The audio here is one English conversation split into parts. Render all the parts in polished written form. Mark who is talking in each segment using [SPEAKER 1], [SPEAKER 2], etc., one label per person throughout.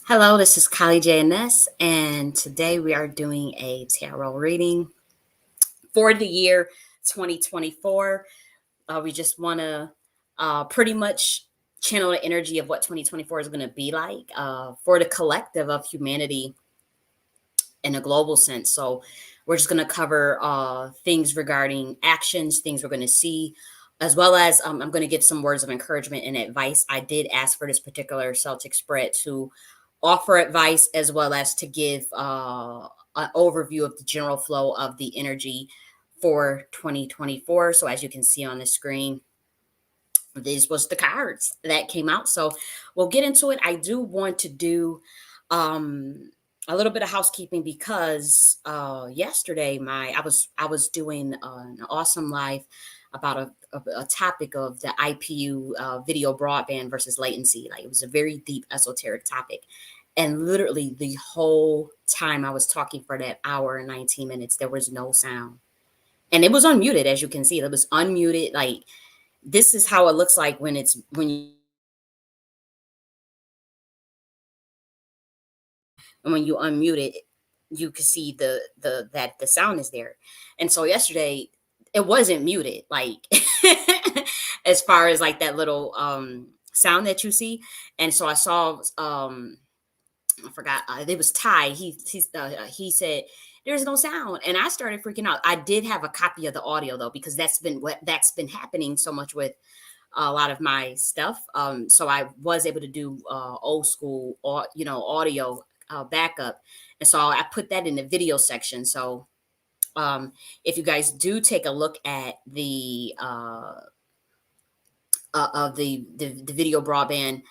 [SPEAKER 1] Hello, this is J.N.S, and today we are doing a tarot reading for the year 2024. We just want to pretty much channel the energy of what 2024 is going to be like for the collective of humanity in a global sense. So, we're just going to cover things regarding actions, things we're going to see, as well as I'm going to give some words of encouragement and advice. I did ask for this particular Celtic spread to offer advice as well as to give an overview of the general flow of the energy for 2024. So, as you can see on the screen, these was the cards that came out. So, we'll get into it. I do want to do a little bit of housekeeping because yesterday I was doing an awesome live about a topic of the IPU video broadband versus latency. Like, it was a very deep esoteric topic, and literally the whole time I was talking for that hour and 19 minutes, there was no sound, and it was unmuted. As you can see, it was unmuted. Like, this is how it looks like when you unmute it, you can see the that the sound is there. And so yesterday it wasn't muted, like as far as like that little sound that you see. And so I saw I forgot, it was Ty. He said there's no sound, and I started freaking out. I did have a copy of the audio though, because that's been happening so much with a lot of my stuff. So I was able to do old school, or audio backup, and so I put that in the video section. So if you guys do take a look at the of the video broadband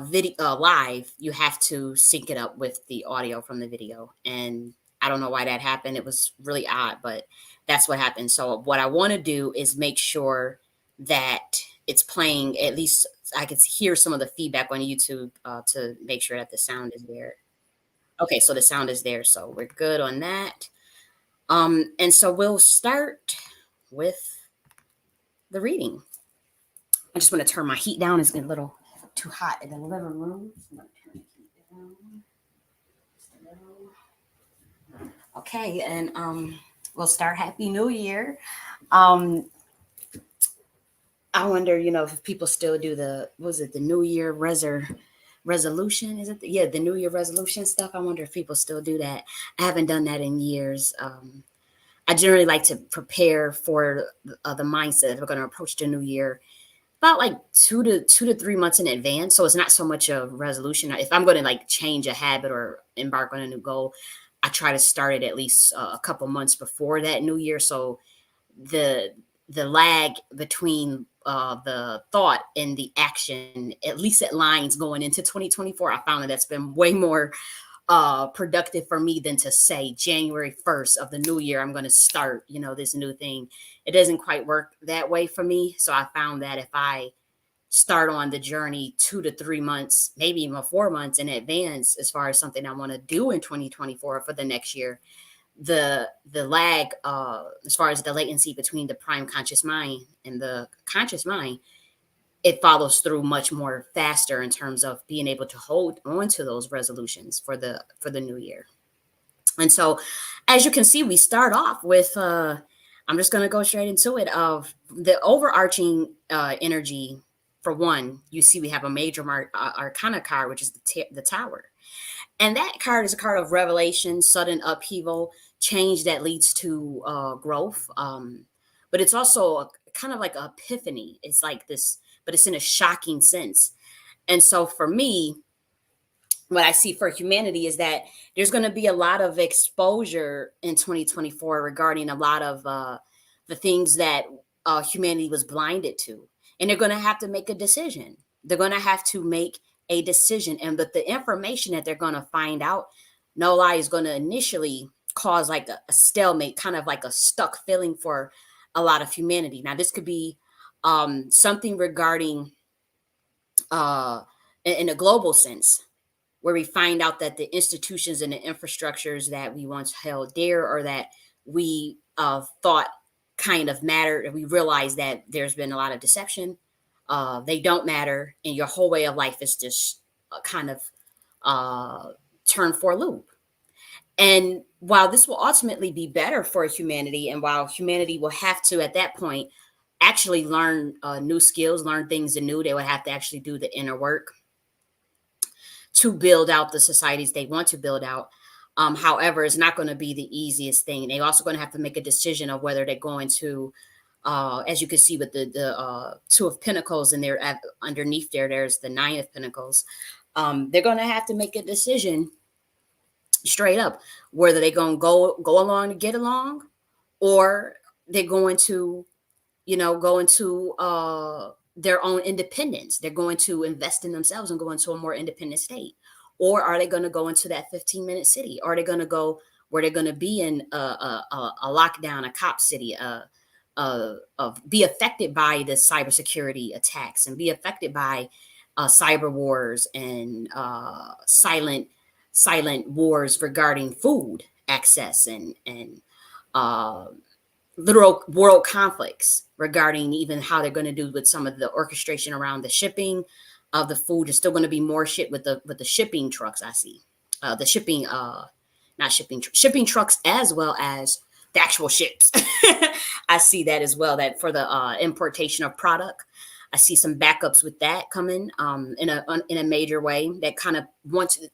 [SPEAKER 1] video live, you have to sync it up with the audio from the video. And I don't know why that happened. It was really odd, but that's what happened. So what I want to do is make sure that it's playing, at least I could hear some of the feedback on YouTube to make sure that the sound is there. Okay, so the sound is there, so we're good on that. And so we'll start with the reading. I just want to turn my heat down. It's getting a little too hot in the living room. So I'm gonna turn the heat down just a little. Okay, and we'll start. Happy New Year. Um, I wonder, if people still do the New Year resolution? Is it yeah, the New Year resolution stuff? I wonder if people still do that. I haven't done that in years. I generally like to prepare for the mindset that we're going to approach the new year about like 2 to 3 months in advance. So it's not so much a resolution. If I'm going to like change a habit or embark on a new goal, I try to start it at least a couple months before that new year. So the the lag between the thought and the action, at least at lines going into 2024, I found that that's been way more productive for me than to say January 1st of the new year, I'm going to start, this new thing. It doesn't quite work that way for me. So I found that if I start on the journey 2 to 3 months, maybe even 4 months in advance, as far as something I want to do in 2024 for the next year, the lag, as far as the latency between the prime conscious mind and the conscious mind, it follows through much more faster in terms of being able to hold on to those resolutions for the new year. And so, as you can see, we start off with I'm just going to go straight into it. Of the overarching energy, for one, you see we have a major arcana card, which is the tower. And that card is a card of revelation, sudden upheaval, change that leads to growth. But it's also kind of like an epiphany. It's like this, but it's in a shocking sense. And so for me, what I see for humanity is that there's going to be a lot of exposure in 2024 regarding a lot of the things that humanity was blinded to. And they're going to have to make a decision. They're going to have to make a decision. And but the information that they're going to find out, no lie, is going to initially cause like a stalemate, kind of like a stuck feeling for a lot of humanity. Now, this could be something regarding in a global sense, where we find out that the institutions and the infrastructures that we once held dear, or that we thought kind of mattered, and we realize that there's been a lot of deception. They don't matter, and your whole way of life is just kind of uh, turn for a loop. And while this will ultimately be better for humanity, and while humanity will have to, at that point, actually learn new skills, learn things anew, they would have to actually do the inner work to build out the societies they want to build out. However, it's not going to be the easiest thing. They're also going to have to make a decision of whether they're going to, as you can see with the Two of Pentacles, and there underneath there's the Nine of Pentacles. They're going to have to make a decision straight up whether they're going to go along to get along, or they're going to, go into their own independence. They're going to invest in themselves and go into a more independent state. Or are they going to go into that 15-minute city? Or are they going to go where they're going to be in a lockdown, a cop city, be affected by the cybersecurity attacks and be affected by cyber wars and silent wars regarding food access and uh, literal world conflicts regarding even how they're going to do with some of the orchestration around the shipping of the food. There's still going to be more shit with the shipping trucks. I see the shipping, not shipping trucks, as well as the actual ships. I see that as well. That for the importation of product, I see some backups with that coming in a major way. That kind of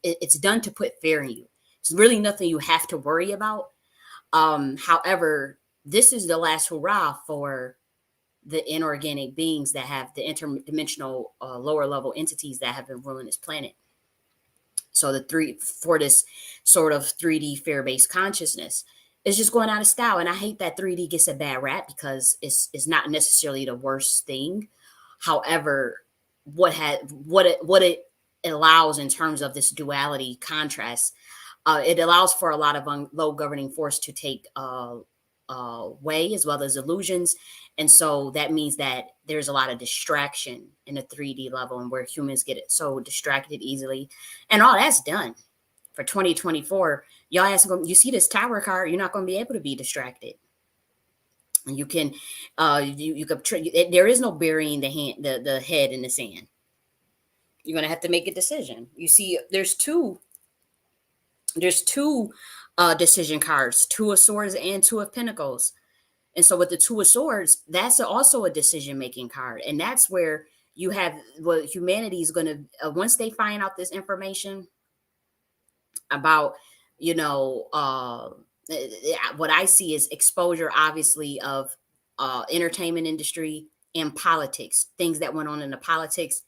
[SPEAKER 1] it's done to put fear in you. It's really nothing you have to worry about. However, this is the last hurrah for the inorganic beings that have the interdimensional lower level entities that have been ruling this planet. So for this sort of 3D fear-based consciousness is just going out of style. And I hate that 3D gets a bad rap because it's not necessarily the worst thing. However, what it allows in terms of this duality contrast, it allows for a lot of low governing force to take way, as well as illusions. And so that means that there's a lot of distraction in the 3D level, and where humans get so distracted easily. And all that's done for 2024. Y'all you see this tower card, you're not going to be able to be distracted. And you can, there is no burying the head in the sand. You're going to have to make a decision. You see, there's two decision cards, Two of Swords and Two of Pentacles. And so with the Two of Swords, that's also a decision-making card. And that's where you have what humanity is going to, once they find out this information about, what I see is exposure, obviously, of entertainment industry and politics, things that went on in the politics.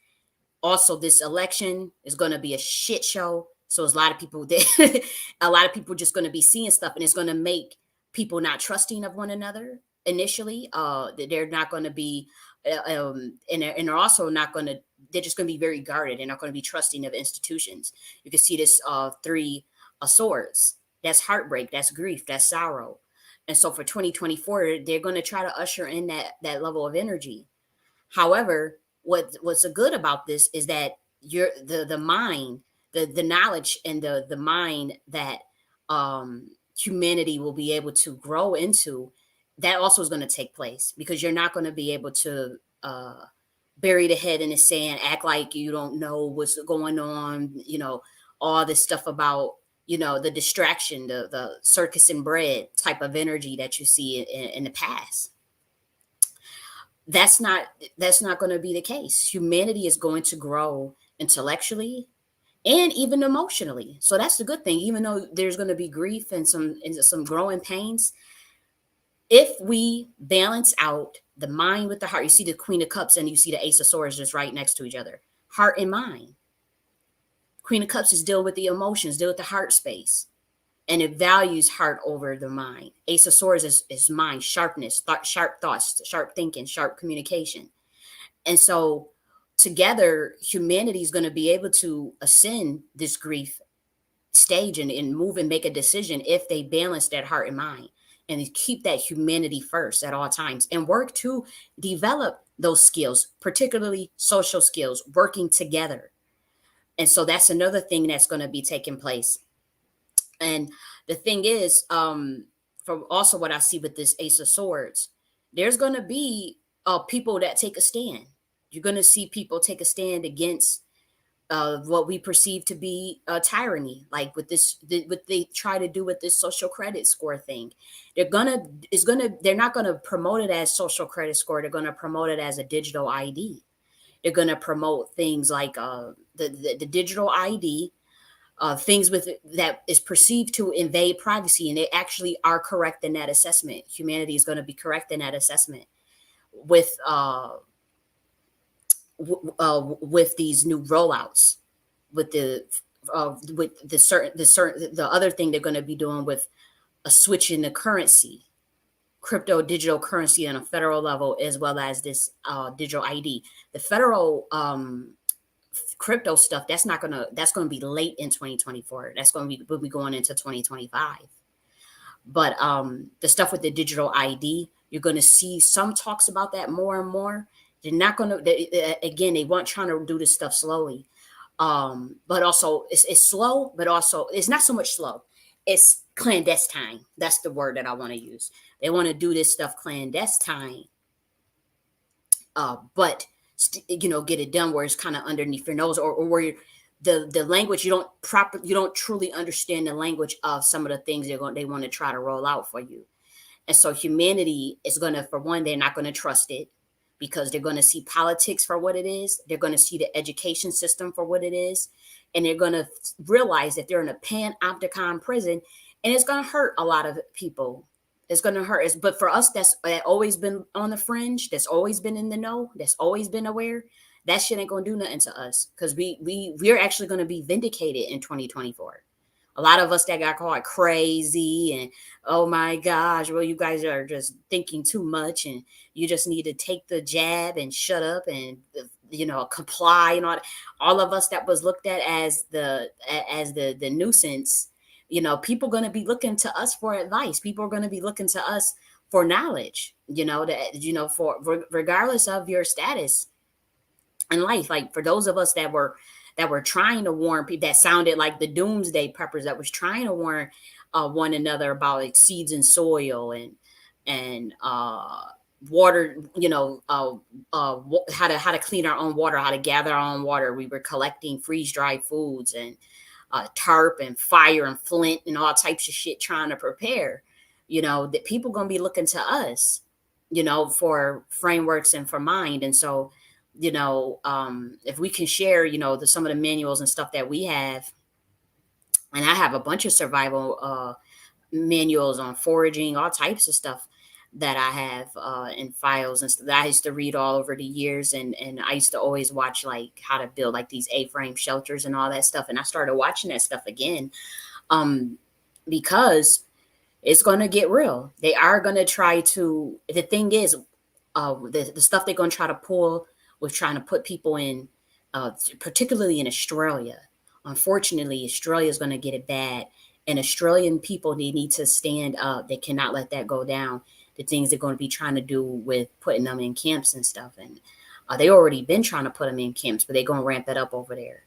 [SPEAKER 1] Also, this election is going to be a shit show. So there's a lot of people just going to be seeing stuff, and it's going to make people not trusting of one another initially. They're not going to be, and they're also not going to. They're just going to be very guarded. They're not going to be trusting of institutions. You can see this Three of Swords. That's heartbreak. That's grief. That's sorrow. And so for 2024, they're going to try to usher in that level of energy. However, what's good about this is that the mind, the knowledge and the mind that humanity will be able to grow into, that also is going to take place, because you're not going to be able to bury the head in the sand, act like you don't know what's going on, all this stuff about, the distraction, the circus and bread type of energy that you see in the past. That's not going to be the case. Humanity is going to grow intellectually and even emotionally. So that's the good thing. Even though there's going to be grief and some growing pains, if we balance out the mind with the heart, you see the Queen of Cups and you see the Ace of Swords just right next to each other. Heart and mind. Queen of Cups is dealing with the emotions, deal with the heart space. And it values heart over the mind. Ace of Swords is mind, sharpness, sharp thoughts, sharp thinking, sharp communication. And so together, humanity is going to be able to ascend this grief stage and move and make a decision if they balance that heart and mind and keep that humanity first at all times and work to develop those skills, particularly social skills, working together. And so that's another thing that's going to be taking place. And the thing is, from also what I see with this Ace of Swords, there's going to be people that take a stand. You're going to see people take a stand against what we perceive to be a tyranny, like with what they try to do with this social credit score thing. They're not gonna promote it as social credit score. They're gonna promote it as a digital ID. They're gonna promote things like the digital ID, things with that is perceived to invade privacy, and they actually are correct in that assessment. Humanity is going to be correct in that assessment with with these new rollouts, with the other thing they're going to be doing with a switch in the currency, crypto digital currency on a federal level, as well as this digital ID. The federal crypto stuff, that's gonna be late in 2024. That's gonna be we'll be going into 2025. But the stuff with the digital ID, you're gonna see some talks about that more and more. They're not gonna again, they want trying to do this stuff slowly. But also it's slow, but also it's not so much slow. It's clandestine. That's the word that I want to use. They want to do this stuff clandestine, but get it done where it's kind of underneath your nose, or where the language you don't truly understand the language of some of the things they want to try to roll out for you. And so humanity is going to, for one, they're not going to trust it, because they're going to see politics for what it is. They're going to see the education system for what it is. And they're going to realize that they're in a panopticon prison, and it's going to hurt a lot of people. It's going to hurt us. But for us, that always been on the fringe, that's always been in the know, that's always been aware, that shit ain't going to do nothing to us, because we're actually going to be vindicated in 2024. A lot of us that got called crazy and, oh my gosh, well, you guys are just thinking too much, and you just need to take the jab and shut up and comply and all of us that was looked at as the nuisance. People going to be looking to us for advice. People are going to be looking to us for knowledge, for regardless of your status in life. Like, for those of us that were trying to warn people, that sounded like the doomsday preppers, that was trying to warn one another about like seeds and soil and water, how to clean our own water, how to gather our own water. We were collecting freeze dried foods and tarp and fire and flint and all types of shit, trying to prepare. That people gonna be looking to us, for frameworks and for mind. And so, if we can share, some of the manuals and stuff that we have, and I have a bunch of survival manuals on foraging, all types of stuff that I have in files and stuff that I used to read all over the years. And I used to always watch like how to build like these A-frame shelters and all that stuff. And I started watching that stuff again, because it's going to get real. They are going to try to, the thing is, the stuff they're going to try to pull with trying to put people in, particularly in Australia. Unfortunately, Australia is going to get it bad. And Australian people, they need to stand up. They cannot let that go down. The things they're going to be trying to do with putting them in camps and stuff. And they already been trying to put them in camps, but they're going to ramp that up over there.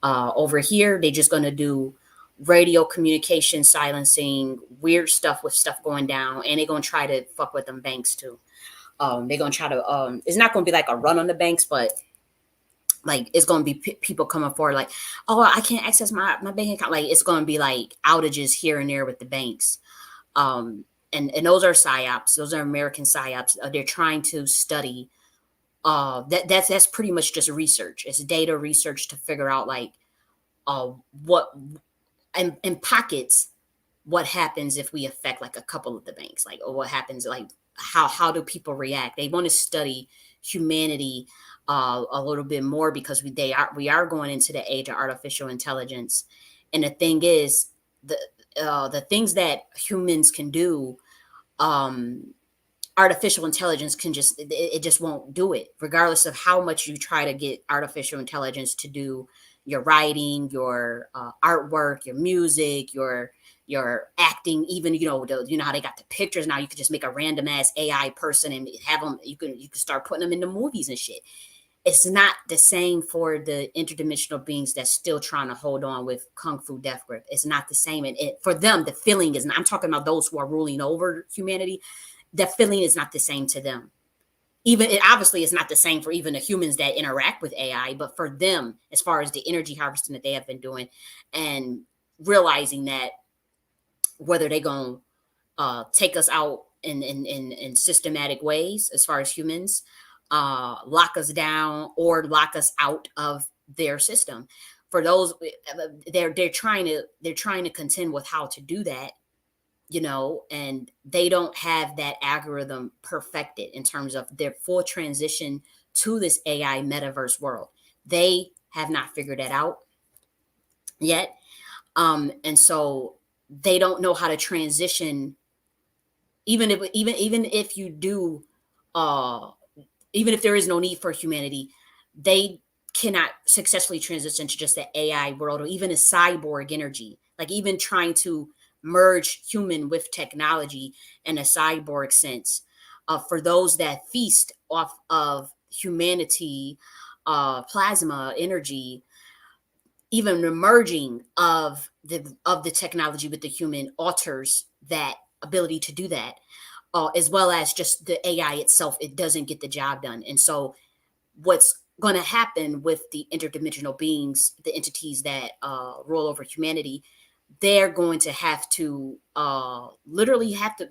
[SPEAKER 1] Over here, they're just going to do radio communication silencing, weird stuff with stuff going down. And they're going to try to fuck with them banks too. They're going to try to, it's not going to be like a run on the banks, but like it's going to be people coming forward like, oh, I can't access my bank account. Like, it's going to be like outages here and there with the banks. And those are psyops. Those are American psyops. They're trying to study. That's pretty much just research. It's data research to figure out like what in pockets, what happens if we affect like a couple of the banks, like, or what happens, like how do people react. They want to study humanity a little bit more, because we are going into the age of artificial intelligence. And the thing is, the things that humans can do, artificial intelligence can it just won't do it, regardless of how much you try to get artificial intelligence to do your writing, your artwork, your music, your acting. Even how they got the pictures now, you could just make a random ass AI person and have them, you can start putting them into movies and shit. It's not the same for the interdimensional beings that's still trying to hold on with Kung Fu death grip. It's not the same. And for them, the feeling is not, I'm talking about those who are ruling over humanity. The feeling is not the same to them. even it obviously is not the same for even the humans that interact with AI, but for them, as far as the energy harvesting that they have been doing, and realizing that whether they're going to take us out in systematic ways as far as humans, lock us down or lock us out of their system. For those, they're trying to contend with how to do that, and they don't have that algorithm perfected in terms of their full transition to this AI metaverse world. They have not figured that out yet. And so they don't know how to transition, even if you do, uh even if there is no need for humanity, they cannot successfully transition to just the AI world or even a cyborg energy. Like even trying to merge human with technology in a cyborg sense. For those that feast off of humanity, plasma energy, even the merging of the technology with the human alters that ability to do that, as well as just the AI itself. It doesn't get the job done. And so, what's going to happen with the interdimensional beings, the entities that roll over humanity, they're going to have to literally have to,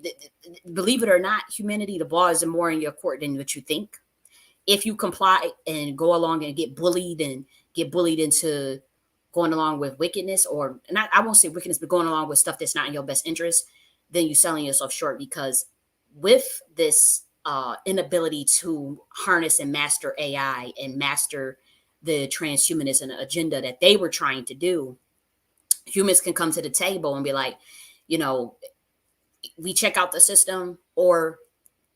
[SPEAKER 1] believe it or not, humanity, the ball is more in your court than what you think. If you comply and go along and get bullied into going along with wickedness, or not, I won't say wickedness, but going along with stuff that's not in your best interest, then you're selling yourself short. Because with this inability to harness and master AI and master the transhumanism agenda that they were trying to do, humans can come to the table and be like, you know, we check out the system, or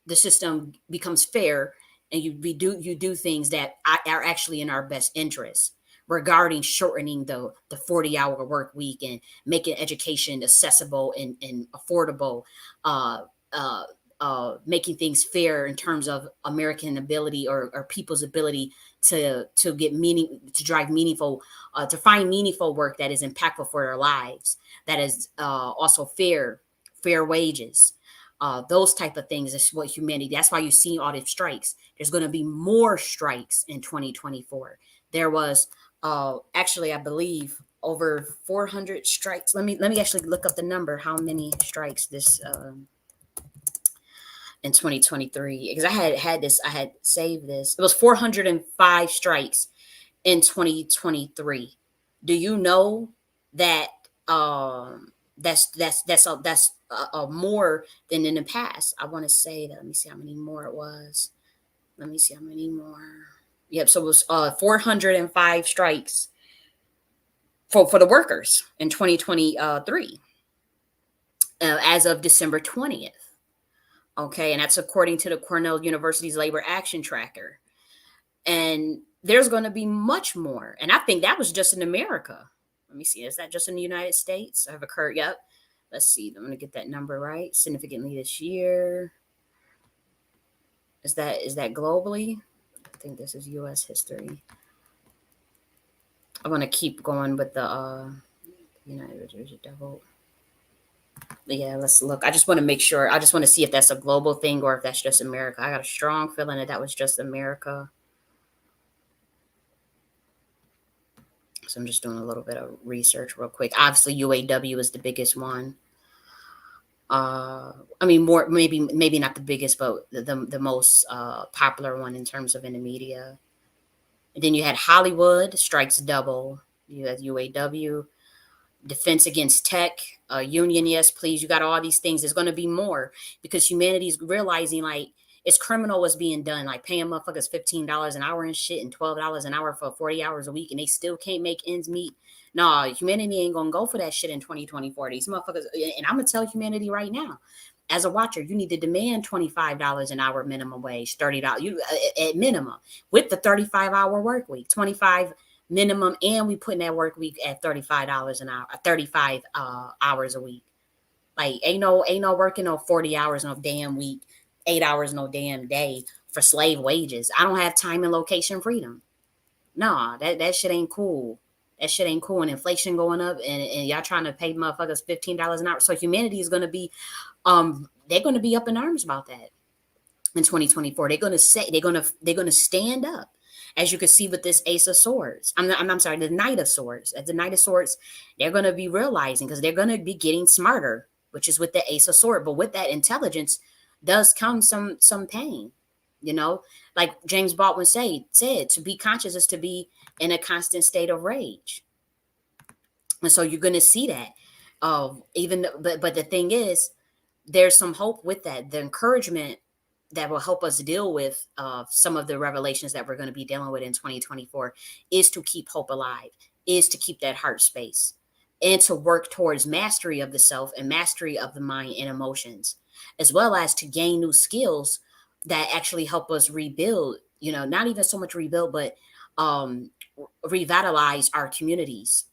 [SPEAKER 1] the system becomes fair, and you do things that are actually in our best interest, regarding shortening the 40-hour work week and making education accessible and affordable, uh, uh, making things fair in terms of American ability, or people's ability to get meaning, to drive meaningful, to find meaningful work that is impactful for their lives, that is also fair wages, those type of things. Is what humanity. That's why you see all these strikes. There's going to be more strikes in 2024. There was actually, I believe, over 400 strikes. Let me actually look up the number. How many strikes this in 2023? Because I had saved this. It was 405 strikes in 2023. Do you know that that's more than in the past? I want to say that. Let me see how many more it was. Let me see how many more. Yep. So it was 405 strikes for the workers in 2023, as of December 20th. Okay, and that's according to the Cornell University's Labor Action Tracker. And there's going to be much more. And I think that was just in America. Let me see. Is that just in the United States? Have occurred? Yep. Let's see. I'm going to get that number right. Significantly this year. Is that globally? I think this is U.S. history. I want to keep going with the United double. Yeah, let's look. I just want to make sure. I just want to see if that's a global thing or if that's just America. I got a strong feeling that was just America. So I'm just doing a little bit of research real quick. Obviously, UAW is the biggest one. I mean, more maybe not the biggest, but the most popular one in terms of in the media. And then you had Hollywood strikes double. You had UAW, Defense Against Tech, Union, yes, please. You got all these things. There's going to be more because humanity is realizing like it's criminal what's being done, like paying motherfuckers $15 an hour and shit and $12 an hour for 40 hours a week, and they still can't make ends meet. Nah, humanity ain't gonna go for that shit in 2024. These motherfuckers, and I'm gonna tell humanity right now, as a watcher, you need to demand $25 an hour minimum wage, $30 you at minimum, with the 35-hour work week, 25 minimum, and we putting that work week at $35 an hour, 35 hours a week. Like ain't no working no 40 hours no damn week, 8 hours no damn day for slave wages. I don't have time and location freedom. Nah, that shit ain't cool. That shit ain't cool. And inflation going up, and y'all trying to pay motherfuckers $15 an hour. So humanity is gonna be they're gonna be up in arms about that. in 2024. They're gonna stand up, as you can see with this Ace of Swords. I'm sorry, the Knight of Swords. At the Knight of Swords, they're gonna be realizing, because they're gonna be getting smarter, which is with the Ace of Sword. But with that intelligence does come some pain. You know, like James Baldwin said, to be conscious is to be in a constant state of rage. And so you're gonna see that. But the thing is, there's some hope with that. The encouragement that will help us deal with some of the revelations that we're going to be dealing with in 2024 is to keep hope alive, is to keep that heart space, and to work towards mastery of the self and mastery of the mind and emotions, as well as to gain new skills that actually help us rebuild, not even so much rebuild, but um, revitalize our communities,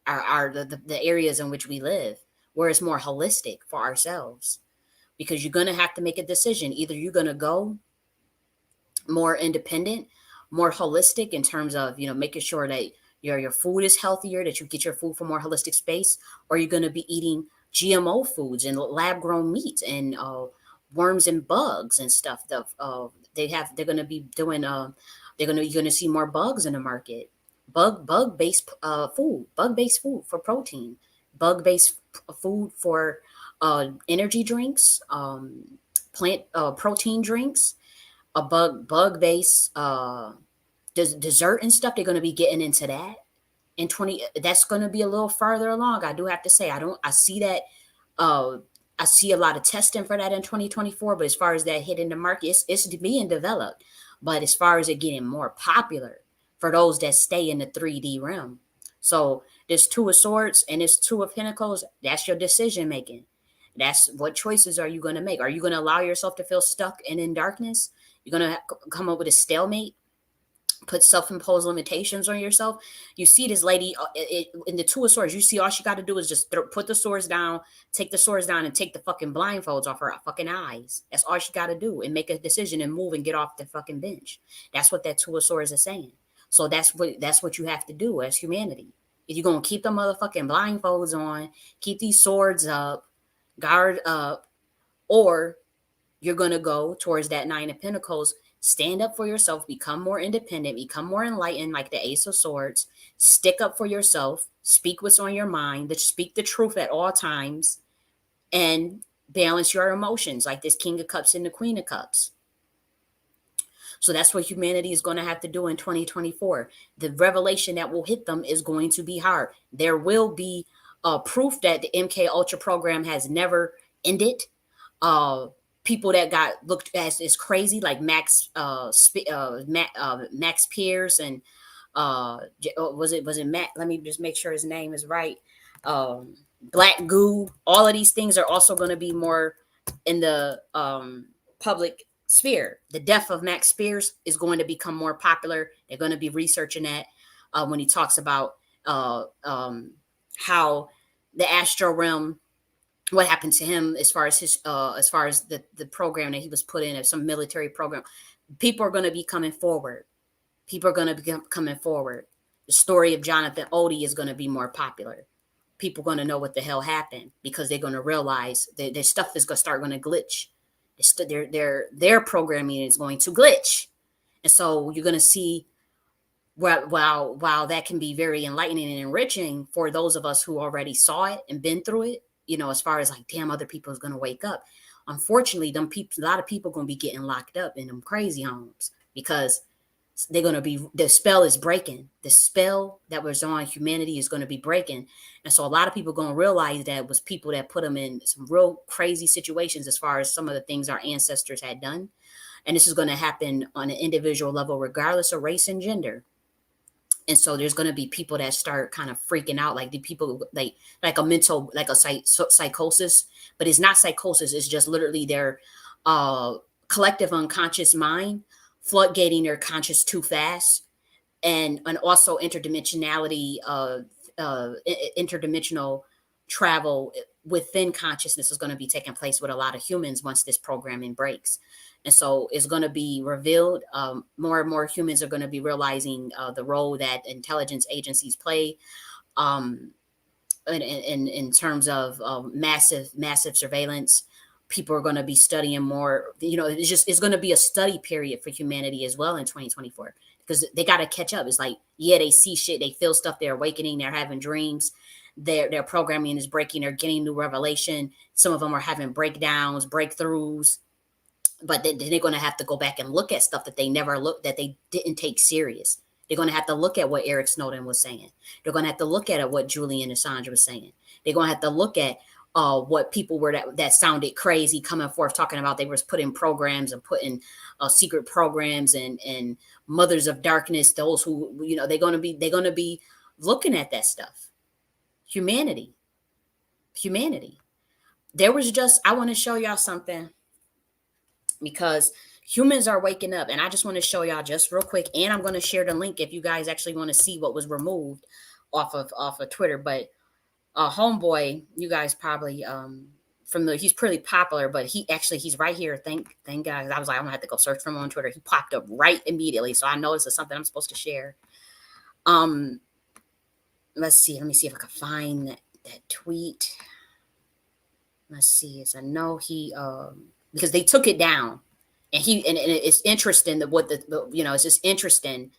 [SPEAKER 1] the areas in which we live, where it's more holistic for ourselves, because you're going to have to make a decision. Either you're going to go more independent, more holistic in terms of, making sure that your food is healthier, that you get your food from more holistic space, or you're going to be eating GMO foods and lab grown meat and worms and bugs and stuff. They're going to be doing you're going to see more bugs in the market. Bug based food for protein, bug based food for energy drinks, plant protein drinks, a bug based dessert and stuff. They're going to be getting into that in 20. That's going to be a little farther along. I do have to say, I see that. uh I see a lot of testing for that in 2024, but as far as that hitting the market, it's being developed. But as far as it getting more popular for those that stay in the 3D realm, so there's Two of Swords and there's Two of Pentacles. That's your decision making. That's what choices are you going to make. Are you going to allow yourself to feel stuck and in darkness? You're going to come up with a stalemate, put self-imposed limitations on yourself. You see this lady in the Two of Swords. You see, all she got to do is just put the swords down, take the swords down, and take the fucking blindfolds off her fucking eyes. That's all she got to do, and make a decision and move and get off the fucking bench. That's what that Two of Swords is saying. So that's what you have to do as humanity. If you're gonna keep the motherfucking blindfolds on, keep these swords up, guard up, or you're going to go towards that Nine of Pentacles, stand up for yourself, become more independent, become more enlightened, like the Ace of Swords, stick up for yourself, speak what's on your mind, speak the truth at all times, and balance your emotions, like this King of Cups and the Queen of Cups. So that's what humanity is going to have to do in 2024. The revelation that will hit them is going to be hard. There will be proof that the MK Ultra program has never ended. uh People that got looked as crazy, like Max Pierce and was it Matt, let me just make sure his name is right. Black Goo, all of these things are also going to be more in the public sphere. The death of Max Spears is going to become more popular. They're going to be researching that when he talks about uh um how the astral realm, what happened to him, as far as the program that he was put in, as some military program. People are going to be coming forward. People are going to be coming forward. The story of Jonathan Odie is going to be more popular. People are going to know what the hell happened, because they're going to realize that their stuff is going to start going to glitch. Their programming is going to glitch. And so you're going to see, while that can be very enlightening and enriching for those of us who already saw it and been through it, as far as like, damn, other people is going to wake up. Unfortunately, a lot of people going to be getting locked up in them crazy homes, because the spell is breaking. The spell that was on humanity is going to be breaking. And so a lot of people going to realize that it was people that put them in some real crazy situations, as far as some of the things our ancestors had done. And this is going to happen on an individual level, regardless of race and gender. And so there's going to be people that start kind of freaking out, like the people like a mental, like a psychosis. But it's not psychosis, it's just literally their collective unconscious mind floodgating their conscious too fast. And also interdimensionality, interdimensional travel within consciousness is going to be taking place with a lot of humans once this programming breaks. And so it's going to be revealed. More and more humans are going to be realizing the role that intelligence agencies play, in terms of massive surveillance. people are going to be studying more. It's going to be a study period for humanity as well in 2024, because they got to catch up. It's like, yeah, they see shit, they feel stuff, they're awakening, they're having dreams, their programming is breaking, they're getting new revelation. Some of them are having breakdowns, breakthroughs, but then they're going to have to go back and look at stuff that they never looked, that they didn't take serious. They're going to have to look at what Eric Snowden was saying. They're going to have to look at what Julian Assange was saying. They're going to have to look at what people were that sounded crazy coming forth talking about they was putting programs and putting secret programs and mothers of darkness. Those who they're going to be looking at that stuff. Humanity. I want to show y'all something, because humans are waking up, and I just want to show y'all just real quick, and I'm going to share the link if you guys actually want to see what was removed off of Twitter. But homeboy, you guys probably he's pretty popular, but he's right here. Thank God. I was like, I'm gonna have to go search for him on Twitter. He popped up right immediately, so I know this is something I'm supposed to share. Let's see. Let me see if I can find that tweet. Let's see. I know he because they took it down, and it's interesting that it's just interesting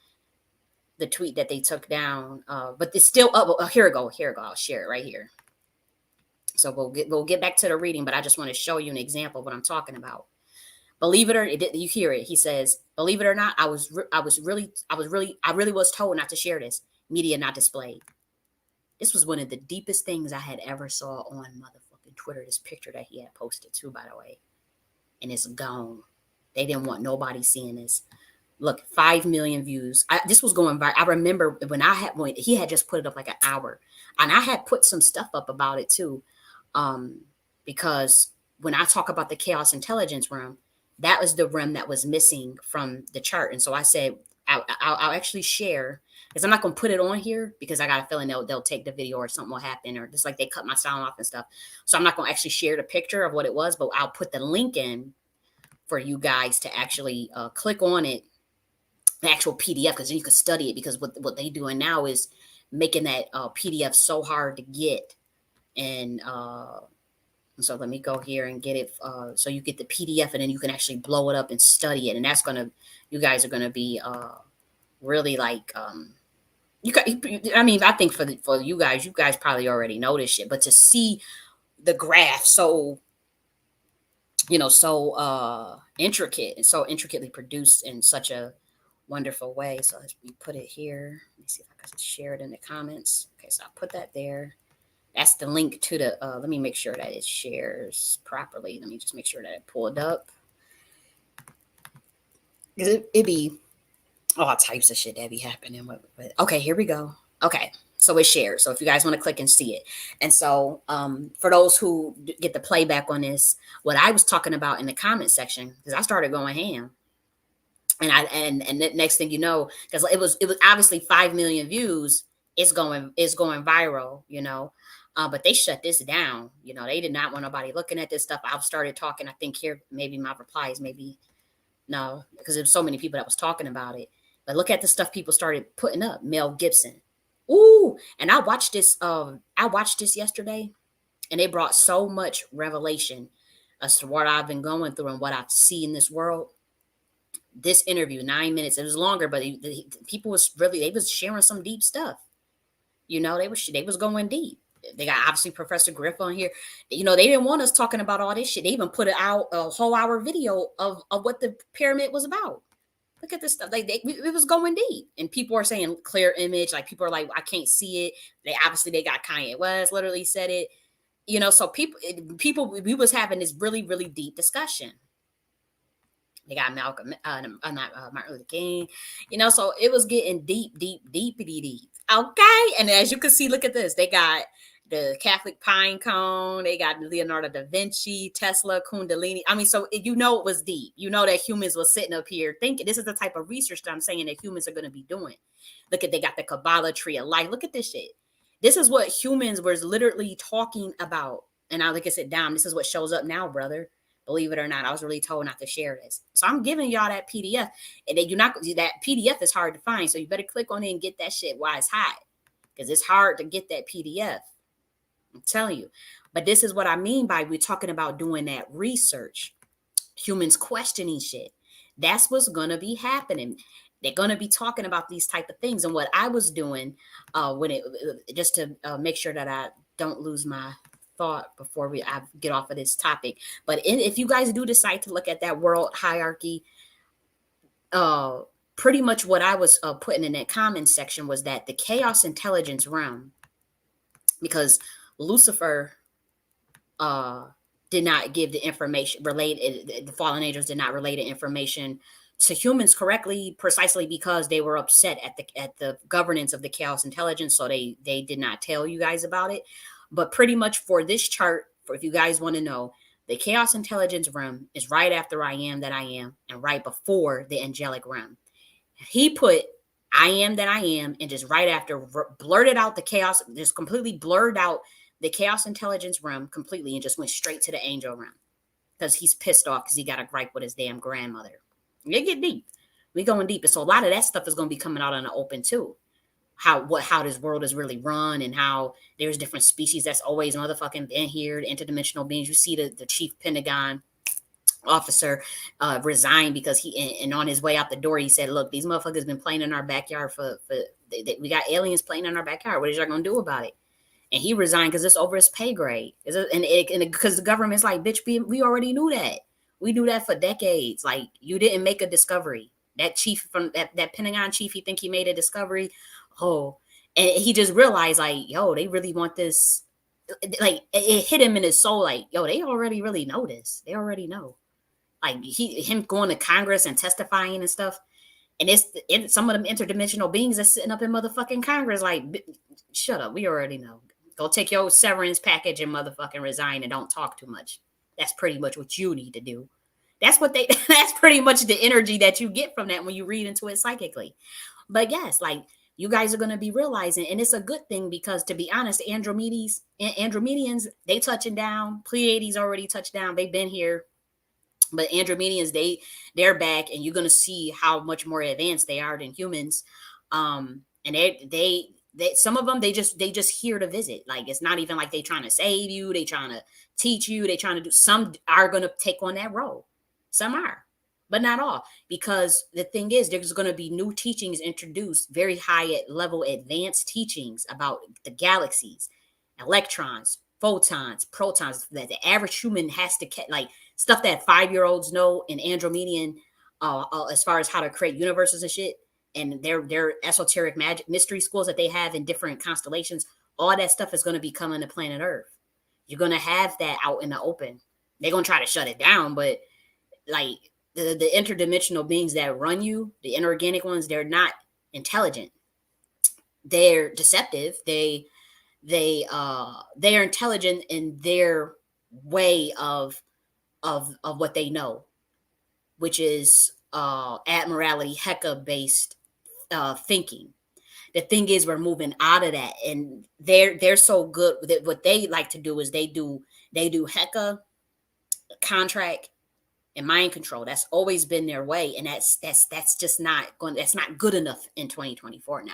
[SPEAKER 1] the tweet that they took down. But it's still up. Oh, here we go. I'll share it right here. So we'll get back to the reading, but I just want to show you an example of what I'm talking about. Believe it or you hear it. He says, "Believe it or not, I really was told not to share this. Media not displayed." This was one of the deepest things I had ever saw on motherfucking Twitter. This picture that he had posted too, by the way, and it's gone. They didn't want nobody seeing this. Look, 5 million views. This was going viral. I remember when he had just put it up like an hour, and I had put some stuff up about it too, because when I talk about the chaos intelligence realm, that was the realm that was missing from the chart. And so I said, I'll actually share, because I'm not going to put it on here because I got a feeling they'll take the video or something will happen, or just like they cut my sound off and stuff. So I'm not going to actually share the picture of what it was, but I'll put the link in for you guys to actually click on it, the actual PDF, because then you can study it, because what they doing now is making that PDF so hard to get. And so let me go here and get it. So you get the PDF, and then you can actually blow it up and study it. And that's you guys are gonna be really like I think for you guys probably already know this shit, but to see the graph so intricate and so intricately produced in such a wonderful way. So let me put it here. Let me see if I can share it in the comments. Okay, so I'll put that there. That's the link to the, let me make sure that it shares properly. Let me just make sure that it pulled up. It'd be all types of shit that be happening. Okay, here we go. Okay, so it's shared. So if you guys want to click and see it. And so for those who get the playback on this, what I was talking about in the comment section, because I started going ham. And the next thing you know, because it was obviously 5 million views, it's going viral, but they shut this down. They did not want nobody looking at this stuff. I started talking. I think here maybe my replies, maybe no, because there's so many people that was talking about it. But look at the stuff people started putting up. Mel Gibson, ooh, and I watched this. I watched this yesterday, and it brought so much revelation as to what I've been going through and what I see in this world. This interview, 9 minutes. It was longer, but people they was sharing some deep stuff. They was going deep. They got obviously Professor Griff on here. They didn't want us talking about all this shit. They even put out a whole hour video of what the pyramid was about. Look at this stuff. It was going deep, and people are saying clear image. Like people are like, I can't see it. They got Kanye West literally said it. So people, we was having this really, really deep discussion. They got Malcolm, not Martin Luther King, so it was getting deep. Okay. And as you can see, look at this. They got the Catholic pine cone. They got Leonardo da Vinci, Tesla, Kundalini. So it was deep. That humans was sitting up here thinking, this is the type of research that I'm saying that humans are going to be doing. Look at, they got the Kabbalah tree of life. Look at this shit. This is what humans was literally talking about. And I like I said, damn, this is what shows up now, brother. Believe it or not, I was really told not to share this. So I'm giving y'all that PDF. And then that PDF is hard to find. So you better click on it and get that shit while it's hot. Because it's hard to get that PDF. I'm telling you. But this is what I mean by we're talking about doing that research. Humans questioning shit. That's what's gonna be happening. They're gonna be talking about these type of things. And what I was doing, when it just to make sure that I don't lose my thought before I get off of this topic. But if you guys do decide to look at that world hierarchy, uh, pretty much what I was putting in that comment section was that the chaos intelligence realm, because Lucifer uh did not give the information related, the fallen angels did not relay the information to humans correctly, precisely because they were upset at the governance of the chaos intelligence, so they did not tell you guys about it. But pretty much for this chart, for if you guys want to know, the chaos intelligence realm is right after I am that I am, and right before the angelic realm. He put I am that I am, and just right after blurted out the chaos, just completely blurred out the chaos intelligence realm completely, and just went straight to the angel realm because he's pissed off because he got a gripe with his damn grandmother. They get deep. We going deep. And so a lot of that stuff is going to be coming out in the open too. How this world is really run, and how there's different species that's always motherfucking been here, the interdimensional beings. You see the chief Pentagon officer resigned because and on his way out the door he said, look, these motherfuckers been playing in our backyard we got aliens playing in our backyard. What is y'all gonna do about it? And he resigned because it's over his pay grade. And because the government's like, bitch, we already knew that. We knew that for decades. Like, you didn't make a discovery. That chief from that Pentagon chief, he think he made a discovery. Oh, and he just realized, like, yo, they really want this. Like, it hit him in his soul, like, yo, they already really know this. They already know. Like, him going to Congress and testifying and stuff. And some of them interdimensional beings that's sitting up in motherfucking Congress, like, shut up. We already know. Go take your severance package and motherfucking resign and don't talk too much. That's pretty much what you need to do. That's pretty much the energy that you get from that when you read into it psychically. But yes, like, you guys are going to be realizing, and it's a good thing because, to be honest, Andromedians, they touching down. Pleiades already touched down. They've been here. But Andromedians, they're back, and you're gonna see how much more advanced they are than humans. And they some of them they just here to visit. Like, it's not even like they trying to save you. They trying to teach you. They trying to do. Some are gonna take on that role. Some are, but not all. Because the thing is, there's gonna be new teachings introduced, very high level advanced teachings about the galaxies, electrons, photons, protons, that the average human has to like stuff that 5-year-olds know in Andromedian, as far as how to create universes and shit, and their esoteric magic mystery schools that they have in different constellations. All that stuff is going to be coming to planet Earth. You're going to have that out in the open. They're going to try to shut it down, but like the interdimensional beings that run you, the inorganic ones, they're not intelligent. They're deceptive. They are intelligent in their way of what they know, which is admiralty Heka based thinking. The thing is, we're moving out of that, and they're so good that what they like to do is they do Heka, contract, and mind control. That's always been their way, and that's just not going. That's not good enough in 2024 now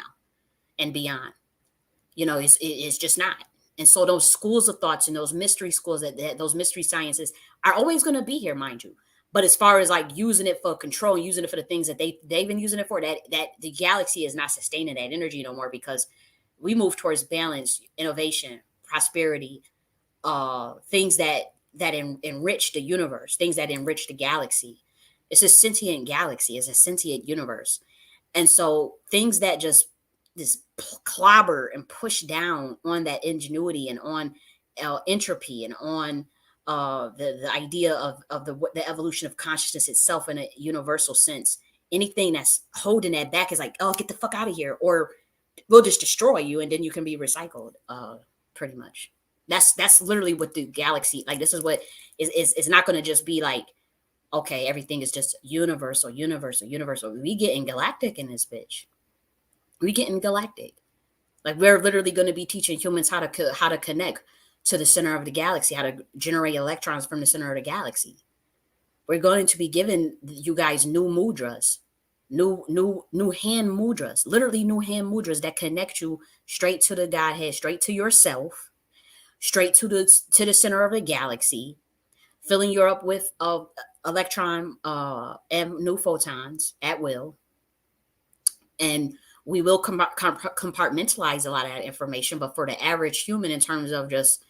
[SPEAKER 1] and beyond. It's just not. And so those schools of thoughts and those mystery schools, that those mystery sciences are always going to be here, mind you. But as far as like using it for control, using it for the things that they've been using it for, that the galaxy is not sustaining that energy no more, because we move towards balance, innovation, prosperity, things that enrich the universe, things that enrich the galaxy. It's a sentient galaxy. It's a sentient universe. And so things that just clobber and push down on that ingenuity and on entropy and on the idea of the evolution of consciousness itself in a universal sense. Anything that's holding that back is like, oh, get the fuck out of here, or we'll just destroy you, and then you can be recycled. Pretty much. That's literally what the galaxy, like, this is what is not going to just be like, okay, everything is just universal. We getting galactic in this bitch. We getting galactic. Like, we're literally going to be teaching humans how to connect to the center of the galaxy, how to generate electrons from the center of the galaxy. We're going to be giving you guys new mudras, new hand mudras, literally new hand mudras that connect you straight to the Godhead, straight to yourself, straight to the center of the galaxy, filling you up with electron and new photons at will. And we will compartmentalize a lot of that information, but for the average human, in terms of just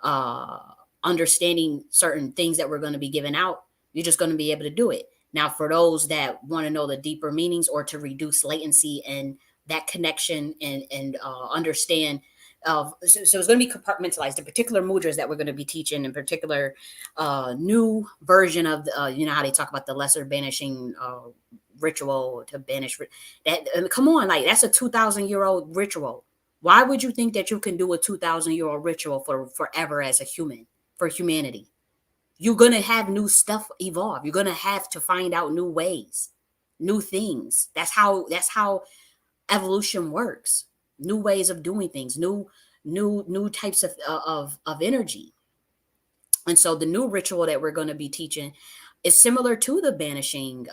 [SPEAKER 1] uh, understanding certain things that we're going to be giving out, you're just going to be able to do it. Now, for those that want to know the deeper meanings or to reduce latency and that connection and understand, so it's going to be compartmentalized. The particular mudras that we're going to be teaching, in particular, new version of the, you know how they talk about the lesser banishing ritual to banish that. Come on, like that's a 2,000-year-old ritual. Why would you think that you can do a 2,000-year-old ritual for forever as a human, for humanity? You're going to have new stuff evolve. You're going to have to find out new ways, new things. That's how evolution works. New ways of doing things, new types of energy. And so the new ritual that we're going to be teaching is similar to the banishing.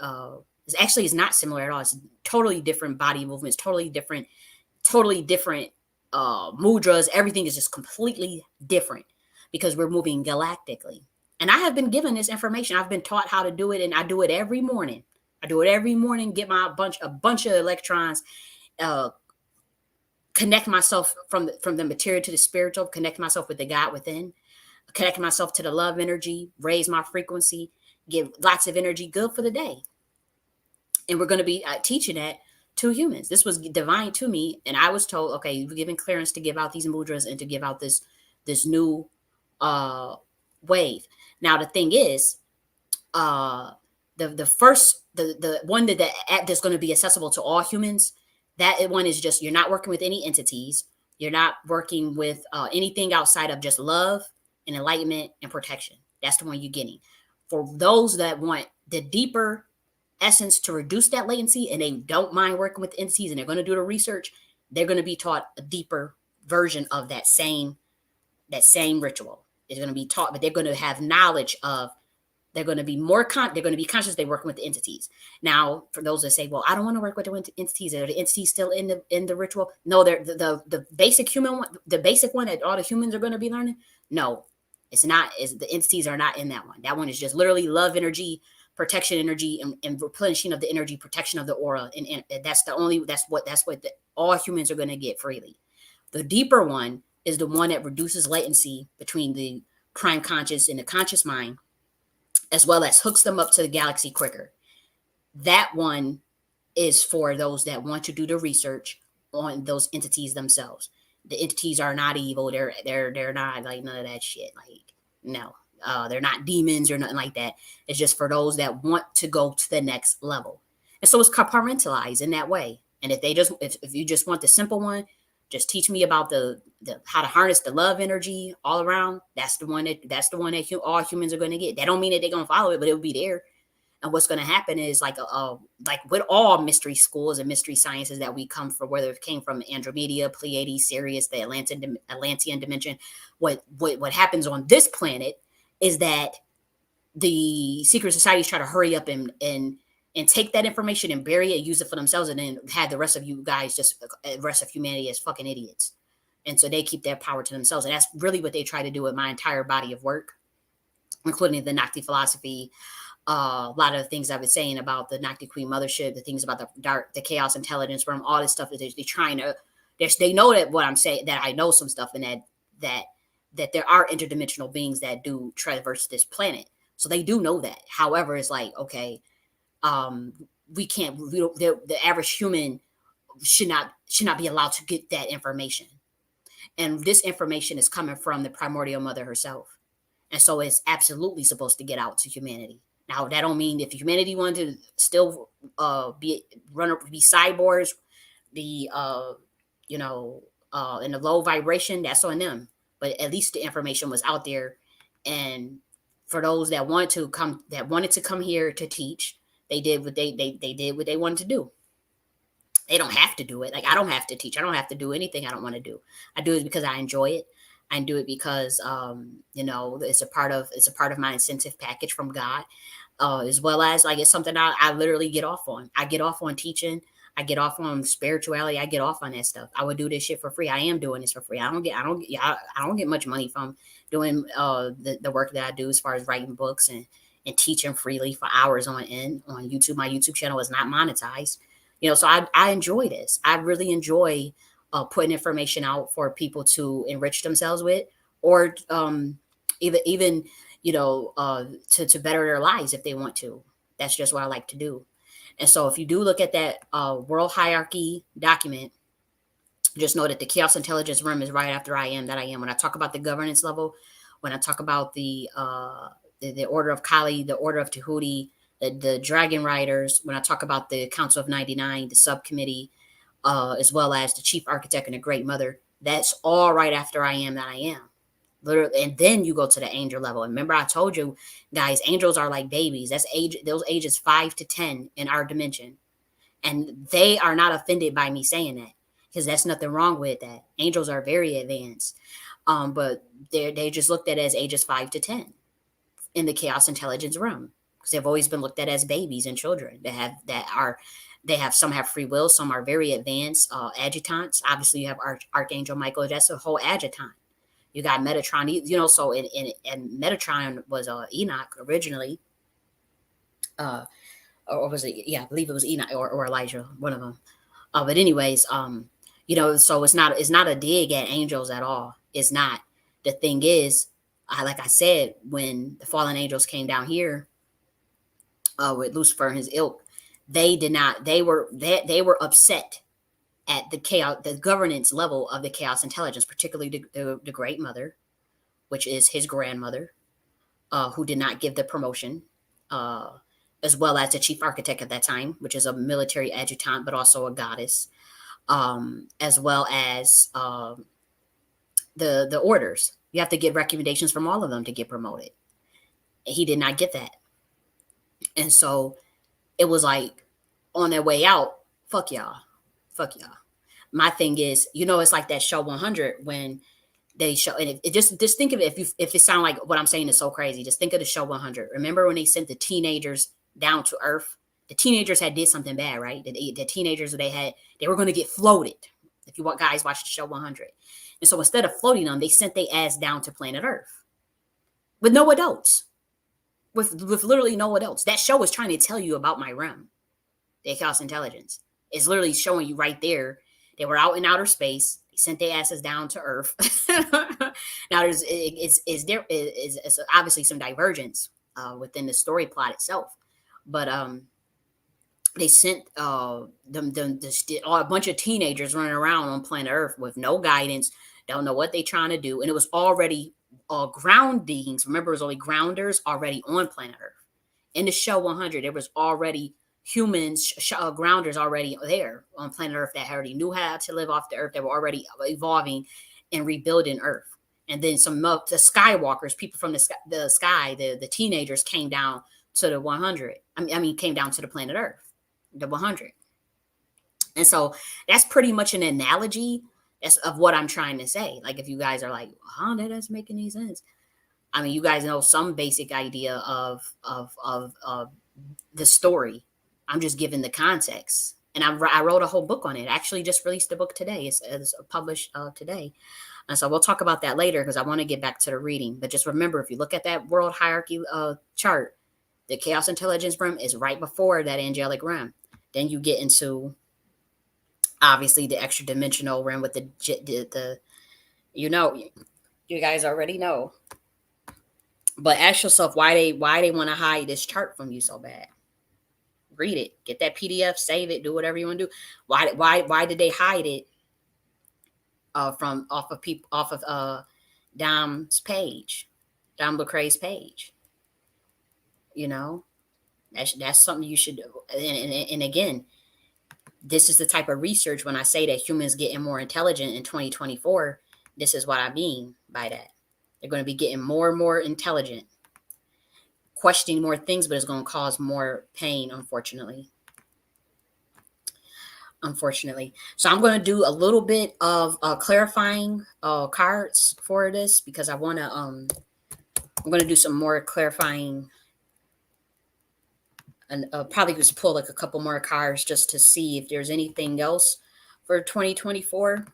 [SPEAKER 1] It's not similar at all. It's totally different body movements, totally different mudras. Everything is just completely different because we're moving galactically. And I have been given this information. I've been taught how to do it, and I do it every morning. Get my a bunch of electrons, uh, connect myself from the material to the spiritual, connect myself with the God within, connect myself to the love energy, raise my frequency, give lots of energy, good for the day. And we're going to be teaching that to humans. This was divine to me, and I was told, okay, you're given clearance to give out these mudras and to give out this new wave. Now the thing is, the first the one that's going to be accessible to all humans. That one is just, you're not working with any entities. You're not working with anything outside of just love and enlightenment and protection. That's the one you're getting. For those that want the deeper essence to reduce that latency and they don't mind working with entities and they're going to do the research, they're going to be taught a deeper version of that same ritual. It's going to be taught, but they're going to have knowledge of, they're going to be they're going to be conscious they're working with the entities. Now, for those that say, well, I don't want to work with the entities, are the entities still in the ritual? No, they're the basic human one, the basic one that all the humans are going to be learning. No, it's not. The entities are not in that one. That one is just literally love energy, protection energy, and replenishing of the energy, protection of the aura, and that's what all humans are going to get freely. The deeper one is the one that reduces latency between the prime conscious and the conscious mind, as well as hooks them up to the galaxy quicker. That one is for those that want to do the research on those entities themselves. The entities are not evil. They're not like none of that shit. Like, no, they're not demons or nothing like that. It's just for those that want to go to the next level. And so it's compartmentalized in that way. And if you just want the simple one, just teach me about the how to harness the love energy all around. That's the one that all humans are going to get. That don't mean that they're going to follow it, but it'll be there. And what's going to happen is like with all mystery schools and mystery sciences that we come from, whether it came from Andromeda, Pleiades, Sirius, the Atlantean dimension, what happens on this planet is that the secret societies try to hurry up and take that information and bury it, use it for themselves, and then have the rest of you guys, just the rest of humanity, as fucking idiots. And so they keep their power to themselves. And that's really what they try to do with my entire body of work, including the Nakhti philosophy, a lot of the things I've been saying about the Nakhti Queen mothership, the things about the chaos intelligence realm, all this stuff that they're trying to, they know that what I'm saying, that I know some stuff, and that there are interdimensional beings that do traverse this planet. So they do know that. However, it's like, okay, we can't, the average human should not be allowed to get that information. And this information is coming from the primordial mother herself. And so it's absolutely supposed to get out to humanity. Now, that don't mean if humanity wanted to still be cyborgs, be in a low vibration, that's on them. But at least the information was out there. And for those that wanted to come here to teach, they did what they did what they wanted to do. They don't have to do it. Like, I don't have to teach. I don't have to do anything I don't want to do. I do it because I enjoy it. I do it because it's a part of my incentive package from God, as well as like it's something I literally get off on. I get off on teaching. I get off on spirituality. I get off on that stuff. I would do this shit for free. I am doing this for free. I don't get much money from doing the work that I do as far as writing books and teaching freely for hours on end on YouTube. My YouTube channel is not monetized. So I enjoy this. I really enjoy putting information out for people to enrich themselves with, or even to better their lives if they want to. That's just what I like to do. And so if you do look at that world hierarchy document, just know that the chaos intelligence realm is right after I am that I am. When I talk about the governance level, when I talk about the order of Kali, the order of Tahuti, the dragon riders, when I talk about the Council of 99, the subcommittee, as well as the chief architect and the great mother, that's all right after I am that I am. Literally, and then you go to the angel level. And remember, I told you guys, angels are like babies. Those ages 5 to 10 in our dimension. And they are not offended by me saying that, because that's nothing wrong with that. Angels are very advanced. But they just looked at as ages 5 to 10 in the chaos intelligence realm, because they've always been looked at as babies and children. Some have free will, some are very advanced adjutants. Obviously, you have Archangel Michael. That's a whole adjutant. You got Metatron, so and Metatron was Enoch originally. Or was it? Yeah, I believe it was Enoch or Elijah, one of them. But anyways, so it's not a dig at angels at all. It's not. The thing is, like I said, when the fallen angels came down here with Lucifer and his ilk, they did not. They were upset at the governance level of the chaos intelligence, particularly the Great Mother, which is his grandmother, who did not give the promotion, as well as the chief architect at that time, which is a military adjutant, but also a goddess, as well as the orders. You have to get recommendations from all of them to get promoted. He did not get that. And so it was like, on their way out, fuck y'all. Fuck y'all. My thing is, it's like that show 100 when they show, and just think of it, if it sounds like what I'm saying is so crazy, just think of the show 100. Remember when they sent the teenagers down to Earth? The teenagers did something bad, right? The teenagers they were going to get floated. If you guys watch the show 100, and so instead of floating them, they sent their ass down to planet Earth with no adults, with literally no adults. That show is trying to tell you about my realm. The chaos intelligence is literally showing you right there. They were out in outer space. They sent their asses down to Earth. Now there's obviously some divergence within the story plot itself, but they sent a bunch of teenagers running around on planet Earth with no guidance, don't know what they're trying to do, and it was already groundings. Remember, it was only grounders already on planet Earth. In the show 100, there was already humans, grounders already there on planet Earth that already knew how to live off the Earth. They were already evolving and rebuilding Earth. And then the Skywalkers, people from the sky, the teenagers came down to the 100. Came down to the planet Earth, the 100. And so that's pretty much an analogy of what I'm trying to say. Like, if you guys are like, that doesn't make any sense. You guys know some basic idea of the story. I'm just giving the context. And I wrote a whole book on it. I actually just released the book today. It's published today. And so we'll talk about that later, because I want to get back to the reading. But just remember, if you look at that world hierarchy chart, the chaos intelligence realm is right before that angelic realm. Then you get into, obviously, the extra dimensional realm with you guys already know. But ask yourself why they want to hide this chart from you so bad. Read it, get that PDF, save it, do whatever you want to do. Why did they hide it off of Dom's page, Dom Lecrae's page? That's something you should do. And again, this is the type of research, when I say that humans getting more intelligent in 2024, this is what I mean by that. They're going to be getting more and more intelligent, questioning more things, but it's going to cause more pain, unfortunately. So I'm going to do a little bit of clarifying cards for this, because I'm going to do some more clarifying And probably just pull like a couple more cards just to see if there's anything else for 2024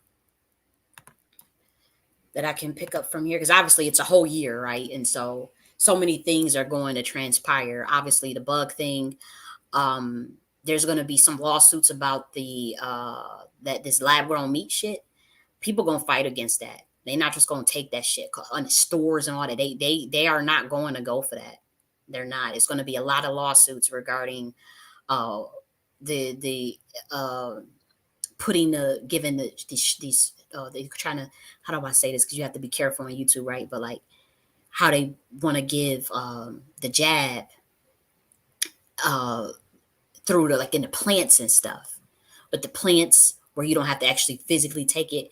[SPEAKER 1] that I can pick up from here. Because obviously it's a whole year, right? And so many things are going to transpire. Obviously, the bug thing. Um, there's going to be some lawsuits about the that this lab grown meat shit. People gonna fight against that. They're not just gonna take that shit on the stores and all that. They are not going to go for that. They're not. It's going to be a lot of lawsuits regarding uh the putting the giving these they're trying to, how do I say this, because you have to be careful on YouTube, right? But like how they want to give the jab uh through the like in the plants and stuff, but the plants where you don't have to actually physically take it,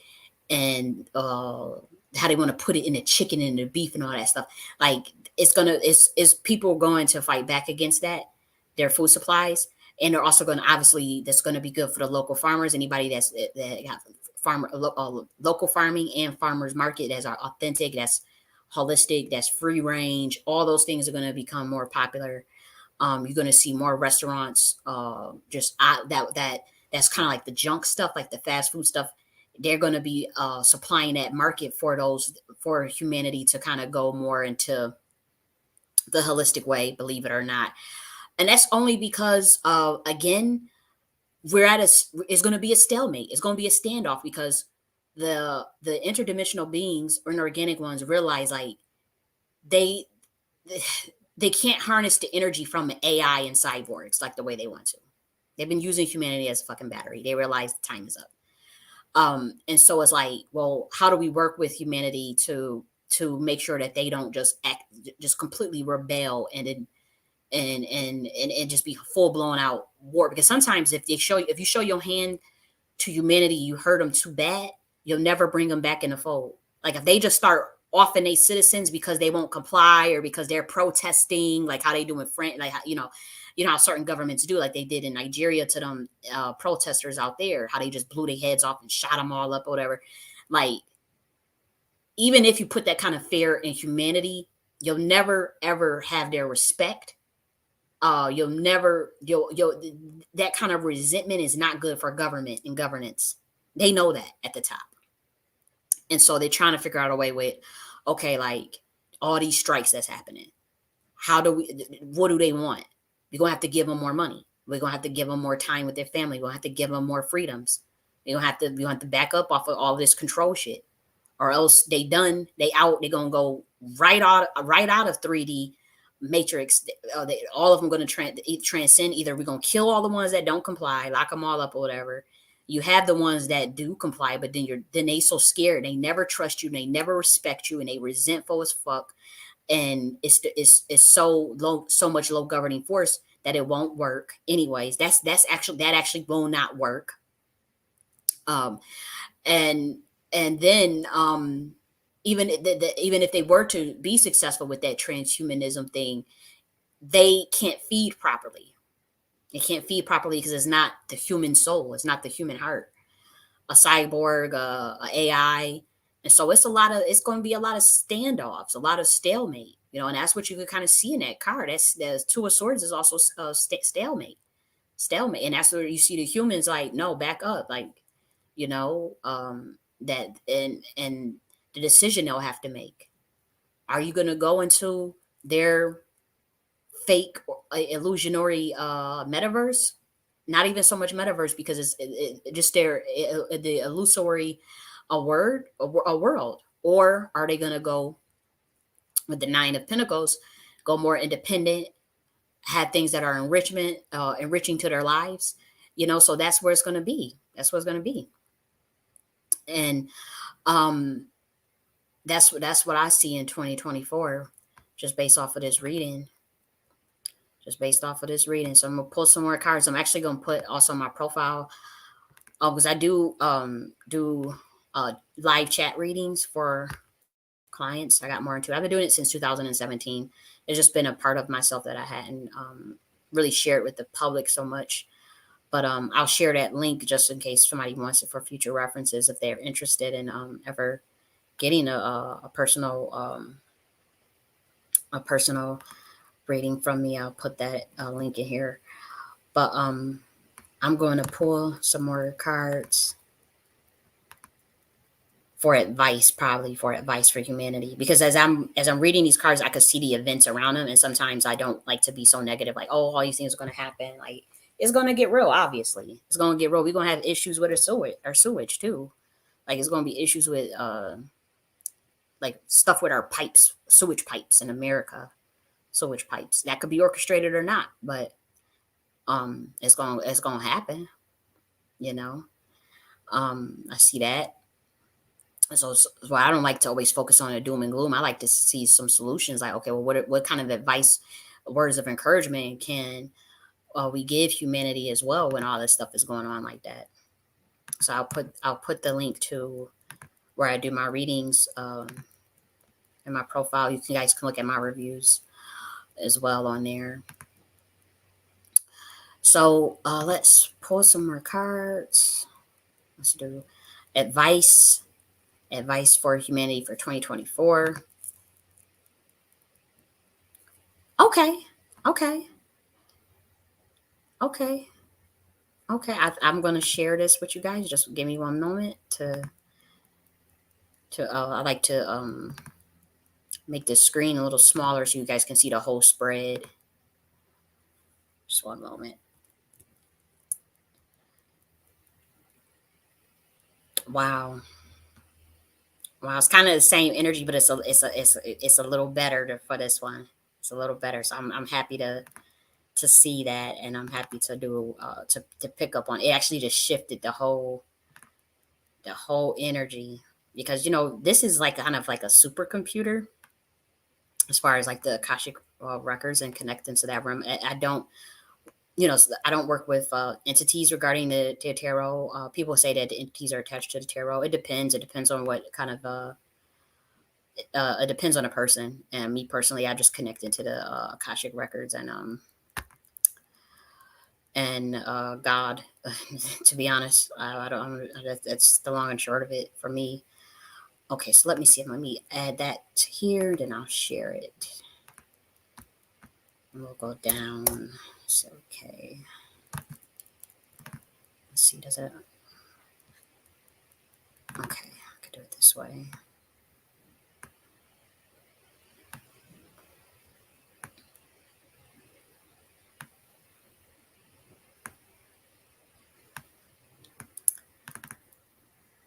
[SPEAKER 1] and how they want to put it in the chicken and the beef and all that stuff. Like it's people going to fight back against that, their food supplies, and they're also going to, obviously that's going to be good for the local farmers. Anybody that got local farming and farmers market that's are authentic, that's holistic, that's free range. All those things are going to become more popular. You're going to see more restaurants. Just that's kind of like the junk stuff, like the fast food stuff. They're going to be supplying that market for those, for humanity to kind of go more into the holistic way, believe it or not. And that's only because, again, we're at a it's going to be a stalemate. It's going to be a standoff because the interdimensional beings or organic ones realize like they they can't harness the energy from the AI and cyborgs like the way they want to. They've been using humanity as a fucking battery. They realize the time is up. And so it's like, well, how do we work with humanity to make sure that they don't just act, just completely rebel and just be full blown out war? Because sometimes if you show your hand to humanity, you hurt them too bad, you'll never bring them back in the fold. Like if they just start offing their citizens because they won't comply or because they're protesting, like how they do in France, like you know how certain governments do, like they did in Nigeria to them protesters out there, how they just blew their heads off and shot them all up or whatever. Like even if you put that kind of fear in humanity, you'll never ever have their respect. You'll never you'll that kind of resentment is not good for government and governance. They know that at the top. And so they're trying to figure out a way with, okay, like all these strikes that's happening. How do we, what do they want? We're going to have to give them more money. We're going to have to give them more time with their family. We're going to have to give them more freedoms. We're going to have to back up off of all this control shit, or else they done, they out, they're going to go right out of 3D matrix. All of them going to transcend. Either we're going to kill all the ones that don't comply, lock them all up or whatever. You have the ones that do comply, but then they so scared, they never trust you, they never respect you, and they resentful as fuck. And it's so low, so much low governing force that it won't work. Anyways, that actually will not work. Um, and then even if they were to be successful with that transhumanism thing, they can't feed properly. They can't feed properly because it's not the human soul, it's not the human heart. A cyborg, a AI, and so it's going to be a lot of standoffs, a lot of stalemate, and that's what you could kind of see in that card. That's the Two of Swords is also stalemate, and that's where you see the humans like, no, back up, like, that and the decision they'll have to make. Are you going to go into their fake illusionary metaverse? Not even so much metaverse, because just the illusory a world, or are they going to go with the Nine of Pentacles, go more independent, have things that are enriching to their lives, so that's where it's going to be. That's what it's going to be. And um that's what I see in 2024, just based off of this reading. So I'm gonna pull some more cards. I'm actually gonna put also my profile, because I do live chat readings for clients. I got more into it. I've been doing it since 2017. It's just been a part of myself that I hadn't really shared with the public so much. But I'll share that link just in case somebody wants it for future references if they're interested in ever getting a personal reading from me, I'll put that link in here. But I'm going to pull some more cards for advice, probably for advice for humanity. Because as I'm reading these cards, I could see the events around them, and sometimes I don't like to be so negative, like, oh, all these things are going to happen. Like, it's going to get real. Obviously, it's going to get real. We're going to have issues with our sewage too. Like, it's going to be issues with like stuff with our pipes, sewage pipes in America, sewage pipes that could be orchestrated or not, but it's going to happen. You know, I see that. So I don't like to always focus on the doom and gloom. I like to see some solutions. Like, okay, well, what kind of advice, words of encouragement can we give humanity as well when all this stuff is going on like that? So I'll put the link to where I do my readings in my profile. You guys can look at my reviews as well on there. So let's pull some more cards. Let's do advice for humanity for 2024. Okay. Okay. Okay. Okay. I'm going to share this with you guys. Just give me one moment to I like to make the screen a little smaller so you guys can see the whole spread. Just one moment. Wow. Wow, it's kind of the same energy, but it's a little better for this one. It's a little better, so I'm happy to see that, and I'm happy to do to pick up on it. Actually just shifted the whole energy, because this is like kind of like a supercomputer as far as like the Akashic records and connecting to that room. I don't I don't work with entities regarding the tarot. People say that the entities are attached to the tarot. It depends. It depends on what kind of it depends on the person. And me personally, I just connect into the Akashic records and God. To be honest, I don't. That's the long and short of it for me. Okay, so let me see. Let me add that here, then I'll share it. And we'll go down. So, okay. Let's see. Does it? Okay, I could do it this way.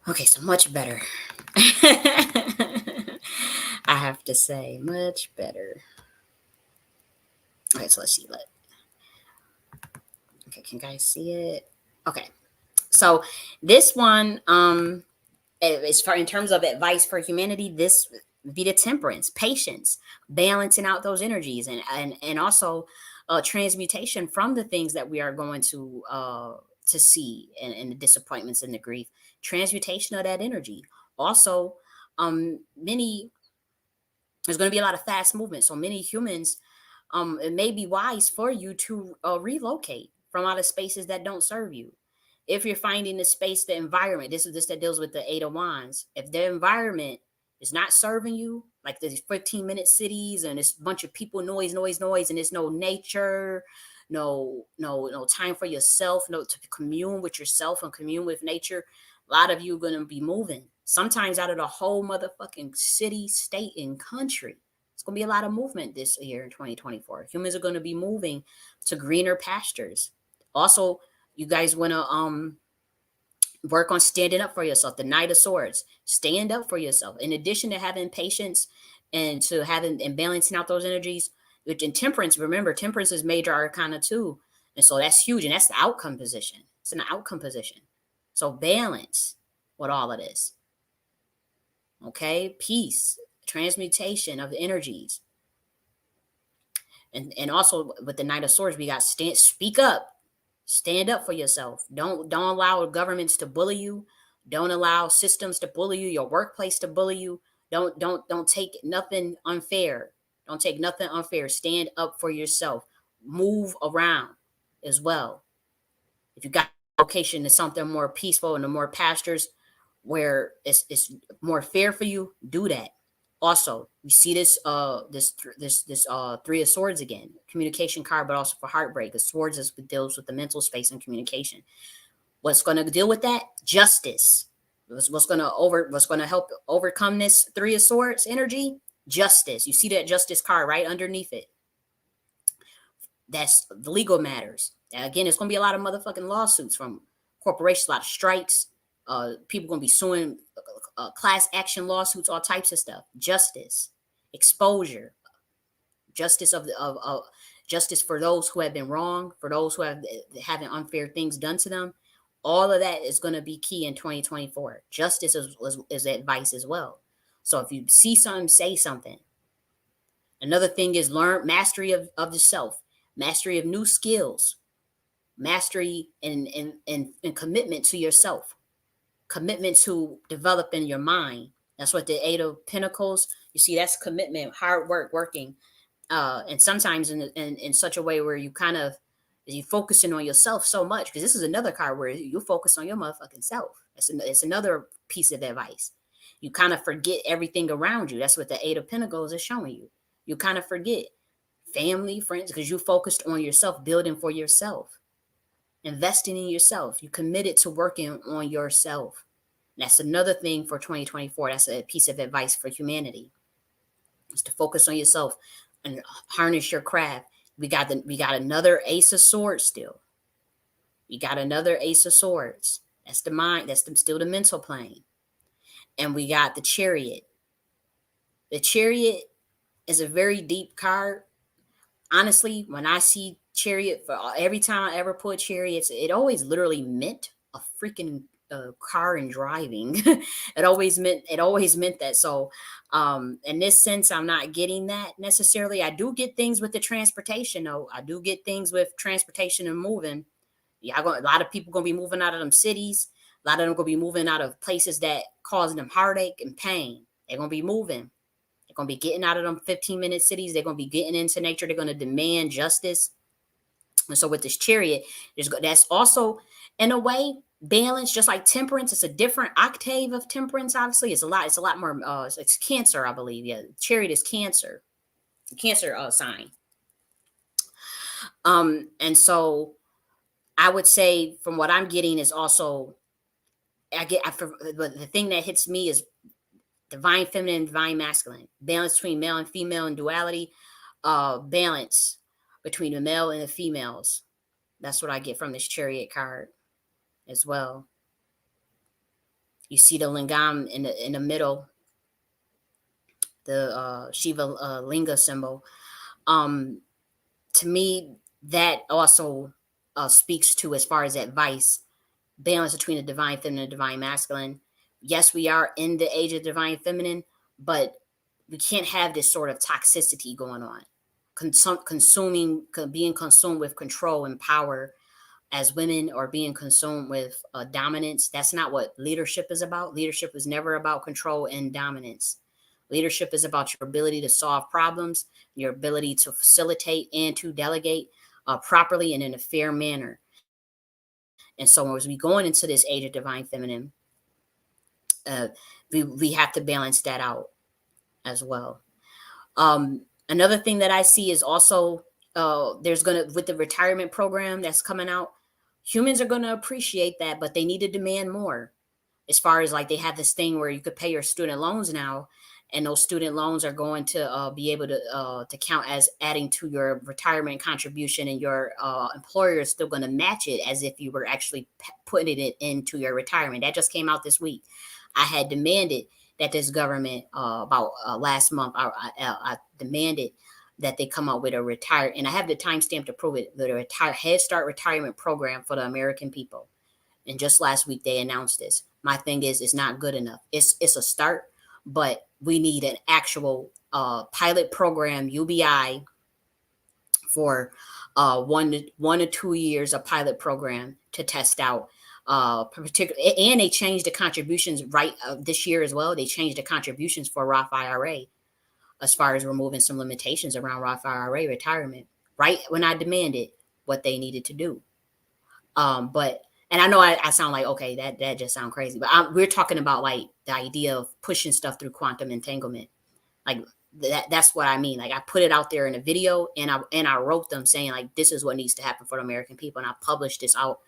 [SPEAKER 1] Okay, so much better. I have to say, much better. All right, so let's see. Okay, can you guys see it? Okay, so this one, as far in terms of advice for humanity, this would be the temperance, patience, balancing out those energies, and also transmutation from the things that we are going to see, and the disappointments and the grief, transmutation of that energy. Also, many there's going to be a lot of fast movement. So many humans, it may be wise for you to relocate from out of spaces that don't serve you. If you're finding the space, the environment, this that deals with the Eight of Wands. If the environment is not serving you, like these 15-minute cities and this bunch of people, noise, noise, noise, and there's no nature, no time for yourself, no to commune with yourself and commune with nature, a lot of you are going to be moving. Sometimes out of the whole motherfucking city, state, and country. It's going to be a lot of movement this year in 2024. Humans are going to be moving to greener pastures. Also, you guys want to work on standing up for yourself. The Knight of Swords. Stand up for yourself. In addition to having patience and to having and balancing out those energies, which in temperance, remember, temperance is major arcana too. And so that's huge. And that's the outcome position. It's an outcome position. So balance with all of this. Okay, peace, transmutation of energies. And also with the Knight of Swords, we got speak up, stand up for yourself. Don't allow governments to bully you. Don't allow systems to bully you. Your workplace to bully you. Don't take nothing unfair. Don't take nothing unfair. Stand up for yourself. Move around as well. If you got a location to something more peaceful and the more pastures where it's more fair for you, do that. Also, we see this Three of Swords again, communication card, but also for heartbreak. The Swords deals with the mental space and communication. What's going to deal with that? Justice. What's going to help overcome this Three of Swords energy? Justice. You see that Justice card right underneath it. That's the legal matters. Again, it's going to be a lot of motherfucking lawsuits from corporations, a lot of strikes. People going to be suing, class action lawsuits, all types of stuff. Justice, exposure, justice of justice for those who have been wrong, for those who have having unfair things done to them. All of that is going to be key in 2024. Justice is advice as well. So if you see something, say something. Another thing is learn mastery of the self, mastery of new skills, mastery and commitment to yourself, commitment to developing your mind. That's what the Eight of Pentacles, you see, that's commitment, hard work, working. And sometimes in such a way where you kind of, you focusing on yourself so much, because this is another card where you focus on your motherfucking self. It's another piece of advice. You kind of forget everything around you. That's what the Eight of Pentacles is showing you. You kind of forget family, friends, because you focused on yourself, building for yourself, investing in yourself. You committed to working on yourself. That's another thing for 2024. That's a piece of advice for humanity, is to focus on yourself and harness your craft. We got another Ace of Swords still. We got another Ace of Swords. That's the mind. That's still the mental plane. And we got the Chariot. The Chariot is a very deep card. Honestly, when I see Chariot, for every time I ever put Chariots, it always literally meant a freaking car and driving. It always meant that. So in this sense, I'm not getting that necessarily. I do get things with the transportation, though. I do get things with transportation and moving. Yeah, a lot of people gonna be moving out of them cities. A lot of them gonna be moving out of places that causing them heartache and pain. They're gonna be moving. They're gonna be getting out of them 15-minute cities. They're gonna be getting into nature. They're gonna demand justice. And so with this Chariot, that's also in a way balance, just like Temperance. It's a different octave of Temperance. Obviously, it's a lot more. It's Cancer, I believe. Yeah, Chariot is Cancer, Cancer sign. And so I would say, from what I'm getting, is also but the thing that hits me is divine feminine, divine masculine, balance between male and female and duality, balance between the male and the females. That's what I get from this Chariot card as well. You see the lingam in the middle, the Shiva linga symbol. To me, that also speaks to, as far as advice, balance between the divine feminine and divine masculine. Yes, we are in the age of divine feminine, but we can't have this sort of toxicity going on. Being consumed with control and power as women, or being consumed with dominance. That's not what leadership is about. Leadership is never about control and dominance. Leadership is about your ability to solve problems, your ability to facilitate and to delegate properly and in a fair manner. And so as we going into this age of divine feminine, we have to balance that out as well. Another thing that I see is also there's going to, with the retirement program that's coming out, humans are going to appreciate that, but they need to demand more. As far as, like, they have this thing where you could pay your student loans now, and those student loans are going to be able to count as adding to your retirement contribution, and your employer is still going to match it as if you were actually putting it into your retirement. That just came out this week. I had demanded that this government, about last month, I demanded that they come up with a retire, and I have the timestamp to prove it, the Head Start retirement program for the American people. And just last week they announced this. My thing is, it's not good enough. It's a start, but we need an actual pilot program, UBI, for 1 to 2 years, a pilot program to test out. And they changed the contributions right this year as well. They changed the contributions for Roth IRA, as far as removing some limitations around Roth IRA retirement, right when I demanded what they needed to do. And I know I sound like, okay, that just sounds crazy, but we're talking about, like, the idea of pushing stuff through quantum entanglement. Like that's what I mean. Like I put it out there in a video, and I wrote them saying like this is what needs to happen for the American people, and I published this out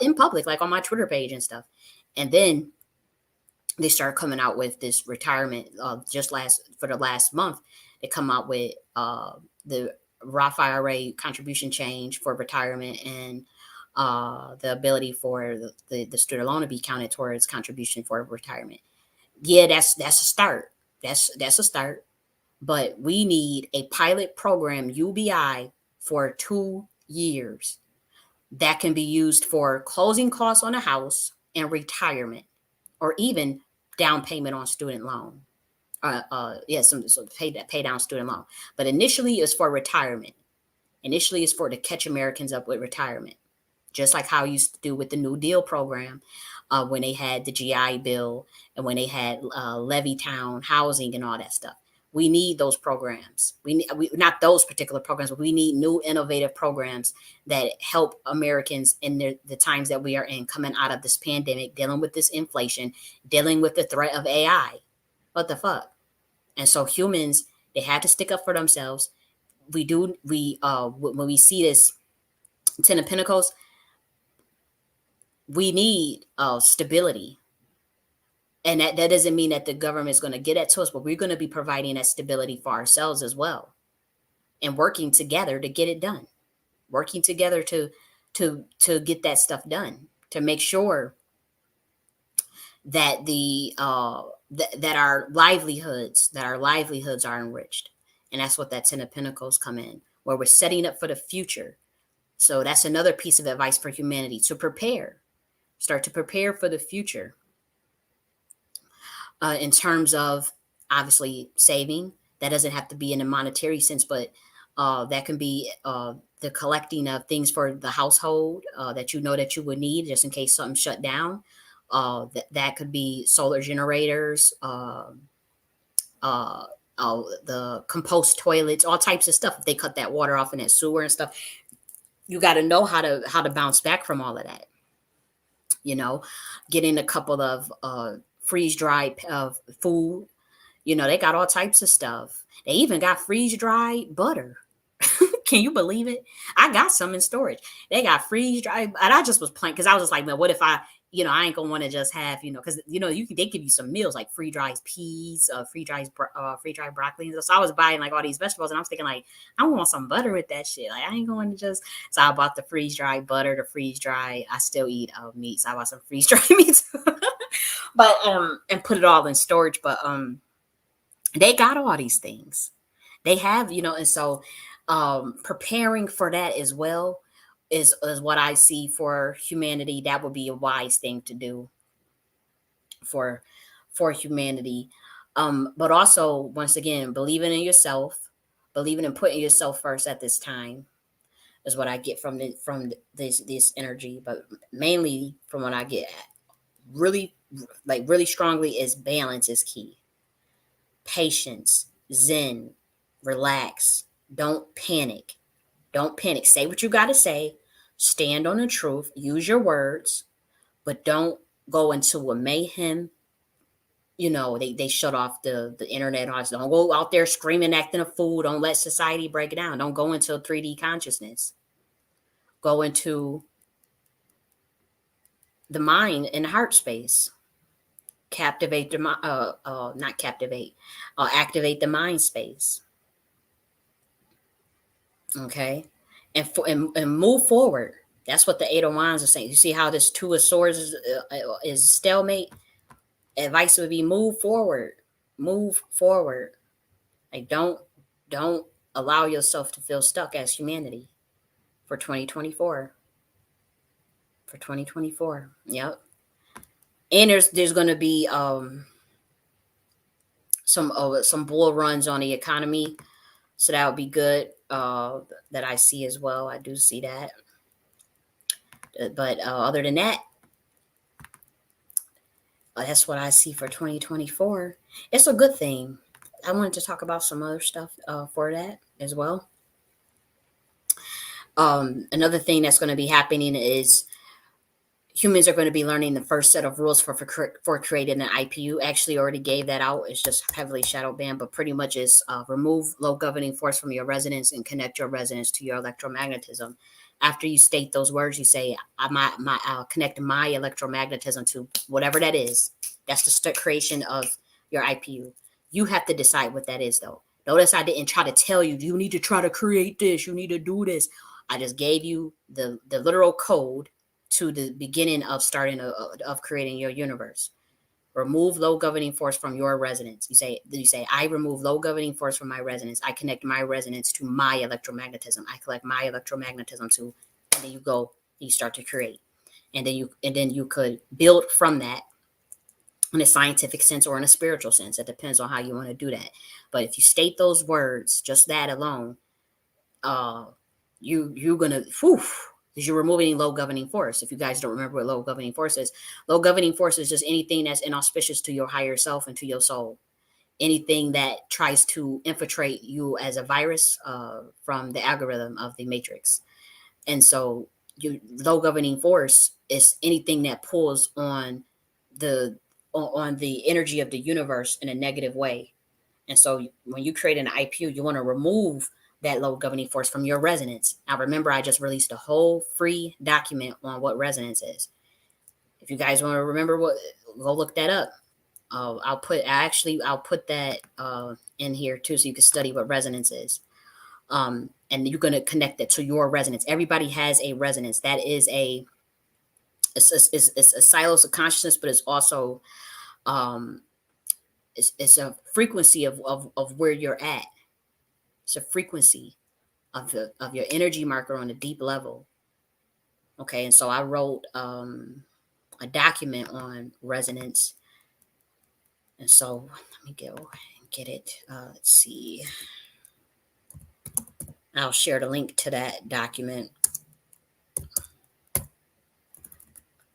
[SPEAKER 1] in public, like on my Twitter page and stuff. And then they started coming out with this retirement just last for the last month. They come out with the Roth IRA contribution change for retirement, and the ability for the student loan to be counted towards contribution for retirement. Yeah, that's a start. That's a start. But we need a pilot program UBI for 2 years that can be used for closing costs on a house and retirement, or even down payment on student loan. Yeah, so pay down student loan. But initially, it's for retirement. Initially, it's for to catch Americans up with retirement, just like how you used to do with the New Deal program, when they had the GI Bill and when they had Levittown housing and all that stuff. We need those programs. We not those particular programs, but we need new innovative programs that help Americans in the times that we are in, coming out of this pandemic, dealing with this inflation, dealing with the threat of AI. What the fuck? And so humans, they have to stick up for themselves. When we see this Ten of Pentacles, we need stability. And that doesn't mean that the government is going to get it to us, but we're going to be providing that stability for ourselves as well, and working together to get it done. Working together to get that stuff done, to make sure that that our livelihoods are enriched. And that's what that Ten of Pentacles come in, where we're setting up for the future. So that's another piece of advice for humanity: to prepare. Start to prepare for the future, in terms of obviously saving. That doesn't have to be in a monetary sense, but that can be the collecting of things for the household that you know that you would need just in case something shut down. That could be solar generators, uh, the compost toilets, all types of stuff. If they cut that water off in that sewer and stuff, you got to know how to bounce back from all of that. You know, getting a couple of freeze dried food. You know, they got all types of stuff. They even got freeze dried butter. Can you believe it? I got some in storage. They got freeze dried, and I just was playing because I was just like, man, what if I ain't gonna want to just have, because they give you some meals like free dried peas, free dried broccoli, and so I was buying like all these vegetables, and I was thinking like, I want some butter with that shit. Like I ain't going to just. So I bought the freeze dried butter, the freeze dried. I still eat meat, so I bought some freeze dried meat, but and put it all in storage. But they got all these things. They have, and so preparing for that as well is what I see for humanity. That would be a wise thing to do for humanity. But also, once again, believing in yourself, believing in putting yourself first at this time is what I get this energy. But mainly from what I get really really strongly is balance is key. Patience, zen, relax, don't panic. Don't panic. Say what you got to say. Stand on the truth. Use your words, but don't go into a mayhem. They shut off the internet. Don't go out there screaming, acting a fool. Don't let society break it down. Don't go into 3D consciousness. Go into the mind and heart space. Captivate the not captivate. Activate the mind space. Okay, and move forward. That's what the Eight of Wands is saying. You see how this Two of Swords is stalemate. Advice would be move forward. Move forward. Like don't allow yourself to feel stuck as humanity for 2024. For 2024. Yep. And there's going to be some bull runs on the economy, so that would be good. That I see as well. I do see that. But other than that, that's what I see for 2024. It's a good thing. I wanted to talk about some other stuff for that as well. Another thing that's going to be happening is humans are going to be learning the first set of rules for creating an IPU. Actually, already gave that out. It's just heavily shadow banned, but pretty much is remove low governing force from your resonance and connect your resonance to your electromagnetism. After you state those words, you say, I'll connect my electromagnetism to whatever that is. That's the creation of your IPU. You have to decide what that is, though. Notice I didn't try to tell you, you need to try to create this, you need to do this. I just gave you the literal code to the beginning of of creating your universe. Remove low governing force from your resonance. You say I remove low governing force from my resonance. I connect my resonance to my electromagnetism. I collect my electromagnetism to, and then you go, you start to create. And then you could build from that in a scientific sense or in a spiritual sense. It depends on how you want to do that. But if you state those words, just that alone, uh you're gonna whew, because you're removing low governing force. If you guys don't remember what low governing force is just anything that's inauspicious to your higher self and to your soul. Anything that tries to infiltrate you as a virus from the algorithm of the matrix. And so your low governing force is anything that pulls the on the energy of the universe in a negative way. And so when you create an IPU, you want to remove that low governing force from your resonance. Now, remember, I just released a whole free document on what resonance is. If you guys want to remember what, go look that up. I'll put that in here too, so you can study what resonance is. And you're going to connect it to your resonance. Everybody has a resonance. That is it's a silos of consciousness, but it's also um, it's a frequency of where you're at. It's a frequency of your energy marker on a deep level. Okay, and so I wrote a document on resonance, and so let me go and get it. Let's see. I'll share the link to that document. Let's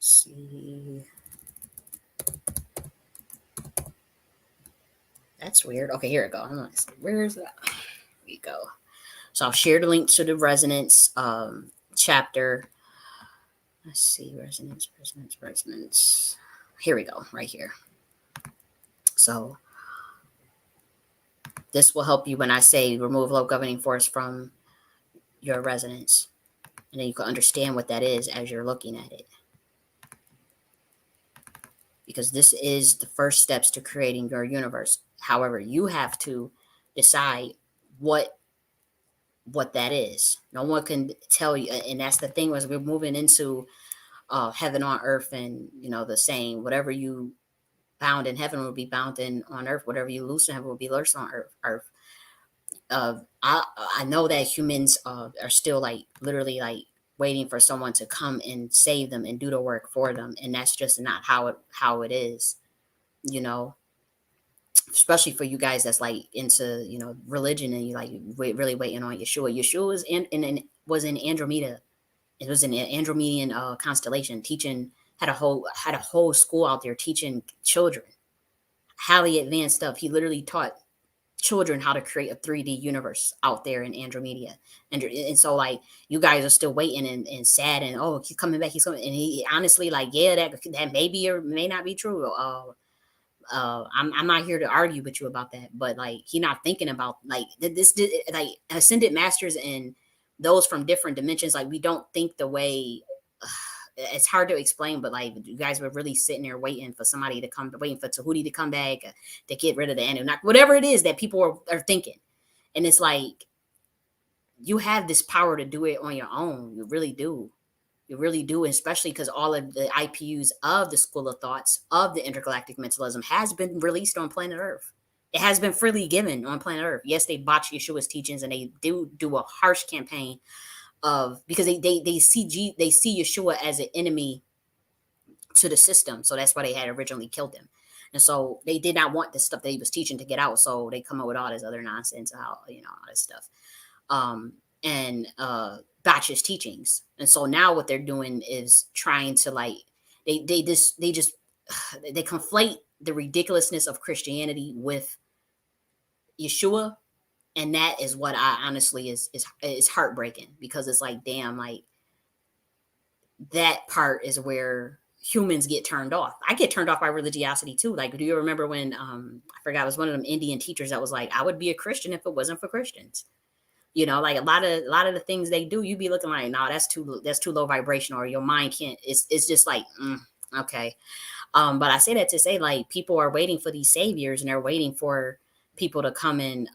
[SPEAKER 1] see. That's weird. Okay, here we go. Where is that? Here we go. So I'll share the link to the resonance chapter. Let's see, resonance. Here we go, right here. So this will help you when I say remove low governing force from your resonance. And then you can understand what that is as you're looking at it. Because this is the first steps to creating your universe. However, you have to decide what that is. No one can tell you, and that's the thing, was we're moving into heaven on earth, and the saying, whatever you bound in heaven will be bound in on earth, whatever you loose in heaven will be loosed on earth. I know that humans are still like literally like waiting for someone to come and save them and do the work for them, and that's just not how it is, you know. Especially for you guys that's like into religion, and you like really waiting on Yeshua. Yeshua was in Andromeda. It was an Andromedan constellation, teaching had a whole school out there teaching children highly advanced stuff. He literally taught children how to create a 3D universe out there in Andromeda. And so like you guys are still waiting and sad, and oh, he's coming back, he's coming. And he honestly, like, yeah, that may be or may not be true. I'm not here to argue with you about that, but like he not thinking about like like ascended masters and those from different dimensions. Like we don't think the way. It's hard to explain, but like you guys were really sitting there waiting for somebody to come, waiting for Tahuti to come back, to get rid of the Anunnaki, whatever it is that people are thinking. And it's like you have this power to do it on your own. You really do. You really do, especially because all of the IPUs of the school of thoughts of the intergalactic mentalism has been released on planet Earth. It has been freely given on planet Earth. Yes, they botch Yeshua's teachings, and they do a harsh campaign of, because they see Yeshua as an enemy to the system. So that's why they had originally killed him. And so they did not want the stuff that he was teaching to get out. So they come up with all this other nonsense, all this stuff. And batch his teachings. And so now what they're doing is trying to like they just they conflate the ridiculousness of Christianity with Yeshua, and that is what I honestly is heartbreaking, because it's like, damn, like that part is where humans get turned off. I get turned off by religiosity too. Like, do you remember when I forgot, it was one of them Indian teachers that was like, I would be a Christian if it wasn't for Christians. Like a lot of the things they do, you be looking like, no, that's too low vibration, or your mind can't. It's just like, okay. But I say that to say, like, people are waiting for these saviors, and they're waiting for people to come and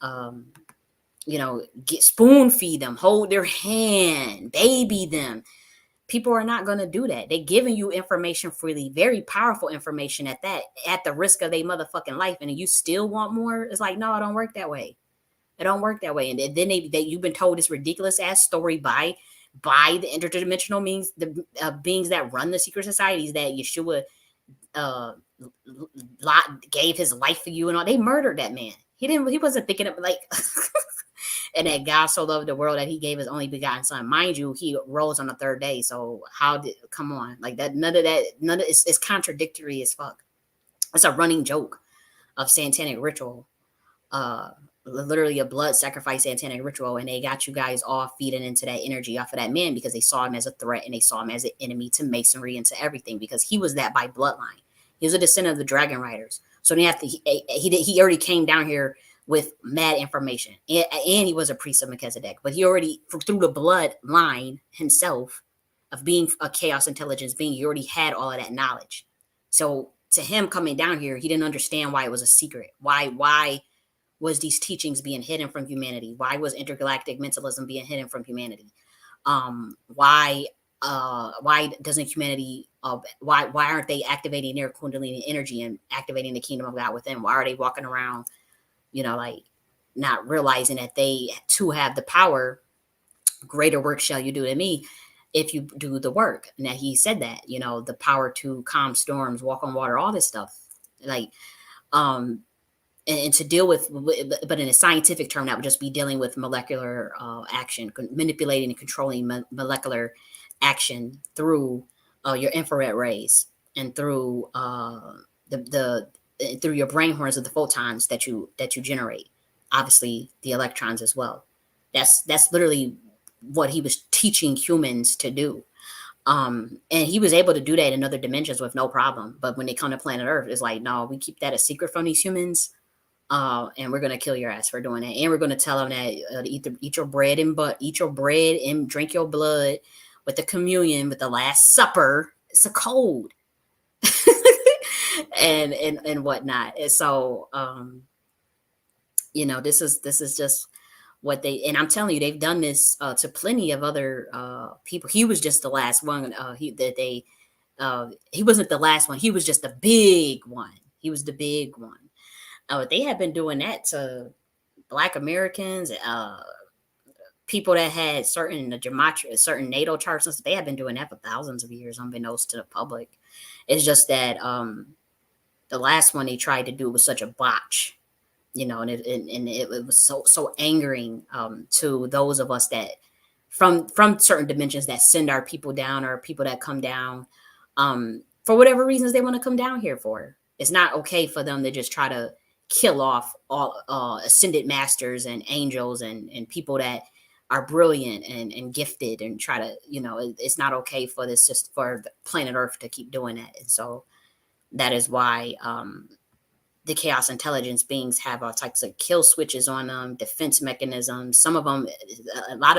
[SPEAKER 1] get spoon feed them, hold their hand, baby them. People are not going to do that. They're giving you information freely, very powerful information at that, at the risk of their motherfucking life, and you still want more. It's like, no, it don't work that way. It don't work that way. And then you've been told this ridiculous ass story by the interdimensional beings, the beings that run the secret societies, that Yeshua uh gave his life for you and all. They murdered that man. He wasn't thinking of, like, and that God so loved the world that he gave his only begotten son. Mind you, he rose on the third day. So come on, like that, none of it's contradictory as fuck. It's a running joke of satanic ritual. uh Literally a blood sacrifice satanic ritual, and they got you guys all feeding into that energy off of that man, because they saw him as a threat, and they saw him as an enemy to masonry and to everything, because he was that by bloodline. He was a descendant of the dragon riders. So they have to he already came down here with mad information, and he was a priest of Melchizedek, but he already, through the bloodline himself of being a chaos intelligence being, he already had all of that knowledge. So to him coming down here, he didn't understand why it was a secret. Why was these teachings being hidden from humanity? Why was intergalactic mentalism being hidden from humanity? Why doesn't humanity why aren't they activating their kundalini energy and activating the kingdom of God within? Why are they walking around, like, not realizing that they too have the power? Greater work shall you do than me if you do the work. And that he said that, the power to calm storms, walk on water, all this stuff. Like, and to deal with, but in a scientific term, that would just be dealing with molecular action, manipulating and controlling molecular action through your infrared rays, and through the through your brain horns of the photons that you generate. Obviously, the electrons as well. That's literally what he was teaching humans to do. And he was able to do that in other dimensions with no problem. But when they come to planet Earth, it's like, no, we keep that a secret from these humans. And we're gonna kill your ass for doing that, and we're gonna tell them that eat your bread and drink your blood with the communion, with the Last Supper. It's a code, and whatnot. And so, this is just what they. And I'm telling you, they've done this to plenty of other people. He was just the last one. He wasn't the last one. He was just the big one. He was the big one. They have been doing that to Black Americans, people that had certain gematria, certain natal charts. And stuff. They have been doing that for thousands of years, unbeknownst to the public. It's just that the last one they tried to do was such a botch, and it was so angering to those of us that from certain dimensions that send our people down, or people that come down for whatever reasons they want to come down here for. It's not okay for them to just try to kill off all ascended masters and angels and people that are brilliant and gifted, and try to, it's not okay for this, just for the planet Earth to keep doing that. And so that is why the chaos intelligence beings have all types of kill switches on them, defense mechanisms. Some of them,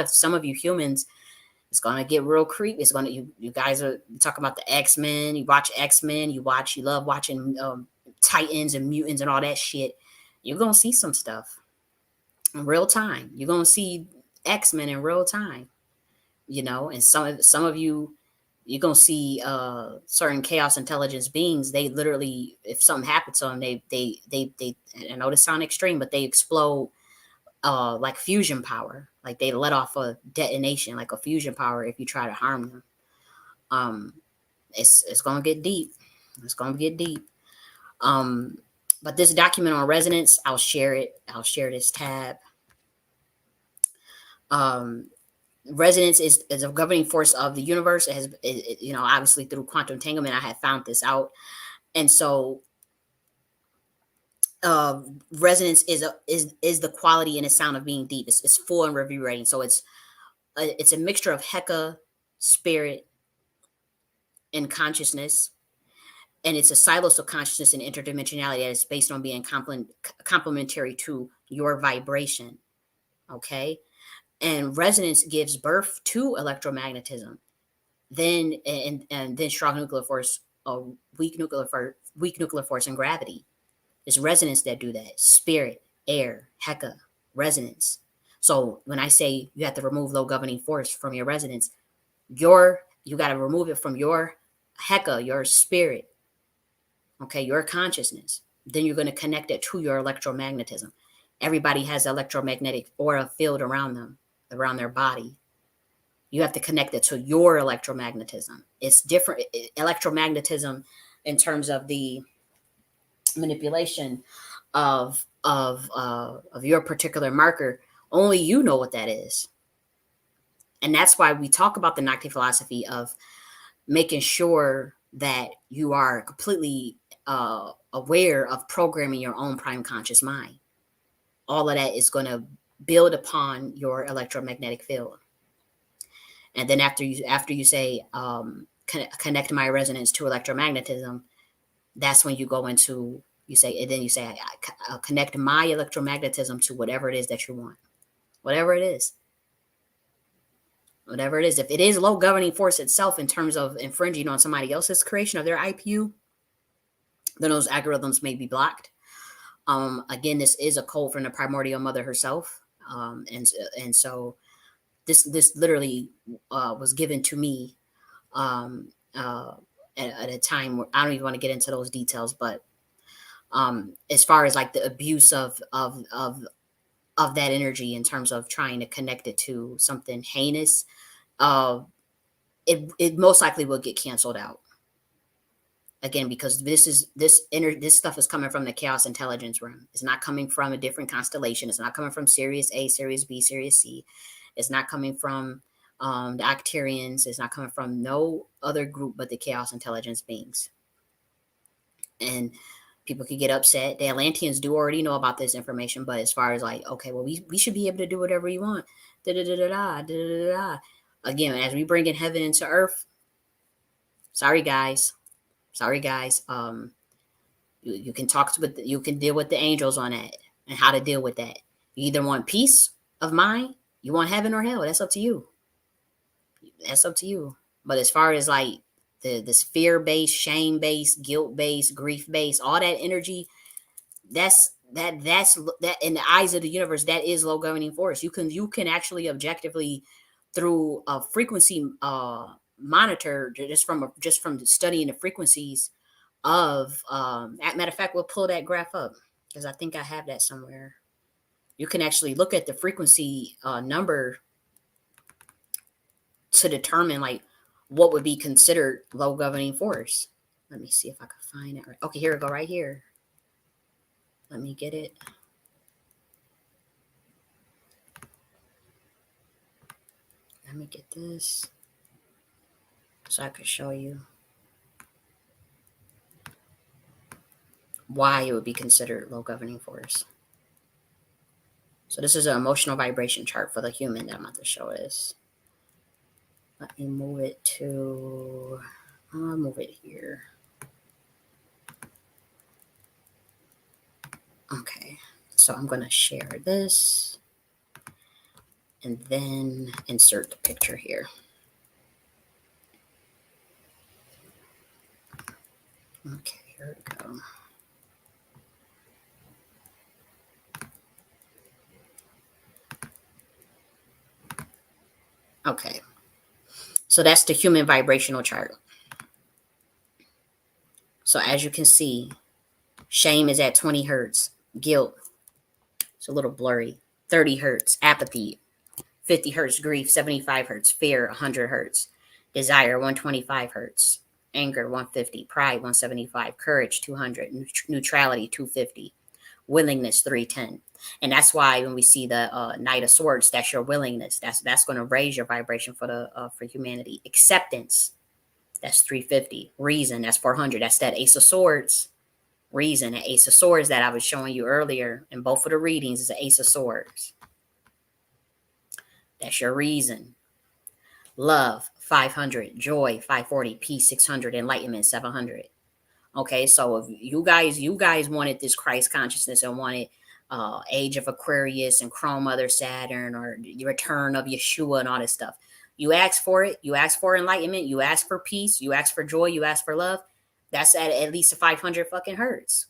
[SPEAKER 1] some of you humans, it's gonna get real creepy. It's gonna you guys are talking about the X-Men. You watch X-Men. You love watching Titans and mutants and all that shit. You're gonna see some stuff in real time. You're gonna see X-Men in real time. And some of you, you're gonna see certain chaos intelligence beings. They literally, if something happens to them, they I know this sounds extreme, but they explode like fusion power. Like they let off a detonation, like a fusion power, if you try to harm them. It's gonna get deep. It's gonna get deep. But this document on resonance, I'll share it. I'll share this tab. Resonance is a governing force of the universe. It has, obviously through quantum entanglement, I had found this out. And so resonance is the quality and the sound of being deep. It's full and reverberating. So it's a mixture of Heka, spirit, in consciousness, and it's a silos of consciousness and interdimensionality that is based on being complementary to your vibration. Okay. And resonance gives birth to electromagnetism. Then and then strong nuclear force, weak nuclear force, and gravity. It's resonance that do that. Spirit, air, Heka, resonance. So when I say you have to remove low governing force from your resonance, you got to remove it from your Heka, your spirit, okay, your consciousness. Then you're going to connect it to your electromagnetism. Everybody has electromagnetic aura field around them, around their body. You have to connect it to your electromagnetism. It's different. Electromagnetism, in terms of the manipulation of your particular marker, only you know what that is. And that's why we talk about the Nakhti philosophy of making sure that you are completely aware of programming your own prime conscious mind. All of that is going to build upon your electromagnetic field. And then after you say connect my resonance to electromagnetism, that's when you go into I connect my electromagnetism to whatever it is that you want, whatever it is. Whatever it is, if it is low governing force itself in terms of infringing on somebody else's creation of their IPU, then those algorithms may be blocked. Again, this is a code from the primordial mother herself, and so this literally was given to me at a time where I don't even want to get into those details, but as far as like the abuse of that energy in terms of trying to connect it to something heinous, it most likely will get canceled out. Again, because this stuff is coming from the chaos intelligence room. It's not coming from a different constellation. It's not coming from Sirius A, Sirius B, Sirius C. It's not coming from the Octarians. It's not coming from no other group but the chaos intelligence beings. And people could get upset. The Atlanteans do already know about this information, but as far as like, okay, well, we should be able to do whatever we want. Da da da da da da da da. Again, as we bring in heaven into earth, sorry guys. You can you can deal with the angels on that and how to deal with that. You either want peace of mind, you want heaven or hell. That's up to you. That's up to you. But as far as like this fear based, shame based, guilt based, grief based, all that energy, that's that in the eyes of the universe, that is low governing force. You can actually objectively, through a frequency monitor, just from studying the frequencies of matter of fact, we'll pull that graph up because I think I have that somewhere. You can actually look at the frequency number to determine like what would be considered low governing force. Let me see if I can find it. Okay, here we go, right here. Let me get it. Let me get this so I can show you why it would be considered low governing force. So this is an emotional vibration chart for the human that I'm about to show us. Let me move it to, I'll move it here. Okay, so I'm going to share this and then insert the picture here. Okay, here we go. Okay, so that's the human vibrational chart. So as you can see, shame is at 20 hertz. Guilt, it's a little blurry. 30 hertz. Apathy, 50 hertz. Grief, 75 hertz. Fear, 100 hertz. Desire, 125 hertz. Anger, 150. Pride, 175. Courage, 200. Neutrality, 250. Willingness, 310. And that's why when we see the Knight of Swords, that's your willingness. That's going to raise your vibration for humanity. Acceptance, that's 350. Reason, that's 400. That's that Ace of Swords. Reason, the Ace of Swords that I was showing you earlier in both of the readings is the Ace of Swords. That's your reason. Love 500, joy 540, peace 600, enlightenment 700. Okay, so if you guys wanted this Christ consciousness and wanted age of Aquarius and Chrome Mother Saturn or the return of Yeshua and all this stuff. You ask for it, you ask for enlightenment, you ask for peace, you ask for joy, you ask for love. That's at least a 500 fucking hertz.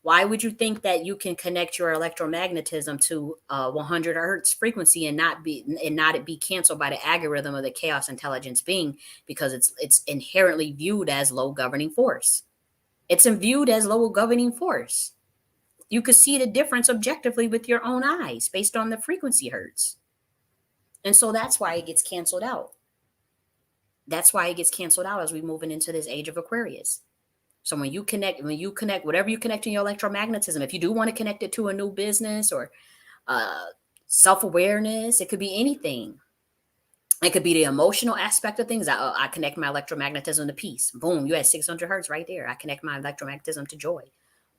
[SPEAKER 1] Why would you think that you can connect your electromagnetism to 100 hertz frequency and not it be canceled by the algorithm of the chaos intelligence being, because it's inherently viewed as low governing force. It's viewed as low governing force. You could see the difference objectively with your own eyes based on the frequency hertz. And so that's why it gets canceled out. That's why it gets canceled out as we moving into this age of Aquarius. So when you connect, whatever you connect in your electromagnetism, if you do want to connect it to a new business or uh, self-awareness, it could be anything. It could be the emotional aspect of things. I connect my electromagnetism to peace. Boom, you had 600 hertz right there. I connect my electromagnetism to joy.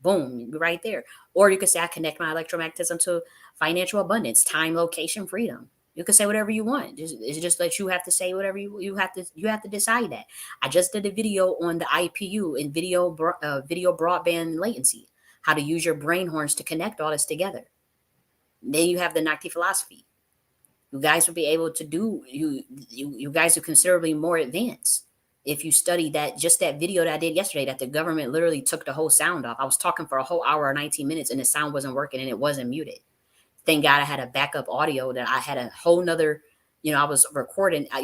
[SPEAKER 1] Boom, right there. Or you could say I connect my electromagnetism to financial abundance, time, location, freedom. You can say whatever you want. It's just that you have to say whatever you have to decide that. I just did a video on the IPU and video broadband latency, how to use your brain horns to connect all this together. Then you have the Nakhti philosophy. You guys will be able to do you guys are considerably more advanced if you study that, just that video that I did yesterday that the government literally took the whole sound off. I was talking for a whole hour or 19 minutes and the sound wasn't working and it wasn't muted. Thank God I had a backup audio, that I had a whole nother, I was recording, I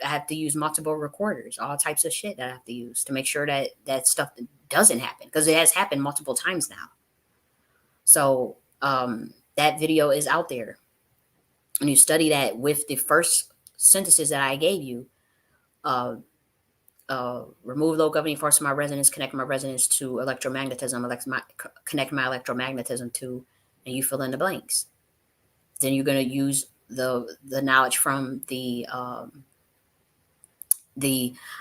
[SPEAKER 1] have to use multiple recorders, all types of shit that I have to use to make sure that that stuff doesn't happen, because it has happened multiple times now. So that video is out there. And you study that with the first sentences that I gave you, uh, remove low governing force of my resonance, connect my resonance to electromagnetism, connect my electromagnetism to, and you fill in the blanks. Then you're going to use the knowledge from the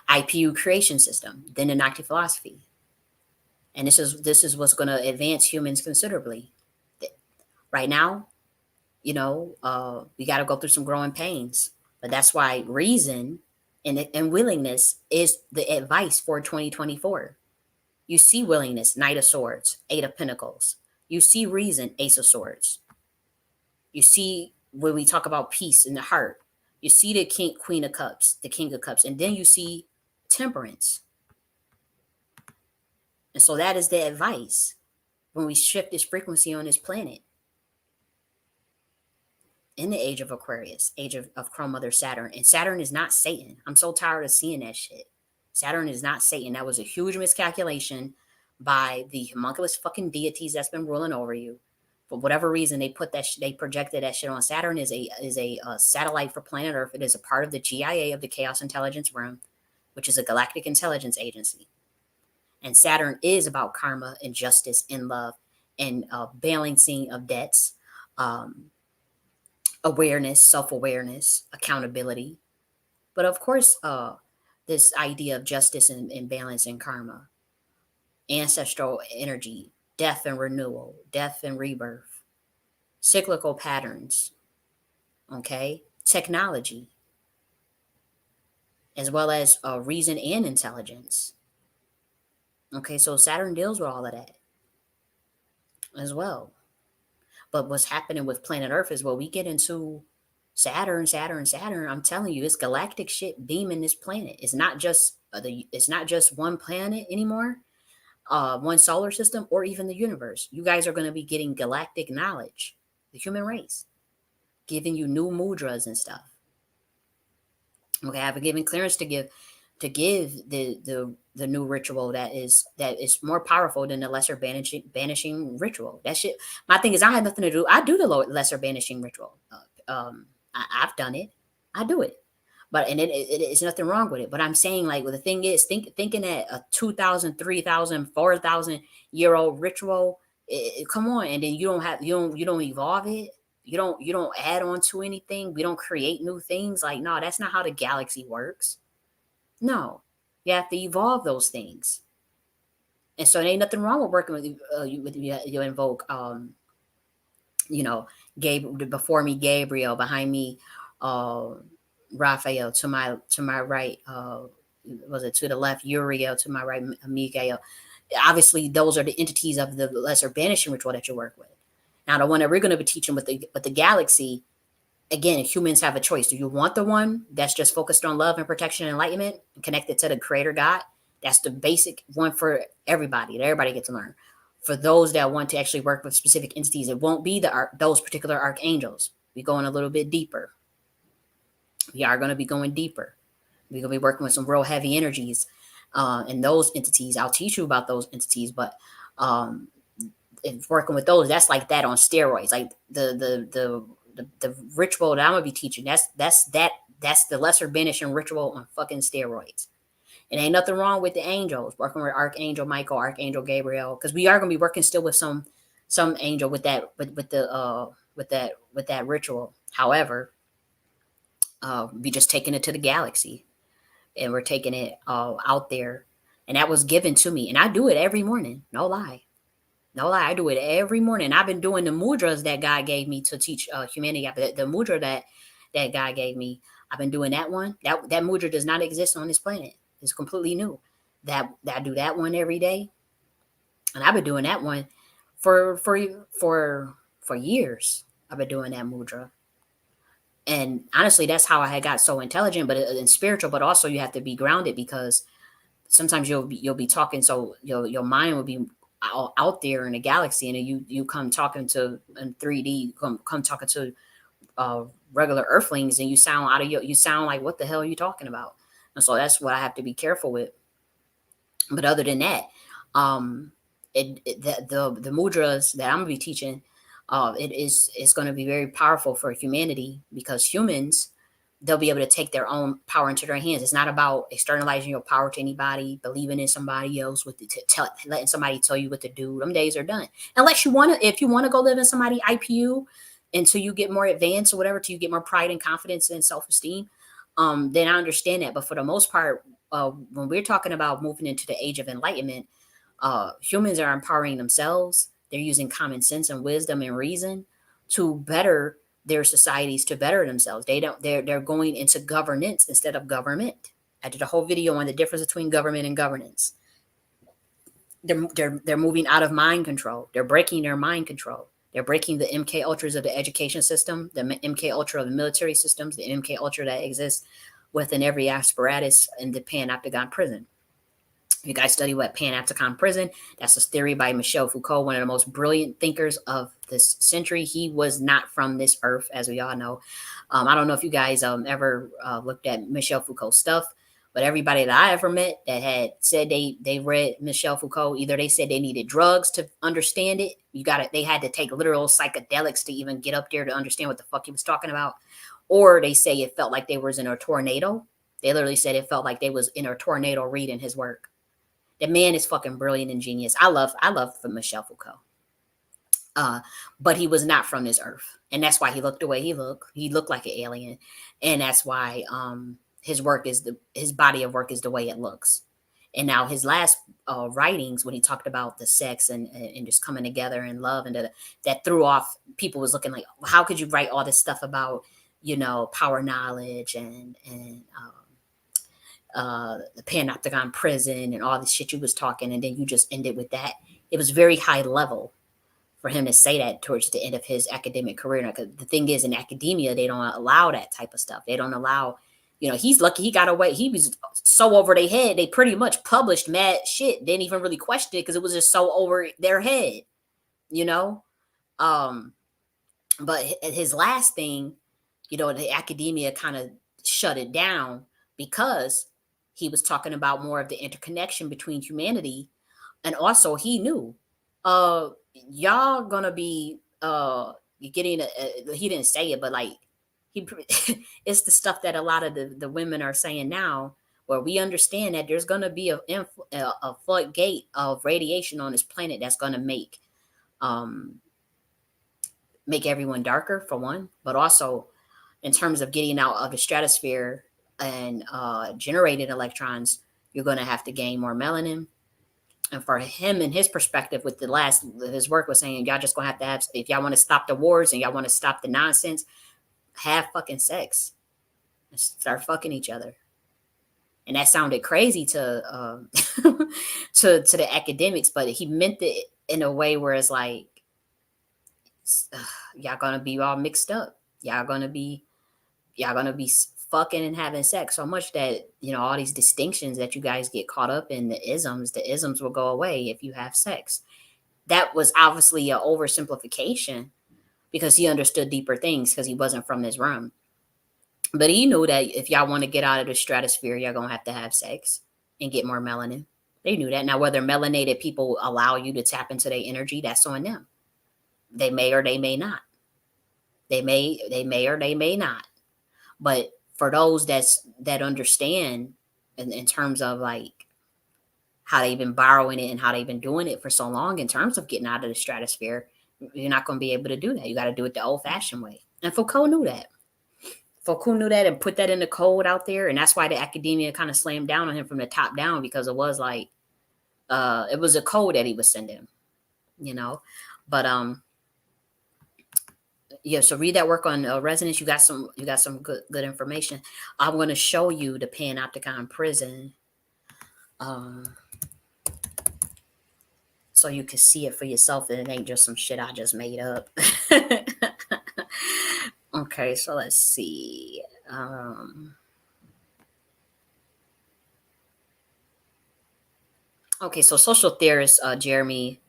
[SPEAKER 1] IPU creation system, then the Nakhti philosophy, and this is what's going to advance humans considerably. Right now, we got to go through some growing pains, but that's why reason and willingness is the advice for 2024. You see willingness, Knight of Swords, Eight of Pentacles. You see reason, Ace of Swords. You see when we talk about peace in the heart, you see the Queen of Cups, the King of Cups, and then you see temperance. And so that is the advice when we shift this frequency on this planet. In the age of Aquarius, age of Chrome Mother Saturn. And Saturn is not Satan. I'm so tired of seeing that shit. Saturn is not Satan. That was a huge miscalculation by the homunculus fucking deities that's been ruling over you. For whatever reason, they projected that shit on. Saturn is a satellite for planet Earth. It is a part of the GIA, of the Chaos Intelligence Realm, which is a galactic intelligence agency. And Saturn is about karma and justice and love and balancing of debts, awareness, self-awareness, accountability. But of course, this idea of justice and balance and karma, ancestral energy, death and renewal, death and rebirth, cyclical patterns, okay, technology, as well as reason and intelligence. Okay, so Saturn deals with all of that as well. But what's happening with planet Earth is, well, we get into Saturn. I'm telling you, it's galactic shit beaming this planet. It's not just one planet anymore, one solar system, or even the universe. You guys are going to be getting galactic knowledge, the human race, giving you new mudras and stuff. Okay, I've been given clearance to give the new ritual that is more powerful than the lesser banishing ritual. That shit. My thing is, I have nothing to do. I do the lesser banishing ritual. I've done it. I do it. But and it's nothing wrong with it. But I'm saying, like, well, the thing is, thinking that a 2,000, 3,000, 4,000-year old ritual, come on, and then you don't evolve it. You don't add on to anything. We don't create new things. Like, no, that's not how the galaxy works. No, you have to evolve those things. And so there ain't nothing wrong with working with you invoke, Gabriel, before me, Gabriel, behind me, Raphael. To my right, was it to the left, Uriel, to my right, Miguel. Obviously, those are the entities of the lesser banishing ritual that you work with. Now, the one that we're going to be teaching with the galaxy, again, humans have a choice. Do you want the one that's just focused on love and protection and enlightenment and connected to the creator God? That's the basic one for everybody, that everybody gets to learn. For those that want to actually work with specific entities, it won't be those particular archangels. We're going a little bit deeper. We are going to be going deeper. We're going to be working with some real heavy energies and those entities. I'll teach you about those entities, but working with those, that's like that on steroids. Like the ritual that I'm gonna be teaching, that's the lesser banishing ritual on fucking steroids. And ain't nothing wrong with the angels, working with Archangel Michael, Archangel Gabriel, because we are gonna be working still with some angel with that with that ritual. However, we just taking it to the galaxy, and we're taking it out there, and that was given to me, and I do it every morning. No lie. No lie, I do it every morning. I've been doing the mudras that God gave me to teach humanity. The mudra that God gave me, I've been doing that one. That mudra does not exist on this planet. It's completely new. That I do that one every day, and I've been doing that one for years. I've been doing that mudra, and honestly, that's how I had got so intelligent, but and spiritual. But also, you have to be grounded, because sometimes you'll be talking, so your mind will be out there in the galaxy, and you come talking to in 3D, come talking to regular earthlings, and you sound like, what the hell are you talking about? And so that's what I have to be careful with. But other than that, um the mudras that I'm gonna be teaching, it's going to be very powerful for humanity, because humans, they'll be able to take their own power into their hands. It's not about externalizing your power to anybody, believing in somebody else with letting somebody tell you what to do. Them days are done. Unless you want to, if you want to go live in somebody IPU until you get more advanced or whatever, till you get more pride and confidence and self-esteem, then I understand that. But for the most part, when we're talking about moving into the age of enlightenment, humans are empowering themselves. They're using common sense and wisdom and reason to better their societies, to better themselves. They're going into governance instead of government. I did a whole video on the difference between government and governance. They're moving out of mind control. They're breaking their mind control. They're breaking the MK Ultras of the education system, the MK Ultra of the military systems, the MK Ultra that exists within every apparatus in the Panopticon prison. If you guys study what Panopticon prison, that's a theory by Michel Foucault, one of the most brilliant thinkers of this century. He was not from this earth, as we all know. I don't know if you guys ever looked at Michel Foucault's stuff, but everybody that I ever met that had said they read Michel Foucault, either they said they needed drugs to understand it. They had to take literal psychedelics to even get up there to understand what the fuck he was talking about, or they say it felt like they was in a tornado. They literally said it felt like they was in a tornado reading his work. The man is fucking brilliant and genius. I love Michel Foucault. But he was not from this earth, and that's why he looked the way he looked. He looked like an alien, and that's why his body of work is the way it looks. And now his last writings, when he talked about the sex and just coming together and love, and that threw off people. Was looking like, how could you write all this stuff about power, knowledge, and the Panopticon prison and all this shit you was talking, and then you just ended with that. It was very high level for him to say that towards the end of his academic career. Because the thing is, in academia, they don't allow that type of stuff. They don't allow, he's lucky he got away. He was so over their head. They pretty much published mad shit. Didn't even really question it because it was just so over their head, But his last thing, the academia kind of shut it down because he was talking about more of the interconnection between humanity. And also he knew, y'all gonna be getting he didn't say it, but like he it's the stuff that a lot of the women are saying now, where we understand that there's gonna be a floodgate of radiation on this planet that's gonna make everyone darker, for one, but also in terms of getting out of the stratosphere and generating electrons, you're going to have to gain more melanin. And for him, and his perspective, with his work was saying, y'all just going to have, if y'all want to stop the wars and y'all want to stop the nonsense, have fucking sex. and start fucking each other. And that sounded crazy to to the academics, but he meant it in a way where it's like, y'all gonna be all mixed up. Y'all gonna be fucking and having sex so much that, all these distinctions that you guys get caught up in, the isms will go away if you have sex. That was obviously a oversimplification because he understood deeper things because he wasn't from this realm. But he knew that if y'all want to get out of the stratosphere, y'all gonna have to have sex and get more melanin. They knew that. Now, whether melanated people allow you to tap into their energy, that's on them. They may or they may not. They may or they may not. But for those that understand in terms of like how they've been borrowing it and how they've been doing it for so long in terms of getting out of the stratosphere, you're not going to be able to do that. You got to do it the old fashioned way. And Foucault knew that. Foucault knew that and put that in the code out there. And that's why the academia kind of slammed down on him from the top down, because it was like, it was a code that he was sending, but, yeah, so read that work on resonance. You got some good information. I'm going to show you the Panopticon prison, um, so you can see it for yourself, and it ain't just some shit I just made up. Okay, so let's see. Okay, so social theorist Jeremy,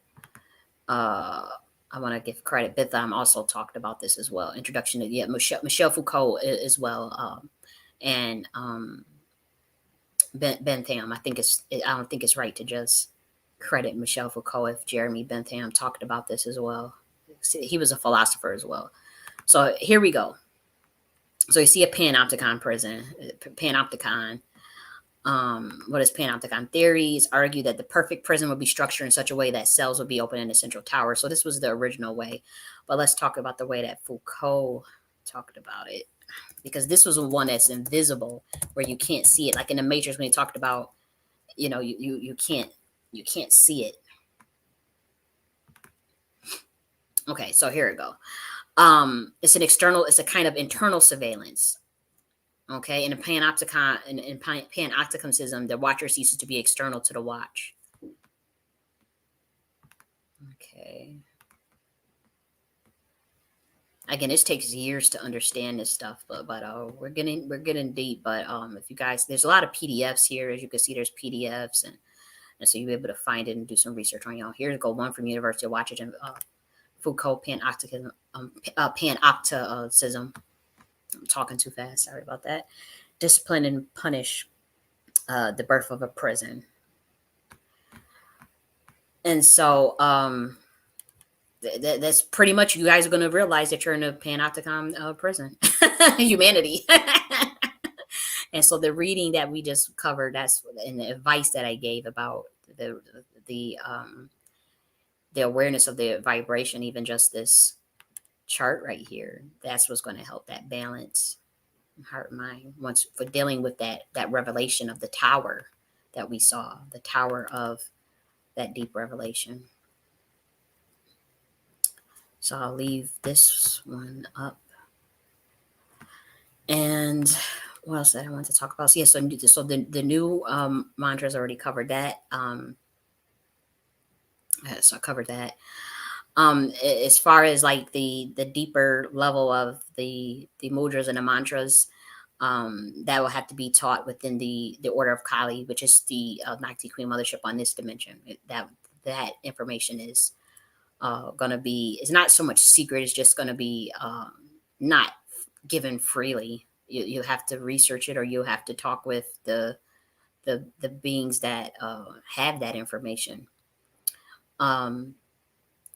[SPEAKER 1] I want to give credit. Bitham also talked about this as well. Introduction to Michel Foucault as well, and Bentham. I don't think it's right to just credit Michel Foucault if Jeremy Bentham talked about this as well. He was a philosopher as well. So here we go. So you see a panopticon prison. Panopticon. What is panopticon? Theories argue that the perfect prison would be structured in such a way that cells would be open in the central tower. So this was the original way. But let's talk about the way that Foucault talked about it, because this was one that's invisible, where you can't see it. Like in the Matrix, when he talked about, you can't see it. Okay, so here we go. It's a kind of internal surveillance. Okay, in a panopticon, in panopticism, the watcher ceases to be external to the watch. Okay. Again, this takes years to understand this stuff, but we're getting deep. But if you guys, there's a lot of PDFs here, as you can see. There's PDFs, and so you'll be able to find it and do some research on y'all. Here's go one from University of Washington, Foucault panopticism. Panopticism. I'm talking too fast. Sorry about that. Discipline and punish the birth of a prison. And so that's pretty much, you guys are going to realize that you're in a panopticon prison. Humanity. And so the reading that we just covered, that's and the advice that I gave about the awareness of the vibration, even just this chart right here, that's what's going to help that balance heart and mind once for dealing with that revelation of the tower that we saw, the tower of that deep revelation. So I'll leave this one up. And what else did I want to talk about? So yeah, so the new mantras, already covered that. So I covered that. As far as like the deeper level of the mudras and the mantras, that will have to be taught within the order of Kali, which is the Nakhti Queen Mothership on this dimension. That information is going to be, it's not so much secret, it's just going to be not given freely. You have to research it, or you have to talk with the beings that have that information.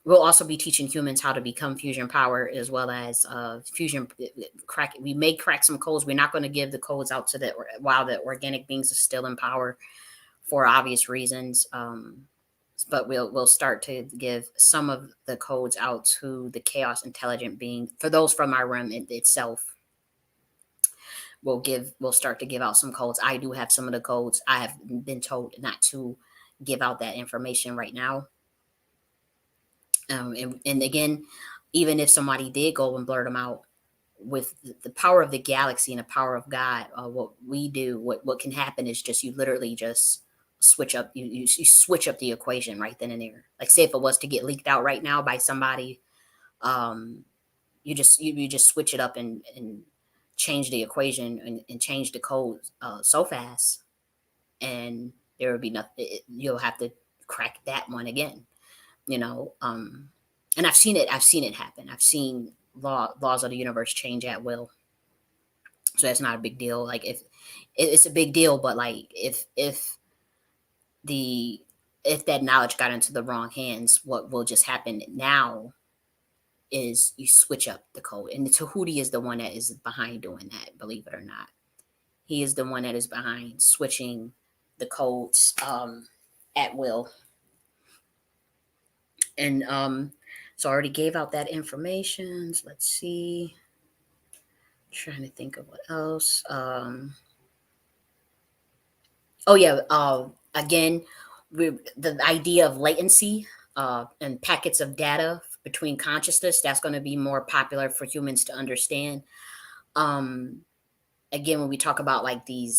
[SPEAKER 1] We'll also be teaching humans how to become fusion power, as well as fusion crack. We may crack some codes. We're not going to give the codes out to while the organic beings are still in power, for obvious reasons. But we'll start to give some of the codes out to the chaos intelligent being. For those from our realm itself, we'll start to give out some codes. I do have some of the codes. I have been told not to give out that information right now. And again, even if somebody did go and blurt them out, with the power of the galaxy and the power of God, what we do, what can happen is just you literally just switch up, you switch up the equation right then and there. Like say if it was to get leaked out right now by somebody, um, you just switch it up and change the equation and change the code so fast, and there would be nothing. You'll have to crack that one again, you know. And I've seen it happen. I've seen laws of the universe change at will, so that's not a big deal. Like if it's a big deal, but like the if that knowledge got into the wrong hands, what will just happen now is you switch up the code. And Tahuti is the one that is behind doing that, believe it or not. He is the one that is behind switching the codes at will. And so I already gave out that information. So let's see. Trying to think of what else. Oh yeah. Again, the idea of latency and packets of data between consciousness, that's going to be more popular for humans to understand. Um, Again, when we talk about like the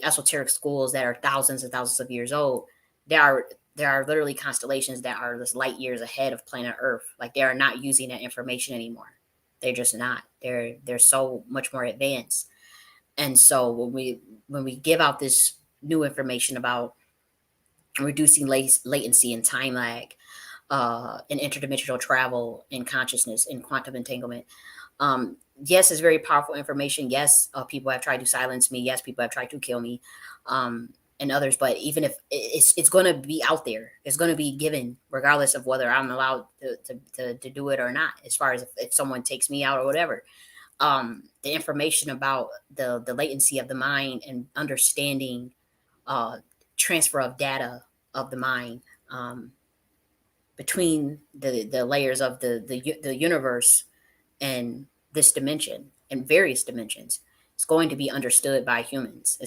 [SPEAKER 1] esoteric schools that are thousands and thousands of years old, there are literally constellations that are just light years ahead of planet Earth. Like they are not using that information anymore. They're just not. They're so much more advanced. And so when we give out this new information about reducing latency and time lag, and interdimensional travel in consciousness and quantum entanglement. Yes, it's very powerful information. Yes, people have tried to silence me. Yes, people have tried to kill me, and others. But even if it's going to be out there, it's going to be given, regardless of whether I'm allowed to do it or not. As far as if someone takes me out or whatever, the information about the latency of the mind and understanding uh, transfer of data of the mind. Between the layers of the universe and this dimension and various dimensions. It's going to be understood by humans.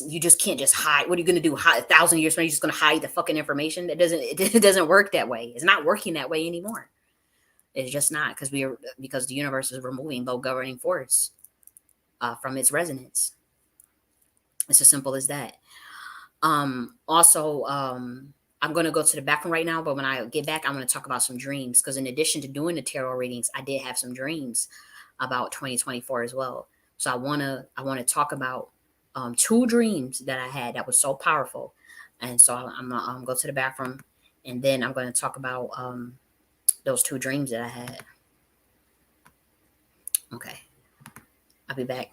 [SPEAKER 1] You just can't just hide. What are you going to do? Hide 1,000 years from now? You're just going to hide the fucking information? It doesn't work that way. It's not working that way anymore. It's just not because the universe is removing low governing force from its resonance. It's as simple as that. Also, I'm going to go to the bathroom right now, but when I get back, I'm going to talk about some dreams because in addition to doing the tarot readings, I did have some dreams about 2024 as well. So I want to talk about two dreams that I had that was so powerful, and so I'm gonna go to the bathroom, and then I'm going to talk about those two dreams that I had. Okay, I'll be back.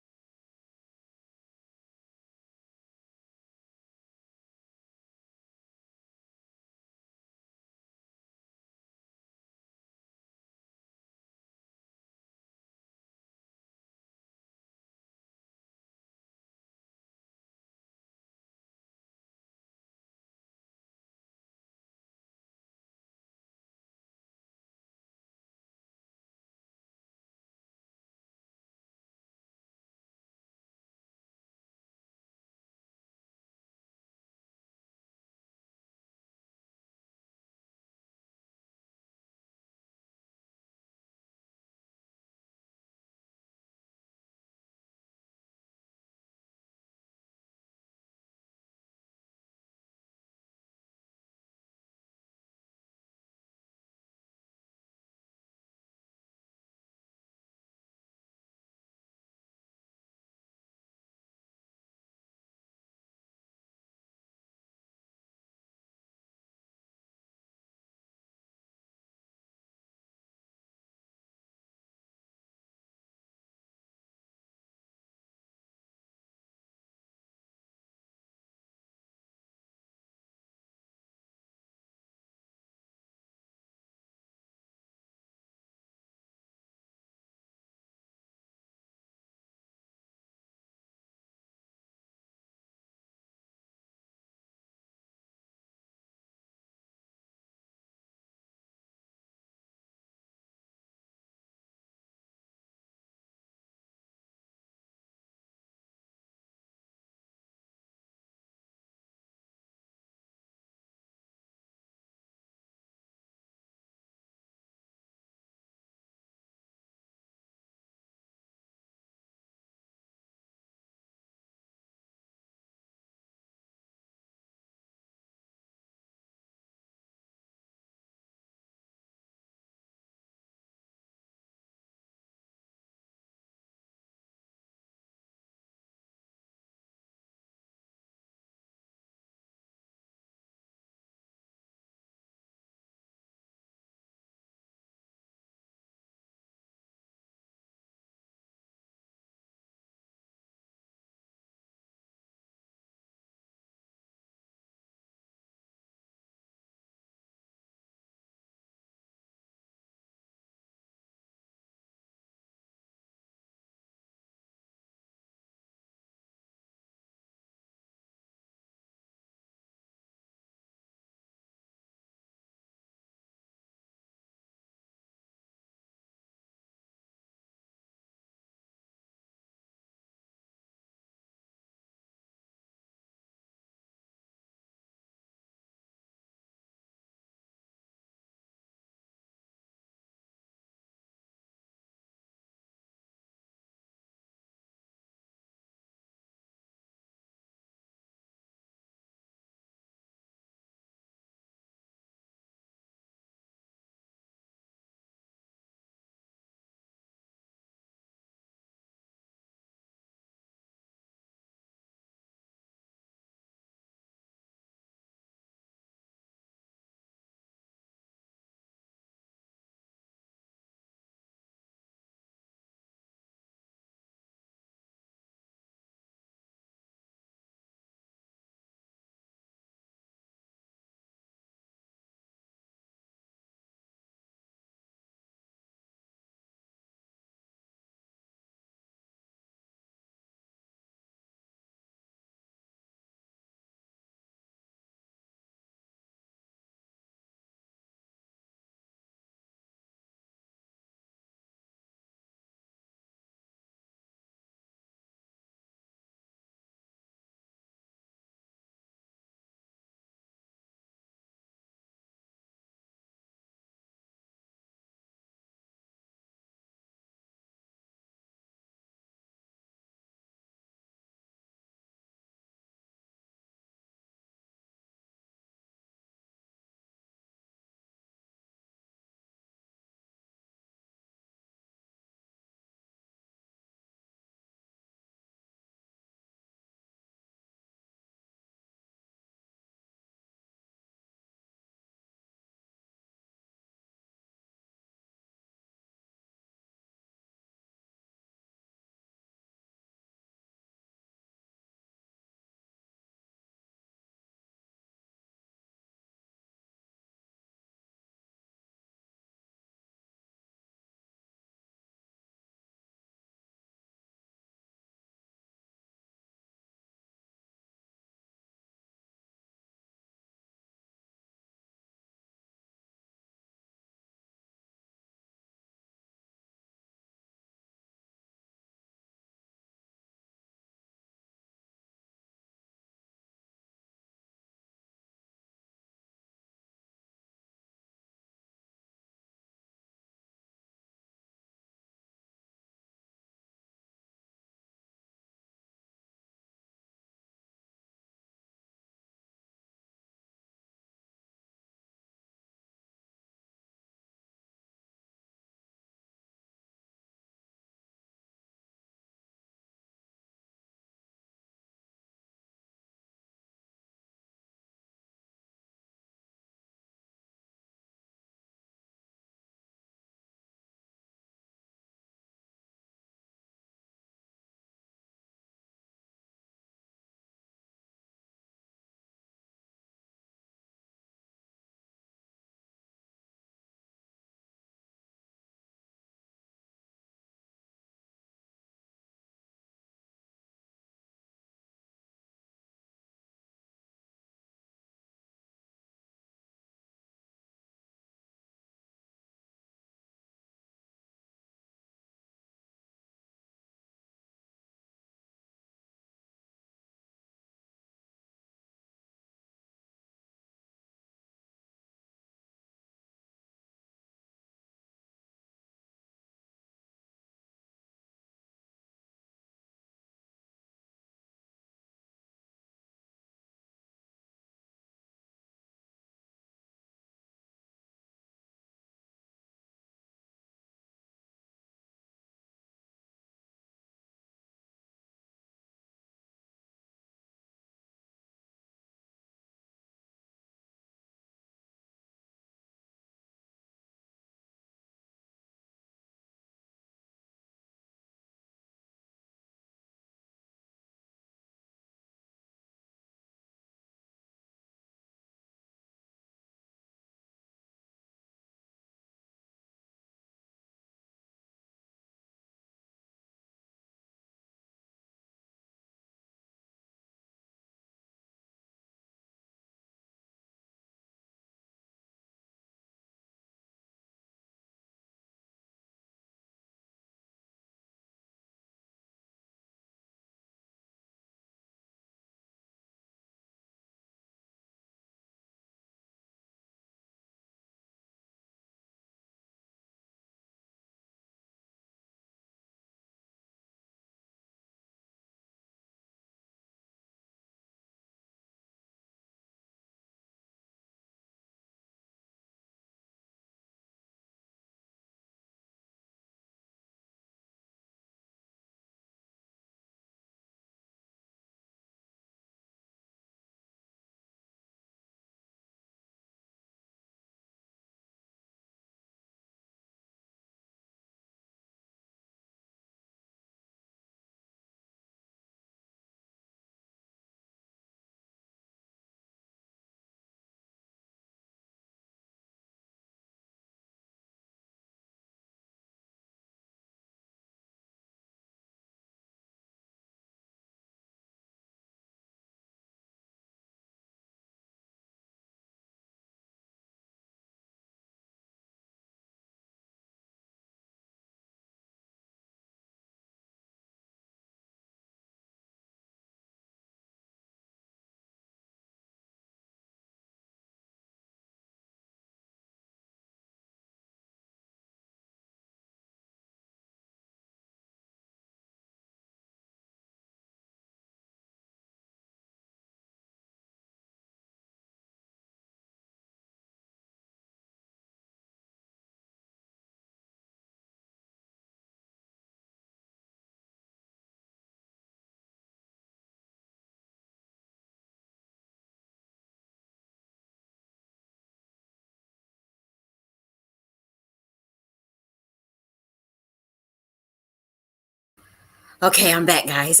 [SPEAKER 1] Okay, I'm back, guys.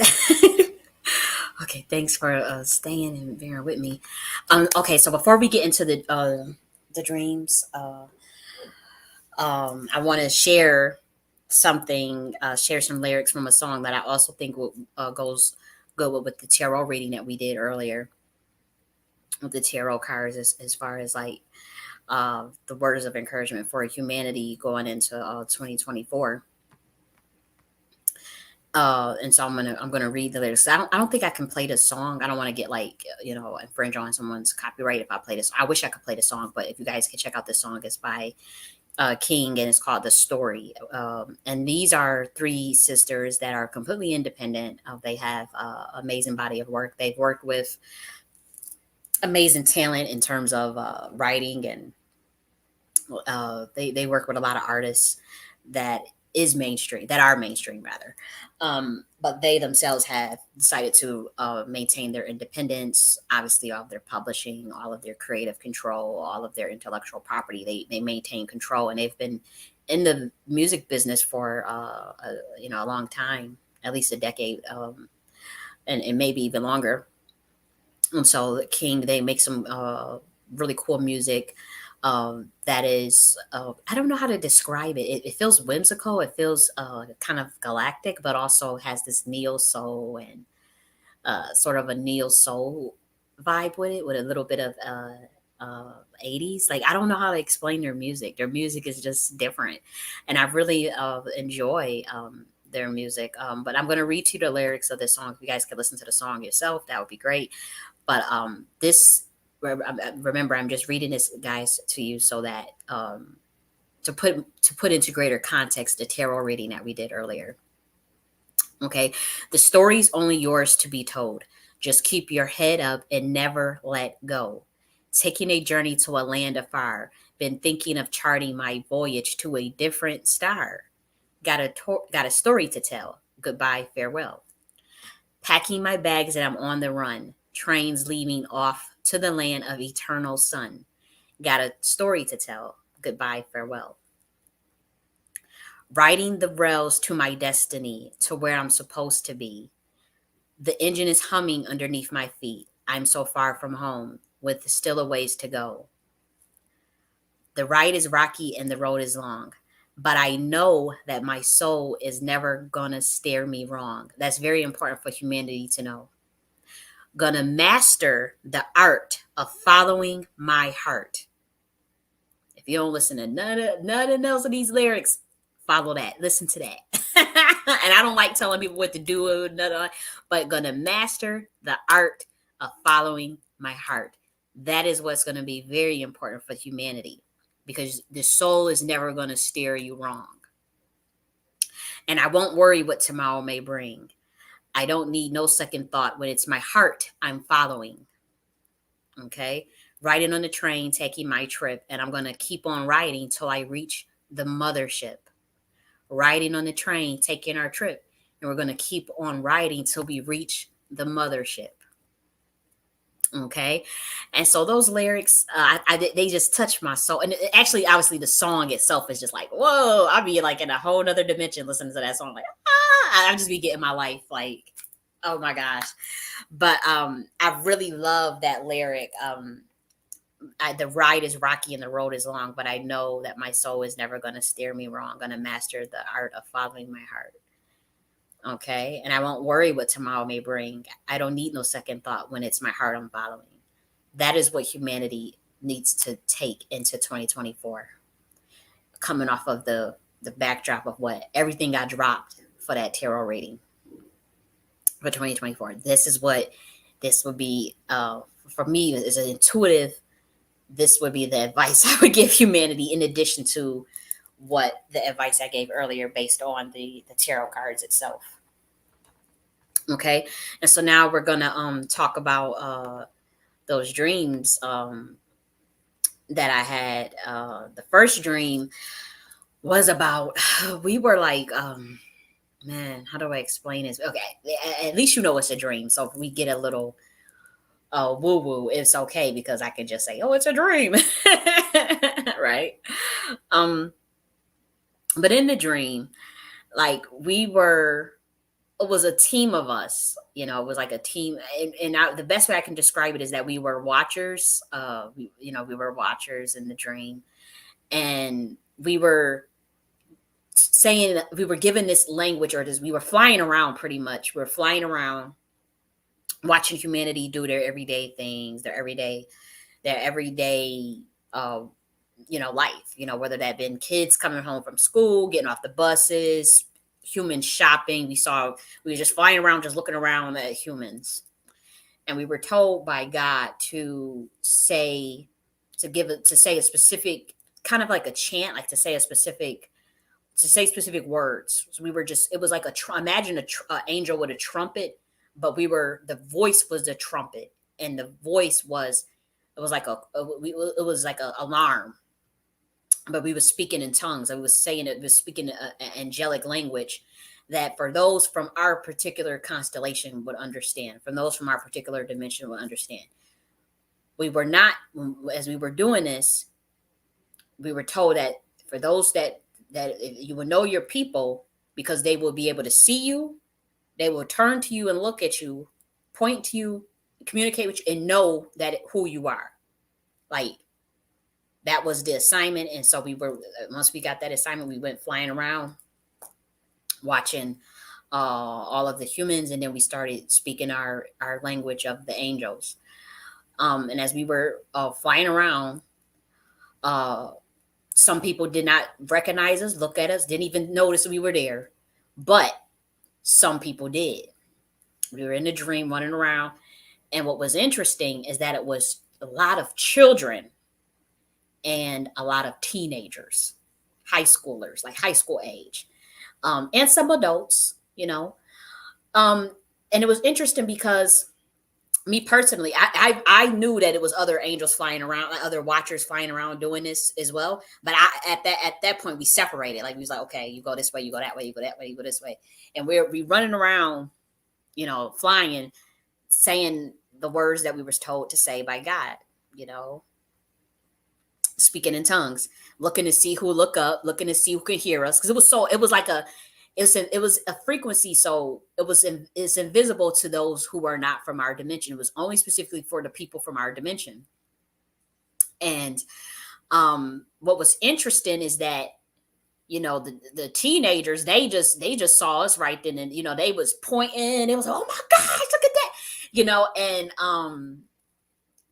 [SPEAKER 1] Okay, thanks for staying and bearing with me. Okay, so before we get into the dreams, I want to share something, share some lyrics from a song that I also think goes good with the tarot reading that we did earlier with the tarot cards, as far as like the words of encouragement for humanity going into 2024. And so I'm gonna read the lyrics. I don't think I can play the song. I don't want to get like infringe on someone's copyright if I play this. I wish I could play the song, but if you guys can check out the song, it's by King, and it's called The Story. And these are three sisters that are completely independent. They have amazing body of work. They've worked with amazing talent in terms of writing, and they work with a lot of artists that that are mainstream rather. But they themselves have decided to maintain their independence, obviously all of their publishing, all of their creative control, all of their intellectual property. They maintain control, and they've been in the music business for a long time, at least a decade, and maybe even longer. And so King, they make some really cool music that is, I don't know how to describe it. It feels whimsical. It feels kind of galactic, but also has this neo soul and sort of a neo soul vibe with it, with a little bit of 80s. Like, I don't know how to explain their music. Their music is just different. And I really enjoy their music. But I'm going to read to you the lyrics of this song. If you guys could listen to the song yourself, that would be great. But remember, I'm just reading this, guys, to you so that to put into greater context the tarot reading that we did earlier. Okay, the story's only yours to be told. Just keep your head up and never let go. Taking a journey to a land afar. Been thinking of charting my voyage to a different star. Got a story to tell. Goodbye, farewell. Packing my bags and I'm on the run. Trains leaving off to the land of eternal sun. Got a story to tell. Goodbye, farewell. Riding the rails to my destiny, to where I'm supposed to be. The engine is humming underneath my feet. I'm so far from home, with still a ways to go. The ride is rocky and the road is long, but I know that my soul is never gonna steer me wrong. That's very important for humanity to know. Gonna master the art of following my heart. If you don't listen to none else of these lyrics, follow that. Listen to that. And I don't like telling people what to do, but gonna master the art of following my heart. That is what's gonna be very important for humanity, because the soul is never gonna steer you wrong. And I won't worry what tomorrow may bring. I don't need no second thought when it's my heart I'm following. Okay. Riding on the train, taking my trip, and I'm going to keep on riding till I reach the mothership. Riding on the train, taking our trip, and we're going to keep on riding till we reach the mothership. Okay. And so those lyrics, they just touch my soul. And actually, obviously, the song itself is just like, whoa, I'll be like in a whole nother dimension listening to that song. Like, I'll just be getting my life like, oh my gosh. But I really love that lyric. The ride is rocky and the road is long, but I know that my soul is never going to steer me wrong. I'm going to master the art of following my heart. Okay. And I won't worry what tomorrow may bring. I don't need no second thought when it's my heart I'm following. That is what humanity needs to take into 2024, coming off of the backdrop of what everything got dropped for that tarot reading for 2024. This would be, for me, is an intuitive. This would be the advice I would give humanity, in addition to what the advice I gave earlier based on the tarot cards itself. Okay. And so now we're going to talk about those dreams that I had. The first dream was about, we were like, man, how do I explain this? Okay. At least you know it's a dream. So if we get a little woo woo, it's okay, because I can just say, oh, it's a dream. Right. But in the dream, like, we were it was a team of us. You know, it was like a team, and the best way I can describe it is that we were watchers. We were watchers in the dream, and we were saying that we were given this language, or this, we were flying around pretty much. We are flying around, watching humanity do their everyday things, their everyday, uh, life. Whether that been kids coming home from school, getting off the buses, humans shopping. We were just flying around, just looking around at humans, and we were told by God to say a specific, kind of like a chant, like to say specific words. So we were just, it was like imagine a angel with a trumpet, but the voice was the trumpet, and the voice was, it was like it was like a alarm, but we were speaking in tongues. I was saying it was speaking angelic language that for those from our particular constellation would understand, from those from our particular dimension would understand. We were not, as we were doing this, we were told that for those that you will know your people, because they will be able to see you, they will turn to you and look at you, point to you, communicate with you, and know that who you are. Like, that was the assignment. And so once we got that assignment, we went flying around watching all of the humans, and then we started speaking our language of the angels. And as we were flying around, some people did not recognize us, look at us, didn't even notice we were there. But some people did. We were in a dream running around. And what was interesting is that it was a lot of children and a lot of teenagers, high schoolers, like high school age, and some adults, And it was interesting because me personally, I knew that it was other angels flying around, like other watchers flying around doing this as well. But at that point we separated. Like, we was like, okay, you go this way, you go that way, you go that way, you go this way, and we running around, flying, saying the words that we were told to say by God, speaking in tongues, looking to see who look up, looking to see who can hear us, because it was like it was a frequency, so it's invisible to those who are not from our dimension. It was only specifically for the people from our dimension. And what was interesting is that the teenagers, they just saw us right then, and they was pointing, it was like, oh my gosh, look at that, and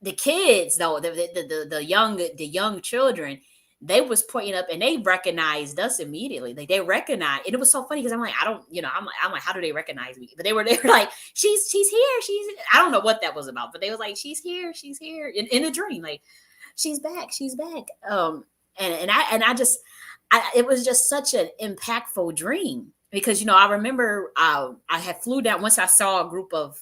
[SPEAKER 1] the kids though, the young children, they was pointing up, and they recognized us immediately. Like, they recognized, and it was so funny because I'm like, I don't, I'm like, how do they recognize me? But they were like, she's here, I don't know what that was about, but they was like, she's here in a dream, like, she's back. And it was just such an impactful dream, because I remember I had flew down once I saw a group of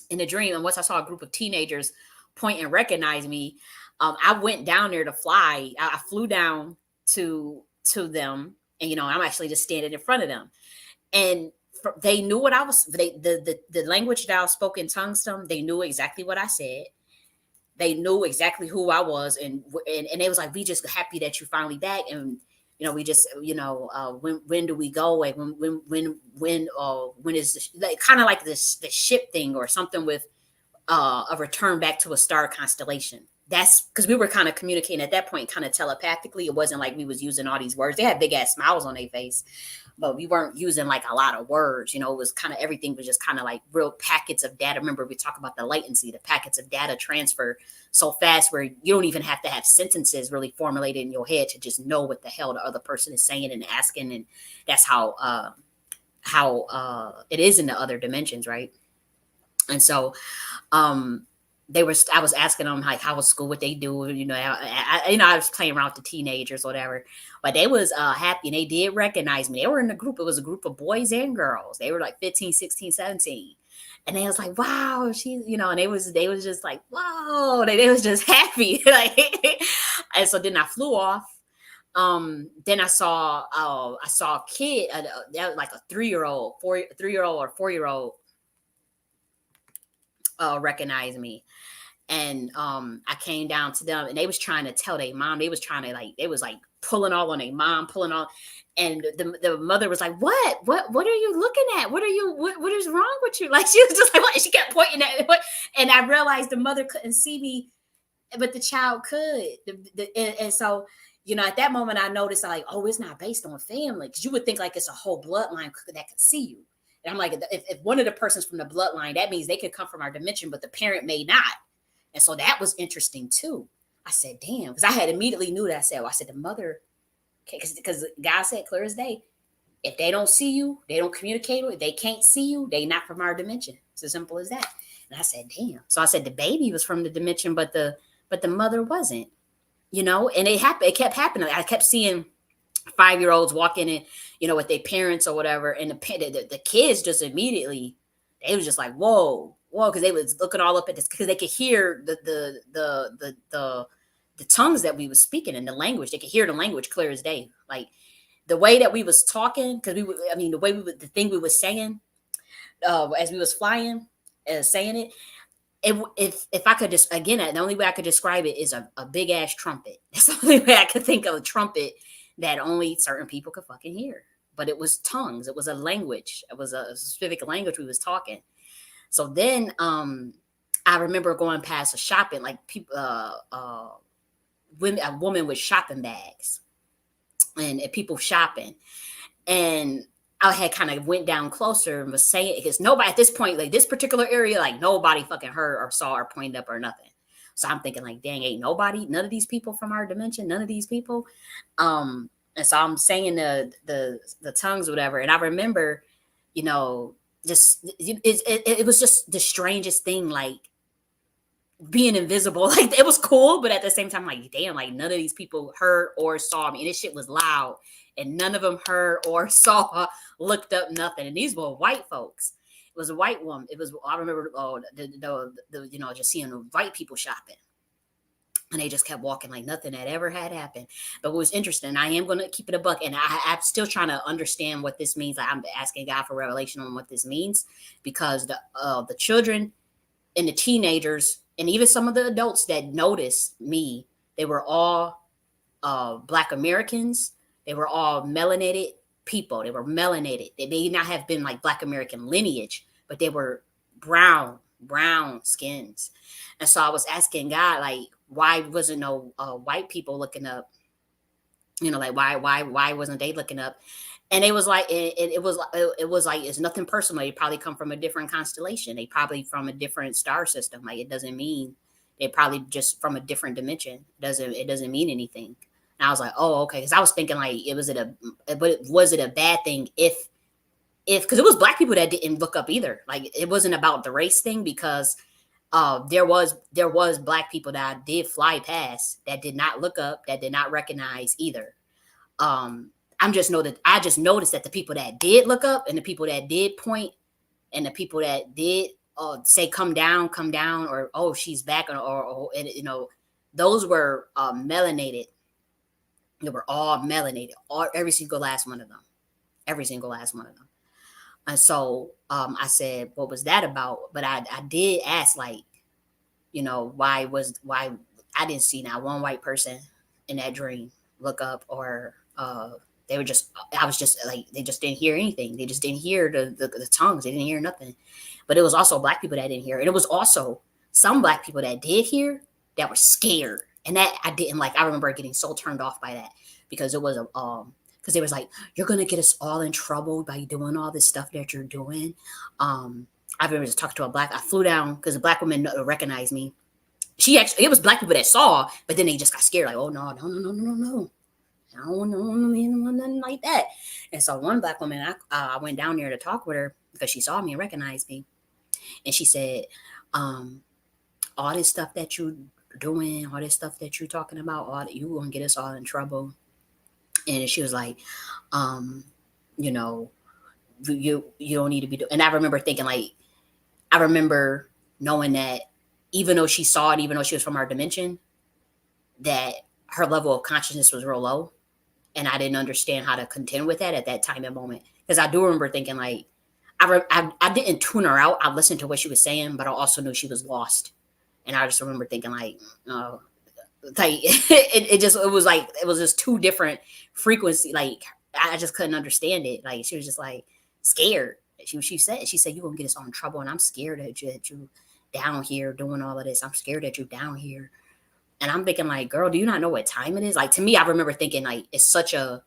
[SPEAKER 1] in a dream, and once I saw a group of teenagers point and recognize me, I went down there to fly. I flew down to them, and I'm actually just standing in front of them, and they knew what I was. The language that I spoke in tongues to them, they knew exactly what I said. They knew exactly who I was, and they was like, we just happy that you finally back, and we just when do we go away? When is like kind of like this the ship thing or something with a return back to a star constellation. That's because we were kind of communicating at that point, kind of telepathically. It wasn't like we was using all these words. They had big ass smiles on their face, but we weren't using like a lot of words. It was kind of, everything was just kind of like real packets of data. Remember, we talk about the latency, the packets of data transfer so fast where you don't even have to have sentences really formulated in your head to just know what the hell the other person is saying and asking. And that's how it is in the other dimensions, right? And so I was asking them like, how was school, what they do, I was playing around with the teenagers or whatever, but they was happy, and they did recognize me. They were in a group. It was a group of boys and girls. They were like 15, 16, 17. And they was like, wow, she's, and they was just like, whoa, they was just happy. Like, and so then I flew off. Then I saw a kid, that was like a 3-year-old, 3-year-old or 4-year-old recognize me. And I came down to them, and they was trying to tell their mom. They was trying to, like, they was like pulling all on their mom, pulling all. And the mother was like, what are you looking at? What is wrong with you? Like, she was just like, what? And she kept pointing at what? And I realized the mother couldn't see me, but the child could. And so, at that moment I noticed, like, oh, it's not based on family. Because you would think like it's a whole bloodline that could see you. And I'm like, if one of the persons from the bloodline, that means they could come from our dimension, but the parent may not. And so that was interesting too. I said, damn, because I had immediately knew that. I said, the mother, because God said clear as day, if they don't see you, they don't communicate with, they can't see you, they not from our dimension. It's as simple as that. And I said, damn. So I said the baby was from the dimension, but the mother wasn't, and it kept happening. I kept seeing 5-year-olds walking in, with their parents or whatever. And the kids just immediately, they was just like, whoa, because they was looking all up at this, because they could hear the tongues that we was speaking in the language. They could hear the language clear as day. Like the way that we was talking, because the way the thing we was saying, as we was flying, saying it. If I could just, again, the only way I could describe it is a big ass trumpet. That's the only way I could think of a trumpet that only certain people could fucking hear. But it was tongues. It was a language. It was a specific language we was talking. So then I remember going past a shopping, like people, a woman with shopping bags and people shopping. And I had kind of went down closer and was saying, because nobody at this point, like this particular area, like nobody fucking heard or saw or pointed up or nothing. So I'm thinking like, dang, ain't nobody, none of these people from our dimension, none of these people. And so I'm saying the tongues, whatever. And I remember, just, it was just the strangest thing, like being invisible. Like it was cool, but at the same time, like, damn, like none of these people heard or saw me. And this shit was loud. And none of them heard or saw, looked up, nothing. And these were white folks. It was a white woman. I remember just seeing the white people shopping. And they just kept walking like nothing had ever had happened. But what was interesting, I am going to keep it a buck. And I'm still trying to understand what this means. Like, I'm asking God for revelation on what this means. Because the children and the teenagers, and even some of the adults that noticed me, they were all Black Americans. They were all melanated people. They were melanated. They may not have been like Black American lineage, but they were brown skins. And so I was asking God, like, why wasn't no white people looking up? Like why wasn't they looking up? And it was like, it was like, it's nothing personal. They probably come from a different constellation. They probably from a different star system. Like, it doesn't mean, they probably just from a different dimension. It doesn't mean anything. And I was like, oh, okay. Because I was thinking like, was it a bad thing if because it was Black people that didn't look up either. Like, it wasn't about the race thing, because there was Black people that I did fly past that did not look up, that did not recognize either. I just noticed that the people that did look up, and the people that did point, and the people that did say come down, or oh, she's back, or those were melanated. They were all melanated, every single last one of them. And so I said, what was that about? But I did ask, like, why I didn't see not one white person in that dream look up, or I was just like, they just didn't hear anything. They just didn't hear the tongues. They didn't hear nothing. But it was also Black people that didn't hear. And it was also some Black people that did hear that were scared. And that I didn't like. I remember getting so turned off by that, because it was because they was like, you're going to get us all in trouble by doing all this stuff that you're doing. I remember just talking to I flew down because a Black woman recognized me. It was Black people that saw, but then they just got scared. Like, oh, no. I don't know nothing like that. And so one Black woman, I went down there to talk with her because she saw me and recognized me. And she said, all this stuff that you're doing, all this stuff that you're talking about, you going to get us all in trouble. And she was like, you don't need to be doing. And I remember thinking, like, I remember knowing that even though she saw it, even though she was from our dimension, that her level of consciousness was real low. And I didn't understand how to contend with that at that time and moment. Because I do remember thinking, like, I didn't tune her out. I listened to what she was saying, but I also knew she was lost. And I just remember thinking, like, like it was just two different frequency. Like I just couldn't understand it. Like she was just like scared. She said you gonna get us all in trouble, and I'm scared that you down here doing all of this. I'm scared that you down here. And I'm thinking like, girl, do you not know what time it is? Like to me, I remember thinking like it's such a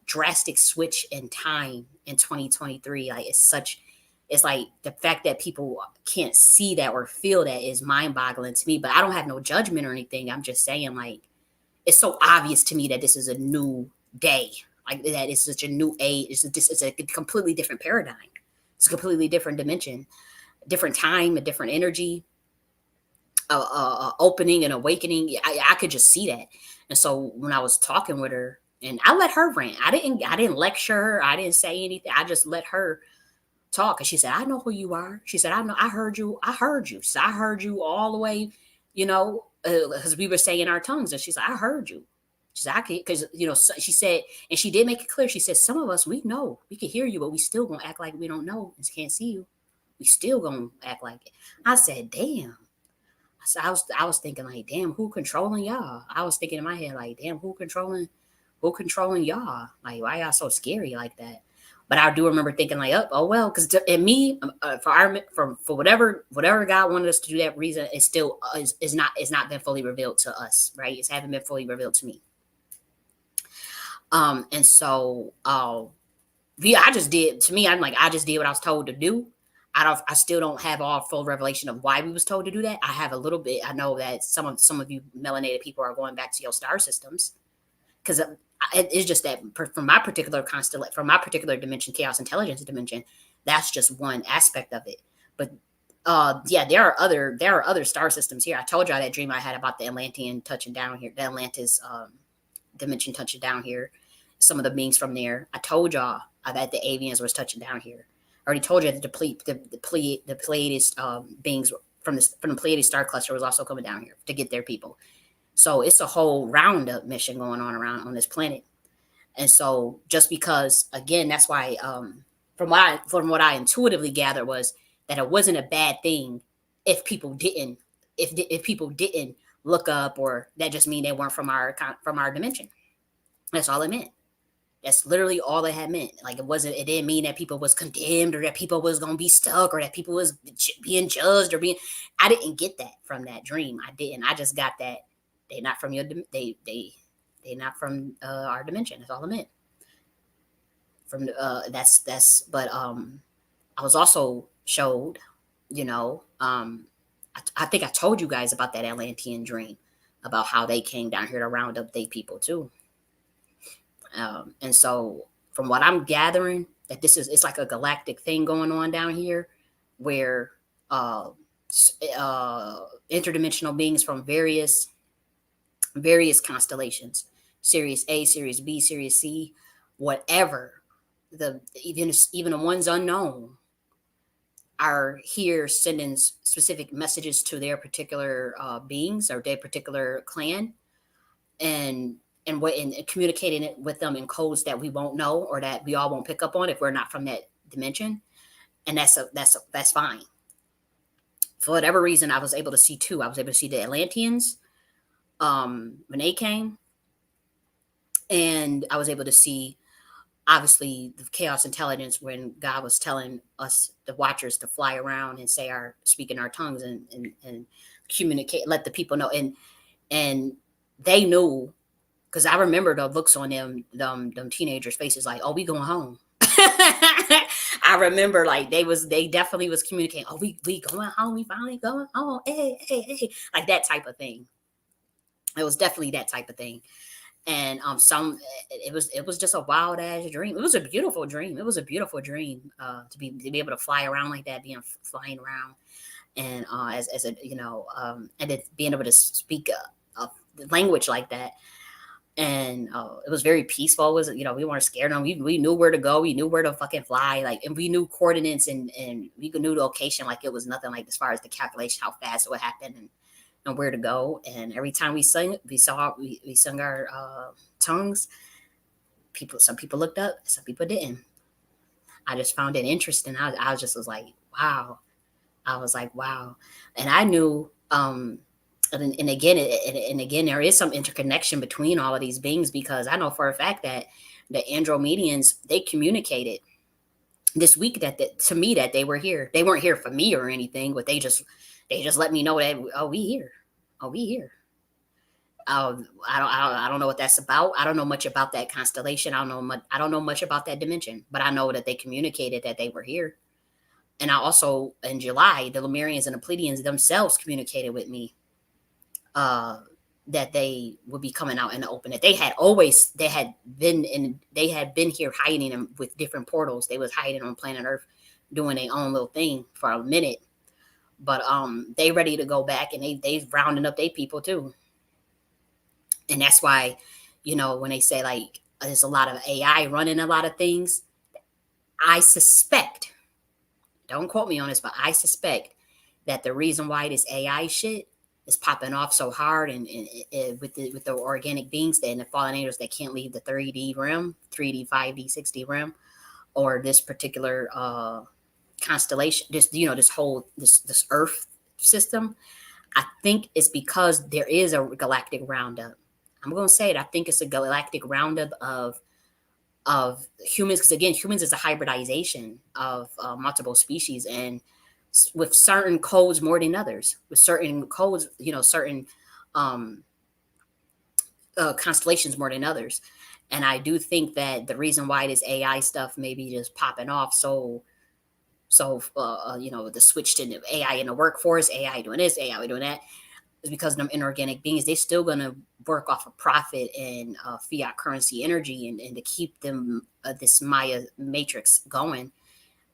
[SPEAKER 1] drastic switch in time in 2023. Like it's like the fact that people can't see that or feel that is mind boggling to me. But I don't have no judgment or anything. I'm just saying like it's so obvious to me that this is a new day. Like that it's such a new age. It's a completely different paradigm. It's a completely different dimension, different time, a different energy, opening and awakening. I could just see that. And so when I was talking with her, and I let her rant. I didn't lecture her. I didn't say anything. I just let her talk. And she said, I know who you are. She said, I know, I heard you. I heard you. So I heard you all the way, because we were saying our tongues. And she said, I heard you. She said, I can, because, so she said, and she did make it clear. She said, some of us, we know, we can hear you, but we still gonna act like we don't know and can't see you. We still gonna act like it. I said, damn. So I was thinking like, damn, who controlling y'all? I was thinking in my head like, damn, who controlling y'all? Like, why y'all so scary like that? But I do remember thinking like, oh well, because and me for whatever God wanted us to do, that reason is still is not been fully revealed to us, right? It's haven't been fully revealed to me. And so I just did. To me, I'm like, I just did what I was told to do. I still don't have all full revelation of why we was told to do that. I have a little bit. I know that some of you melanated people are going back to your star systems, because it's just that from my particular constellation, from my particular dimension, chaos intelligence dimension, that's just one aspect of it. But yeah, there are other star systems here. I told y'all that dream I had about the Atlantean touching down here, the Atlantis dimension touching down here. Some of the beings from there. I told y'all that the avians was touching down here. I already told you that the Pleiades beings from the Pleiades star cluster was also coming down here to get their people. So it's a whole roundup mission going on around on this planet. And so just because, again, that's why from what I intuitively gathered was that it wasn't a bad thing if people didn't if people didn't look up, or that just mean they weren't from our dimension. That's all it meant. That's literally all it had meant. Like it didn't mean that people was condemned, or that people was gonna be stuck, or that people was being judged, or being. I didn't get that from that dream. I didn't. I just got that they not from your they not from our dimension. That's all it meant. From that's. But I was also showed, you know, I think I told you guys about that Atlantean dream, about how they came down here to round up their people too. And so from what I'm gathering, that it's like a galactic thing going on down here, where uh, interdimensional beings from various constellations, Sirius A, Sirius B, Sirius C, whatever, even the ones unknown, are here sending specific messages to their particular beings or their particular clan, and and communicating it with them in codes that we won't know, or that we all won't pick up on if we're not from that dimension. And that's fine. For whatever reason, I was able to see two. I was able to see the Atlanteans when they came, and I was able to see, obviously, the chaos intelligence when God was telling us, the watchers, to fly around and speak in our tongues, and communicate, let the people know. And they knew, because I remember the looks on them teenagers' faces, like, oh, we going home. I remember like they definitely was communicating, oh, we going home, we finally going home, hey, hey, hey, like that type of thing. It was definitely that type of thing. And it was just a wild ass dream. It was a beautiful dream. It was a beautiful dream, to be able to fly around like that, being flying around, and as a, and then being able to speak a language like that. And it was very peaceful. It was, we weren't scared. We knew where to go. We knew where to fucking fly. Like, and we knew coordinates, and we knew the location. Like, it was nothing, like, as far as the calculation, how fast it would happen, and where to go. And every time we sung, we sung our tongues. Some people looked up, some people didn't. I just found it interesting. I was like, wow. I was like, wow. And I knew, And again, and again, there is some interconnection between all of these beings, because I know for a fact that the Andromedians, they communicated this week that to me that they were here. They weren't here for me or anything, but they just let me know that, oh, we here, oh, we here. I don't know what that's about. I don't know much about that constellation. I don't know much about that dimension, but I know that they communicated that they were here. And I also, in July, the Lemurians and the Pleiadians themselves communicated with me, uh, that they would be coming out in the open. That they had been here hiding them with different portals. They was hiding on planet Earth, doing their own little thing for a minute. But they ready to go back, and they rounding up their people too. And that's why, when they say like there's a lot of AI running a lot of things, I suspect, don't quote me on this, but I suspect that the reason why this AI shit is popping off so hard, and with the organic beings and the fallen angels that can't leave the 3D realm, 3D, 5D, 6D realm, or this particular constellation, this Earth system, I think it's because there is a galactic roundup. I'm going to say it. I think it's a galactic roundup of humans, because again, humans is a hybridization of multiple species, and with certain codes more than others. With certain codes, certain um, constellations more than others. And I do think that the reason why this AI stuff may be just popping off the switch to AI in the workforce, AI doing this, AI doing that, is because them inorganic beings, they still gonna work off of profit and fiat currency energy, and to keep them this Maya matrix going.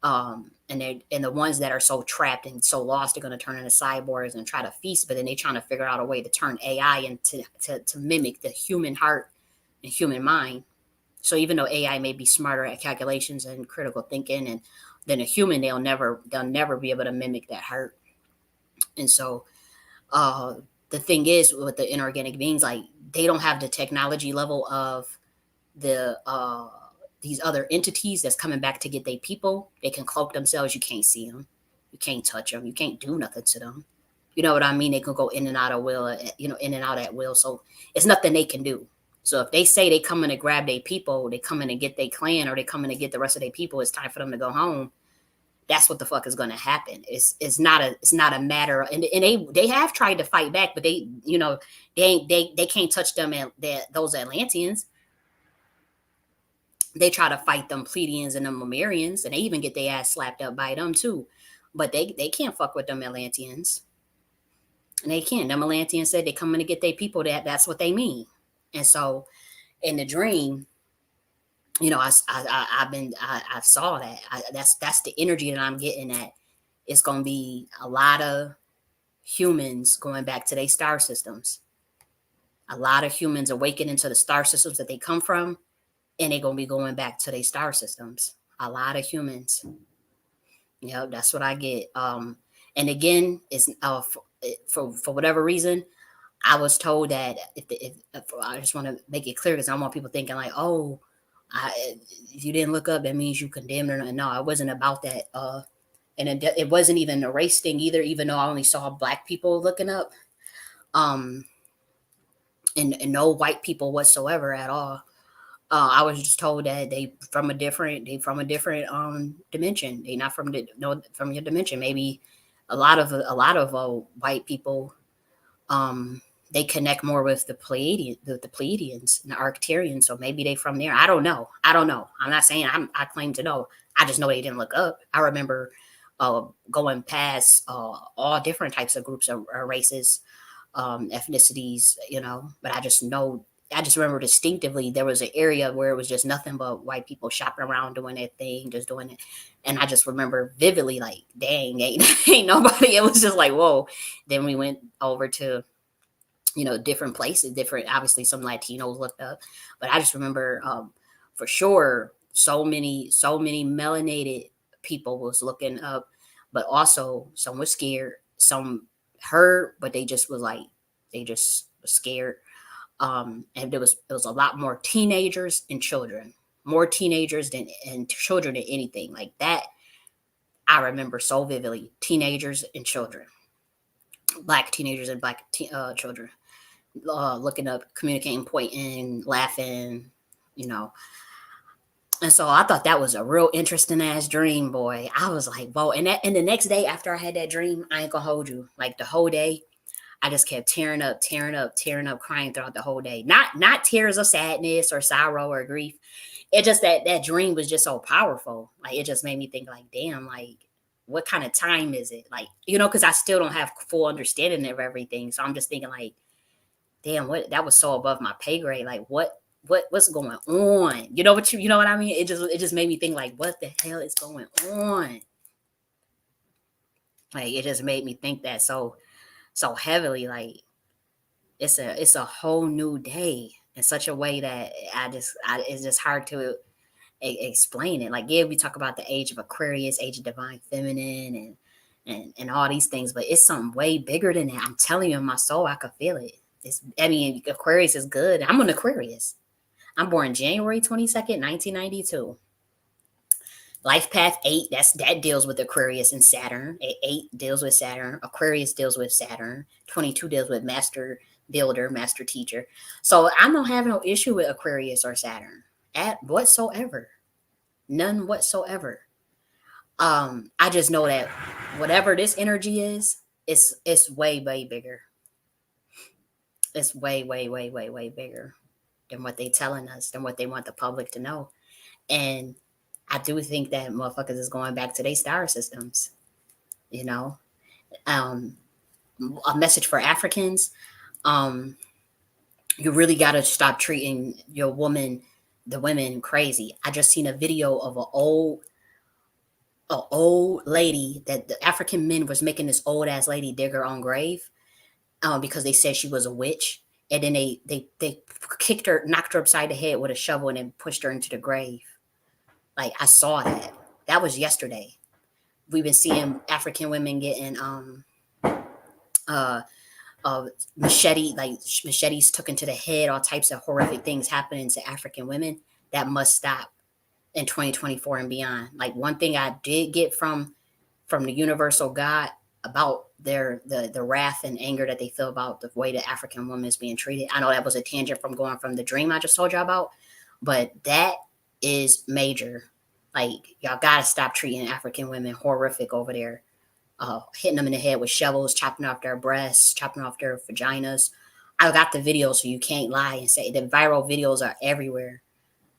[SPEAKER 1] And the ones that are so trapped and so lost, they're gonna turn into cyborgs and try to feast. But then they're trying to figure out a way to turn AI into to mimic the human heart and human mind. So even though AI may be smarter at calculations and critical thinking and than a human, they'll never be able to mimic that heart. And so uh the thing is with the inorganic beings, like they don't have the technology level of the these other entities that's coming back to get their people. They can cloak themselves. You can't see them, you can't touch them, you can't do nothing to them. You know what I mean? They can go in and out of will, in and out at will. So it's nothing they can do. So if they say they coming to grab their people, they coming to get their clan, or they coming to get the rest of their people, it's time for them to go home. That's what the fuck is going to happen. It's not a matter of, and they have tried to fight back, but they can't touch them, and those Atlanteans. They try to fight them Pleiadians and them Lemurians, and they even get their ass slapped up by them too. But they can't fuck with them Atlanteans, and they can't. Them Atlanteans said they coming to get their people. That's what they mean. And so in the dream, I saw that. That's the energy that I'm getting at. It's gonna be a lot of humans going back to their star systems. A lot of humans awakening to the star systems that they come from, and they're gonna be going back to their star systems. A lot of humans. That's what I get. And again, it's for whatever reason, I was told that if I just want to make it clear, because I don't want people thinking like, oh, if you didn't look up, that means you condemned or not. No, it wasn't about that. And it wasn't even a race thing either, even though I only saw black people looking up, um, and no white people whatsoever at all. I was just told that they from a different dimension. They not from the no from your dimension. Maybe a lot of white people, um they connect more with the Pleiadians and the Arcturians. So maybe they from there. I don't know. I'm not saying I claim to know. I just know they didn't look up. I remember going past all different types of groups of races, ethnicities, but I just remember distinctively there was an area where it was just nothing but white people shopping around doing their thing, just doing it. And I just remember vividly, like, dang, ain't nobody. It was just like, whoa. Then we went over to, different places, different, obviously some Latinos looked up, but I just remember, for sure, so many melanated people was looking up, but also some was scared, some heard, but they just was like, they just was scared. And it was a lot more teenagers and children, more teenagers than and children than anything like that. I remember so vividly, teenagers and children. black teenagers and black children, looking up, communicating, pointing, laughing, you know. And so I thought that was a real interesting ass dream, boy. I was like, whoa. And the next day after I had that dream, I ain't gonna hold you. Like the whole day, I just kept tearing up, tearing up, tearing up, crying throughout the whole day. Not tears of sadness or sorrow or grief. It just that dream was just so powerful. Like it just made me think, like, damn, like what kind of time is it? Like, because I still don't have full understanding of everything. So I'm just thinking, like, damn, what that was so above my pay grade. Like what's going on? You know what I mean? It just made me think, like, what the hell is going on? Like it just made me think that so heavily. Like it's a whole new day in such a way that it's just hard to explain it. Like, yeah, we talk about the age of Aquarius, age of divine feminine, and all these things, but it's something way bigger than that. I'm telling you, in my soul, I could feel it. Aquarius is good. I'm an Aquarius. I'm born January 22nd, 1992. Life path 8, that deals with Aquarius and Saturn. 8 deals with Saturn. Aquarius deals with Saturn. 22 deals with master builder, master teacher. So I don't have no issue with Aquarius or Saturn at whatsoever. None whatsoever. I just know that whatever this energy is, it's way, way bigger. It's way, way, way, way, way bigger than what they telling us, than what they want the public to know. And I do think that motherfuckers is going back to their star systems, you know. Um, a message for Africans: you really got to stop treating the women crazy. I just seen a video of a old lady that the African men was making this old ass lady dig her own grave, because they said she was a witch, and then they kicked her, knocked her upside the head with a shovel, and then pushed her into the grave. Like I saw that. That was yesterday. We've been seeing African women getting uh machetes took into the head, all types of horrific things happening to African women. That must stop in 2024 and beyond. Like one thing I did get from the universal God about the wrath and anger that they feel about the way the African woman is being treated. I know that was a tangent from going from the dream I just told you about, but that is major. Like y'all gotta stop treating African women horrific over there. Hitting them in the head with shovels, chopping off their breasts, chopping off their vaginas. I got the videos, so you can't lie and say the viral videos are everywhere.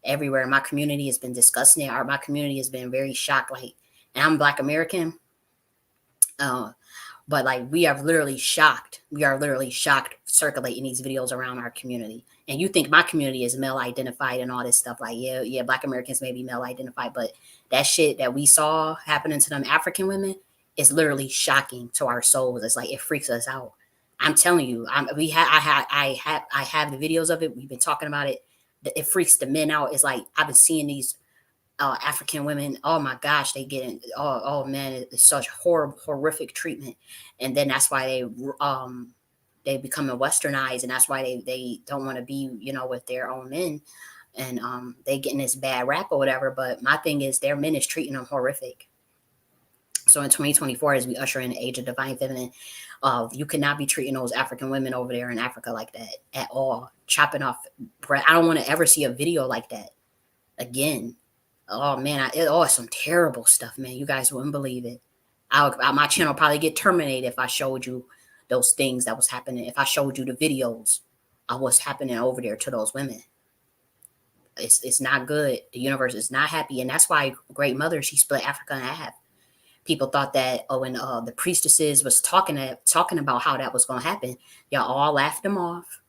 [SPEAKER 1] Everywhere. My community has been discussing it. My community has been very shocked. Like, and I'm Black American. But like we are literally shocked. We are literally shocked circulating these videos around our community. And you think my community is male identified and all this stuff. Like, yeah, Black Americans may be male identified, but that shit that we saw happening to them African women is literally shocking to our souls. It's like it freaks us out. I'm telling you, I have the videos of it. We've been talking about it. It freaks the men out. It's like I've been seeing these African women. Oh my gosh, they get oh man, it's such horrific treatment, and then that's why they become westernized, and that's why they don't want to be with their own men, and they getting this bad rap or whatever. But my thing is, their men is treating them horrific. So in 2024, as we usher in the age of divine feminine, you cannot be treating those African women over there in Africa like that at all. Chopping off breath. I don't want to ever see a video like that again. Oh man, it's some terrible stuff, man. You guys wouldn't believe it. My channel probably get terminated if I showed you those things that was happening. If I showed you the videos of what's happening over there to those women, it's not good. The universe is not happy, and that's why Great Mother, she split Africa in half. People thought that when the priestesses was talking about how that was going to happen, y'all all laughed them off.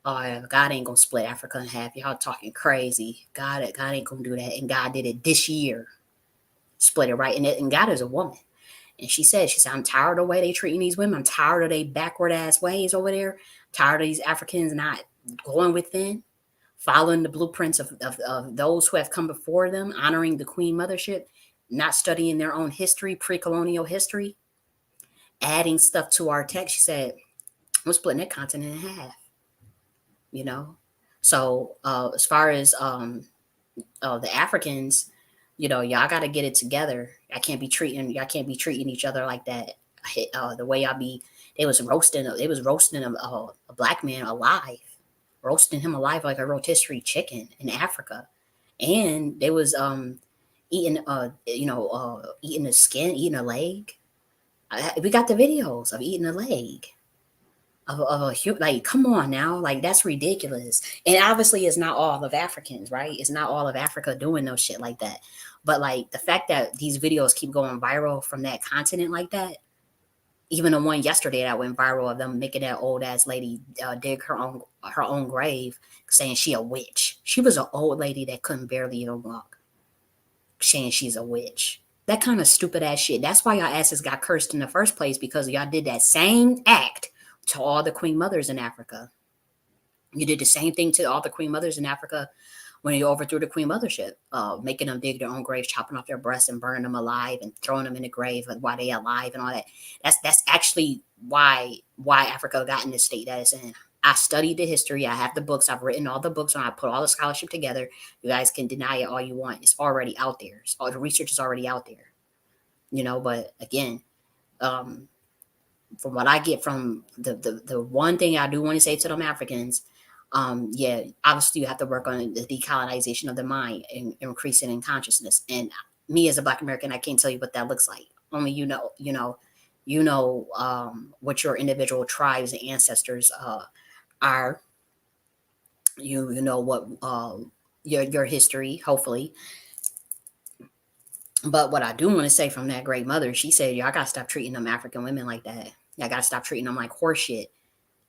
[SPEAKER 1] Oh, God ain't gonna split Africa in half. Y'all talking crazy. God ain't gonna do that. And God did it this year. Split it right. And God is a woman. And she said, I'm tired of the way they treating these women. I'm tired of they backward ass ways over there. Tired of these Africans not going within, following the blueprints of those who have come before them, honoring the Queen Mothership, not studying their own history, pre-colonial history, adding stuff to our text. She said, we're splitting that continent in half. So as far as the Africans, y'all got to get it together. Y'all can't be treating each other like that. The way they They was roasting a black man alive, roasting him alive like a rotisserie chicken in Africa, and they was eating eating the skin, eating a leg. We got the videos of eating a leg of a human. Like, come on now, like that's ridiculous. And obviously, it's not all of Africans, right? It's not all of Africa doing no shit like that. But like the fact that these videos keep going viral from that continent like that, even the one yesterday that went viral of them making that old ass lady dig her own grave, saying she a witch. She was an old lady that couldn't barely even walk, saying she's a witch. That kind of stupid ass shit. That's why y'all asses got cursed in the first place, because y'all did that same act to all the queen mothers in Africa. You did the same thing to all the queen mothers in Africa when you overthrew the queen mothership, making them dig their own graves, chopping off their breasts and burning them alive and throwing them in the grave while they alive and all that. That's actually why Africa got in the state that it's in. I studied the history. I have the books. I've written all the books, and I put all the scholarship together. You guys can deny it all you want. It's already out there. All the research is already out there. But again, um, from what I get from the one thing I do want to say to them Africans, yeah, obviously you have to work on the decolonization of the mind and increasing in consciousness. And me as a Black American, I can't tell you what that looks like. Only what your individual tribes and ancestors are. You know what your history, hopefully. But what I do want to say from that great mother, she said, y'all gotta stop treating them African women like that. Y'all gotta stop treating them like horse shit.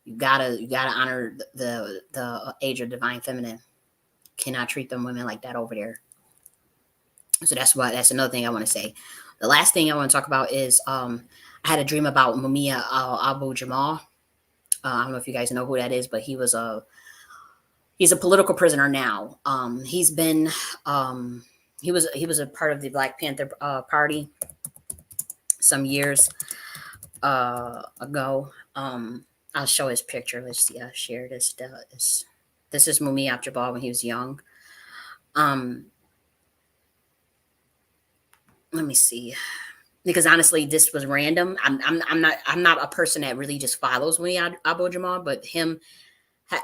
[SPEAKER 1] You gotta honor the age of divine feminine. Cannot treat them women like that over there. So that's another thing I want to say. The last thing I want to talk about is I had a dream about Mumia Abu Jamal. I don't know if you guys know who that is, but he's a political prisoner now. He was a part of the Black Panther Party some years ago. I'll show his picture. Let's see. I'll share this. This is Mumia Abdul when he was young. Let me see. Because honestly, this was random. I'm not a person that really just follows Mumia Abu Jamal, but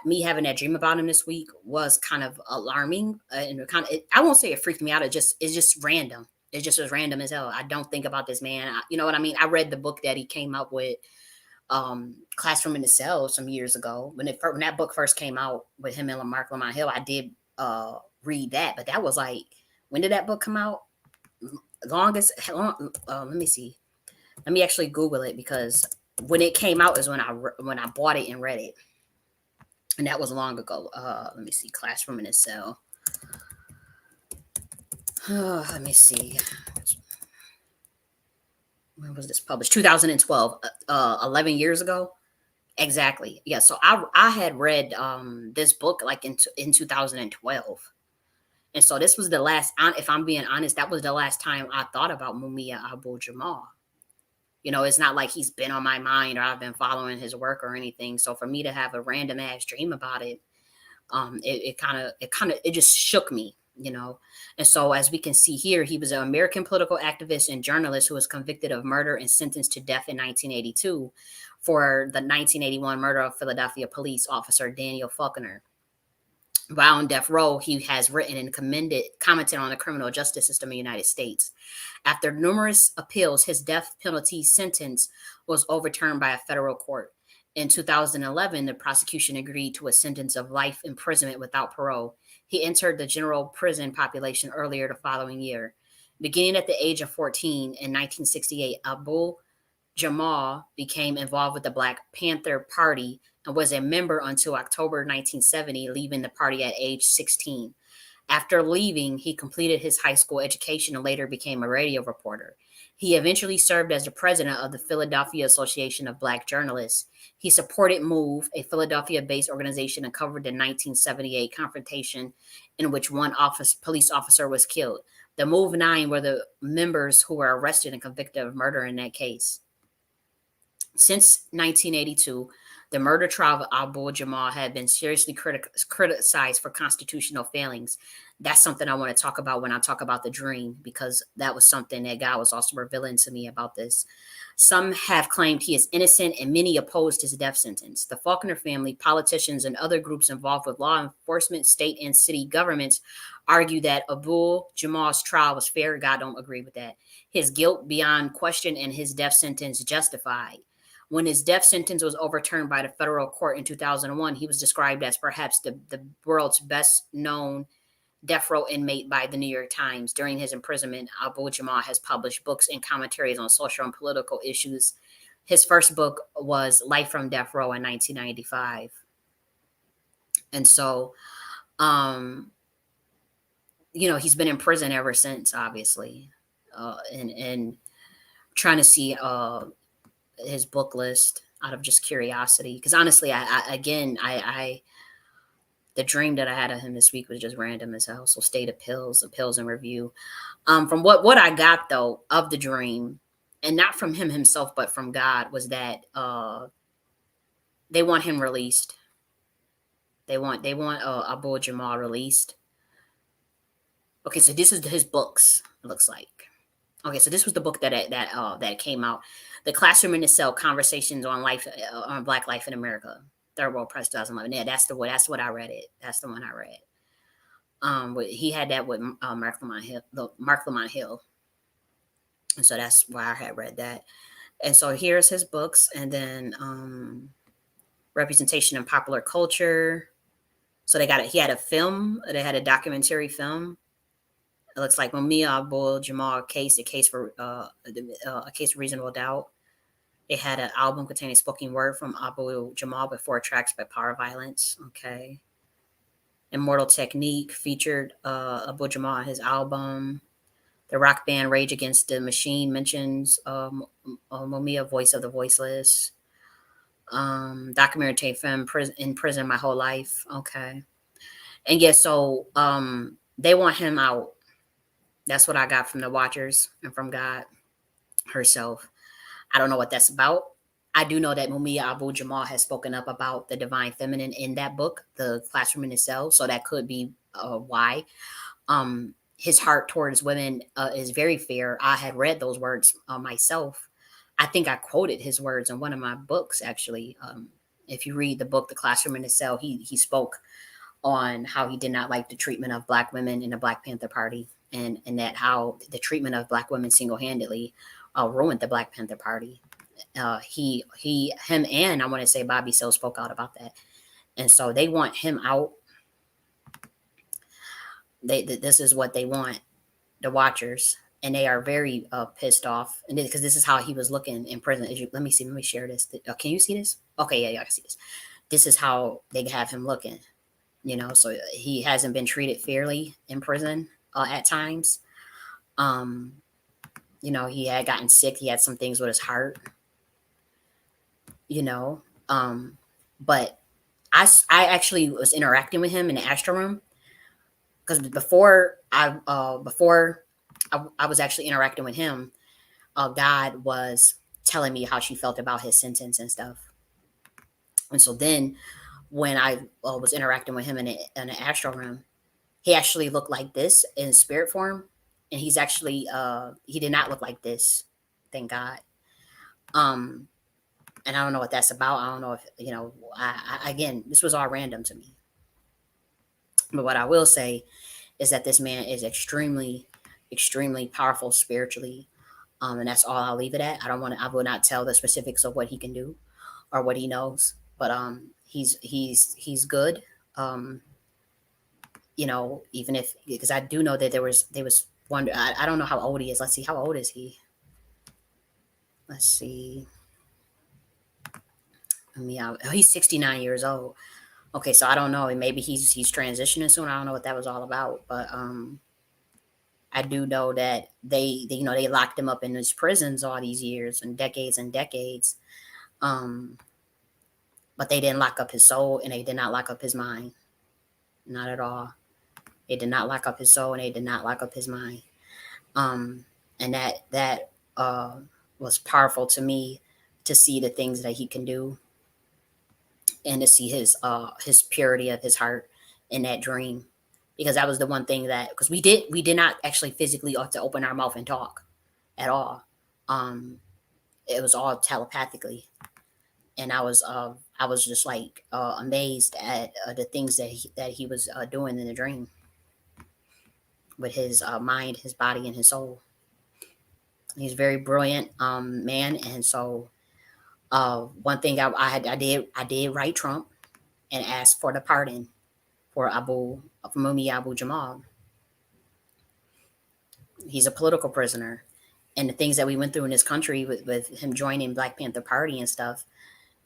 [SPEAKER 1] me having that dream about him this week was kind of alarming, and I won't say it freaked me out. It's just random. It just was random as hell. I don't think about this man. You know what I mean? I read the book that he came up with, Classroom in the Cell, some years ago when that book first came out with him and Mark Lamont Hill. I did read that, but that was like, when did that book come out? Let me see. Let me actually Google it, because when it came out is when I bought it and read it, and that was long ago. Let me see. Classroom in a Cell. Let me see. When was this published? 2012. 11 years ago. Exactly. Yeah. So I had read this book like in 2012. And so this was the last, if I'm being honest, that was the last time I thought about Mumia Abu Jamal. It's not like he's been on my mind or I've been following his work or anything. So for me to have a random ass dream about it, it just shook me. And so, as we can see here, he was an American political activist and journalist who was convicted of murder and sentenced to death in 1982 for the 1981 murder of Philadelphia police officer Daniel Faulkner. While on death row, he has written and commented on the criminal justice system in the United States. After numerous appeals, his death penalty sentence was overturned by a federal court. In 2011, the prosecution agreed to a sentence of life imprisonment without parole. He entered the general prison population earlier the following year. Beginning at the age of 14 in 1968, Abu Jamal became involved with the Black Panther Party and was a member until October 1970, leaving the party at age 16. After leaving, he completed his high school education and later became a radio reporter. He eventually served as the president of the Philadelphia Association of Black Journalists. He supported MOVE, a Philadelphia-based organization, and covered the 1978 confrontation in which one police officer was killed. The MOVE 9 were the members who were arrested and convicted of murder in that case. Since 1982, the murder trial of Abu Jamal had been seriously criticized for constitutional failings. that's something I want to talk about when I talk about the dream, because that was something that God was also revealing to me about this. Some have claimed he is innocent, and many opposed his death sentence. The Faulkner family, politicians, and other groups involved with law enforcement, state and city governments argue that Abdul Jamal's trial was fair. God don't agree with that. His guilt beyond question and his death sentence justified. When his death sentence was overturned by the federal court in 2001, he was described as perhaps the world's best known death row inmate by the New York Times. During his imprisonment, Abu Jamal has published books and commentaries on social and political issues. His first book was Life from Death Row in 1995. And so, um, he's been in prison ever since, obviously, and trying to see his book list out of just curiosity. Because honestly, I the dream that I had of him this week was just random as hell. So State of Pills, the Pills in Review. From what I got though of the dream, and not from him himself, but from God, was that they want him released. They want Abu Jamal released. Okay, so this is his books. It looks like. Okay, so this was the book that came out, "The Classroom in the Cell: Conversations on Life on Black Life in America." Third World Press 2011. Yeah, that's what I read it. That's the one I read. He had that with Mark Lamont Hill, and so that's why I had read that. And so here's his books, and then representation in popular culture. So he had a film. They had a documentary film. It looks like Mumia Abu Jamal case, a case of reasonable doubt. It had an album containing spoken word from Abu Jamal before tracks by power violence. Okay. Immortal Technique featured Abu Jamal on his album. The rock band Rage Against the Machine mentions Mumia, Voice of the Voiceless. Documentary film, In Prison My Whole Life. Okay. And yeah, so they want him out. That's what I got from the Watchers and from God herself. I don't know what that's about. I do know that Mumia Abu Jamal has spoken up about the divine feminine in that book, The Classroom in the Cell. So that could be why. His heart towards women is very fair. I had read those words myself. I think I quoted his words in one of my books, actually. If you read the book, The Classroom in the Cell, he spoke on how he did not like the treatment of Black women in the Black Panther Party, and that how the treatment of Black women single-handedly ruined the Black Panther Party. Him, and I want to say Bobby Seale spoke out about that, and so they want him out. This is what they want, the Watchers, and they are very pissed off, and because this is how he was looking in prison. Let me see. Let me share this. Can you see this? Okay, yeah, I can see this. This is how they have him looking. So he hasn't been treated fairly in prison at times. He had gotten sick. He had some things with his heart. you know. But I actually was interacting with him in the astro room, because before I was actually interacting with him, God was telling me how she felt about his sentence and stuff. And so then when I was interacting with him in an astral room, he actually looked like this in spirit form, and he's actually he did not look like this. Thank God. Um, and I don't know what that's about. I don't know if again, this was all random to me. But what I will say is that this man is extremely, extremely powerful spiritually, and that's all I'll leave it at. I will not tell the specifics of what he can do or what he knows, but he's good. Um, even if, because I do know that there was one. I don't know how old he is. Let's see, how old is he? Let's see. He's 69 years old. Okay, so I don't know. Maybe he's transitioning soon. I don't know what that was all about, but I do know that they locked him up in these prisons all these years and decades. Um, but they didn't lock up his soul, and they did not lock up his mind. Not at all. They did not lock up his soul, and they did not lock up his mind. Um, and that was powerful to me, to see the things that he can do, and to see his purity of his heart in that dream. because that was the one thing that, because we did not actually physically have to open our mouth and talk at all. Um, it was all telepathically, and I was just like amazed at the things that he was doing in the dream with his mind, his body, and his soul. He's a very brilliant man, and so one thing I did write Trump and ask for the pardon for Mumi Abu Jamal. He's a political prisoner, and the things that we went through in this country with him joining Black Panther Party and stuff,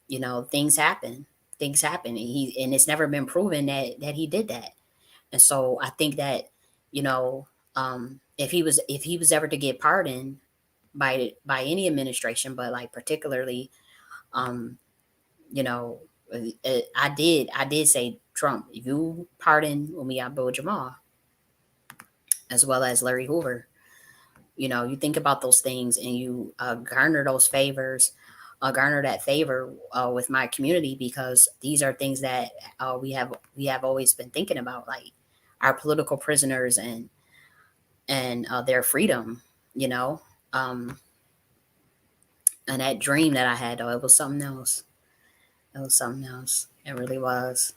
[SPEAKER 1] you know, things happen. Things happen, and it's never been proven that he did that. And so I think that, you know, if he was ever to get pardoned by any administration, but like particularly, um, you know, I did say Trump, if you pardon Umi Abu Jamal as well as Larry Hoover, you know, you think about those things and you garner those favors, garner that favor with my community, because these are things that we have always been thinking about, like our political prisoners and their freedom, you know. Um, and that dream that I had, though, it was something else. It was something else. It really was.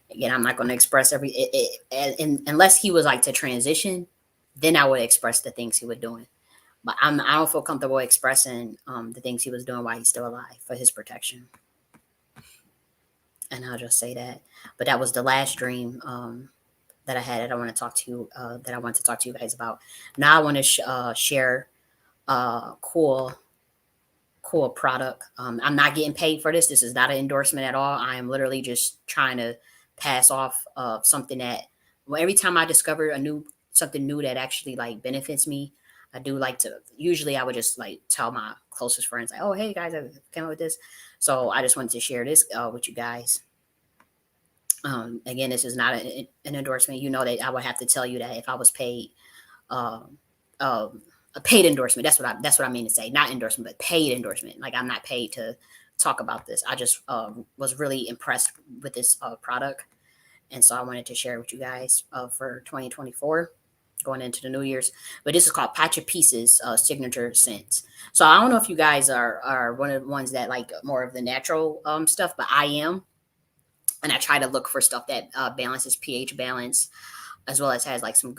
[SPEAKER 1] Again, I'm not going to express unless he was like to transition, then I would express the things he was doing. But I don't feel comfortable expressing the things he was doing while he's still alive for his protection. And I'll just say that. But that was the last dream that I had that I want to talk to you that I want to talk to you guys about. Now I want to share cool product. I'm not getting paid for this. This is not an endorsement at all. I am literally just trying to pass off something that, well, every time I discover something new that actually like benefits me, I do like to. Usually, I would just like tell my closest friends, like, "Oh, hey guys, I came up with this." So I just wanted to share this with you guys. Again, this is not an endorsement. You know that I would have to tell you that if I was paid. Um, a paid endorsement. That's what I mean to say. Not endorsement, but paid endorsement. Like I'm not paid to talk about this. I just was really impressed with this product, and so I wanted to share it with you guys for 2024, going into the New Year's. But this is called Patch of Pieces Signature Scents. So I don't know if you guys are one of the ones that like more of the natural stuff, but I am, and I try to look for stuff that balances pH balance, as well as has like some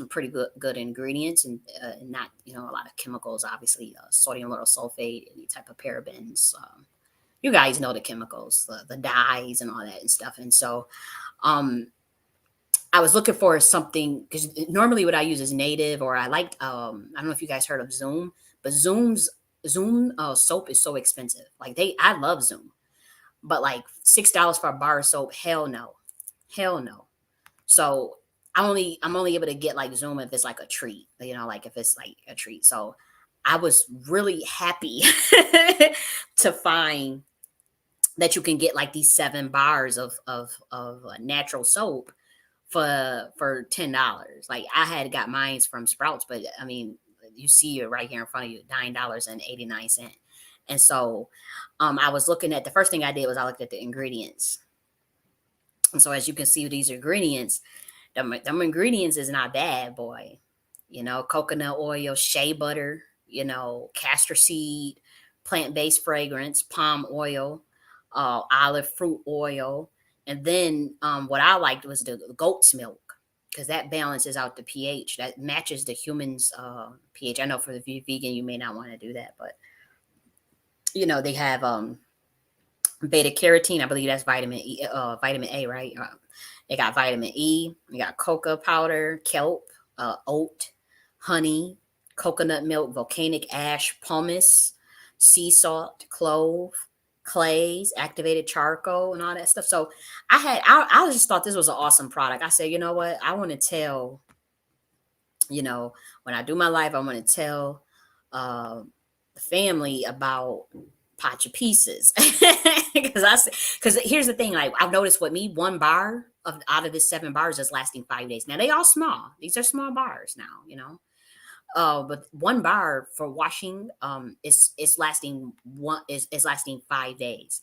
[SPEAKER 1] pretty good ingredients, and not, you know, a lot of chemicals. Obviously, sodium lauryl sulfate, any type of parabens. You guys know the chemicals, the dyes, and all that and stuff. And so, um, I was looking for something because normally what I use is native, or I liked. I don't know if you guys heard of Zoom, but Zoom soap is so expensive. Like I love Zoom, but like $6 for a bar of soap, hell no, hell no. So I'm only able to get like Zoom if it's like a treat, you know, like if it's like a treat. So I was really happy to find that you can get like these 7 bars of natural soap for $10. Like I had got mines from Sprouts, but I mean, you see it right here in front of you, $9.89. And so I was looking at, the first thing I did was I looked at the ingredients. And so as you can see, these ingredients, them ingredients is not bad, boy. You know, coconut oil, shea butter, you know, castor seed, plant-based fragrance, palm oil, olive fruit oil, and then what I liked was the goat's milk, because that balances out the pH. That matches the human's pH. I know for the vegan, you may not want to do that, but you know they have beta carotene. I believe that's vitamin A, right? They got vitamin E. They got cocoa powder, kelp, oat, honey, coconut milk, volcanic ash, pumice, sea salt, clove, clays, activated charcoal, and all that stuff. So I just thought this was an awesome product. I said, you know what? I want to tell, you know, when I do my life, I want to tell uh, the family about Pacha pieces. Because here's the thing, like I've noticed with me, 1 bar out of this 7 bars is lasting 5 days. Now they all small. These are small bars now, you know. But 1 bar for washing is lasting is lasting 5 days.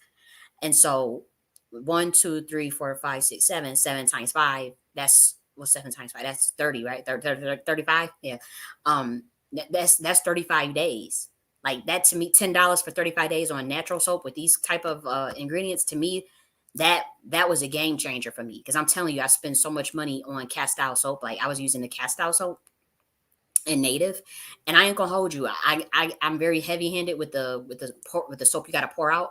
[SPEAKER 1] And so 1, 2, 3, 4, 5, 6, 7 times 5. That's what's 7 times 5? That's 30, right? 35. Yeah. That's 35 days. Like that to me, $10 for 35 days on natural soap with these type of ingredients, to me, that was a game changer for me. Because I'm telling you, I spend so much money on cast soap. Like I was using the cast soap and native, and I ain't gonna hold you. I'm very heavy handed with the soap you got to pour out,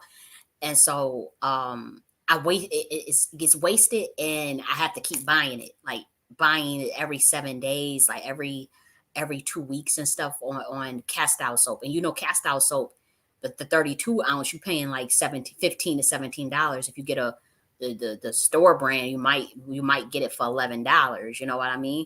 [SPEAKER 1] and so I wait. It gets wasted, and I have to keep buying it, like buying it every 7 days, like every 2 weeks and stuff on cast soap. And cast soap, the 32 ounce, you paying like 17, 15 to $17. If you get the store brand, you might get it for $11. You know what I mean?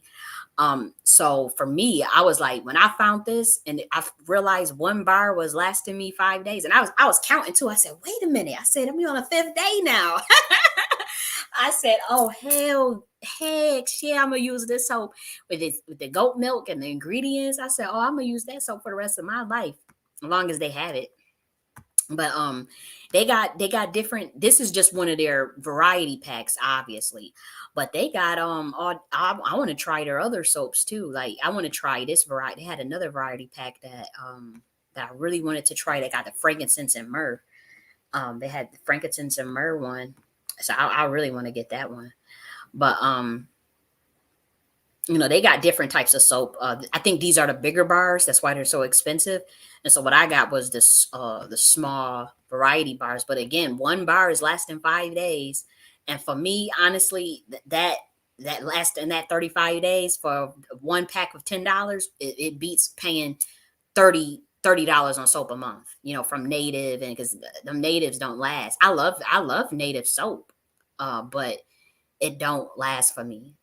[SPEAKER 1] So for me, I was like, when I found this and I realized one bar was lasting me 5 days, and I was counting too. I said, wait a minute. I said, I'm on the fifth day now. I said, oh heck, yeah, I'm gonna use this soap with the goat milk and the ingredients. I said, oh, I'm gonna use that soap for the rest of my life, as long as they have it. But they got different. This is just one of their variety packs, obviously, but they got all, I want to try their other soaps too. Like I want to try this variety. They had another variety pack that I really wanted to try. They got the frankincense and myrrh. They had the frankincense and myrrh one, so I really want to get that one. But they got different types of soap. I think these are the bigger bars. That's why they're so expensive. And so what I got was the small variety bars. But again, one bar is lasting 5 days. And for me, honestly, that last in that 35 days for one pack of $10, it beats paying 30 dollars on soap a month, from native. And because them natives don't last. I love native soap. But it don't last for me.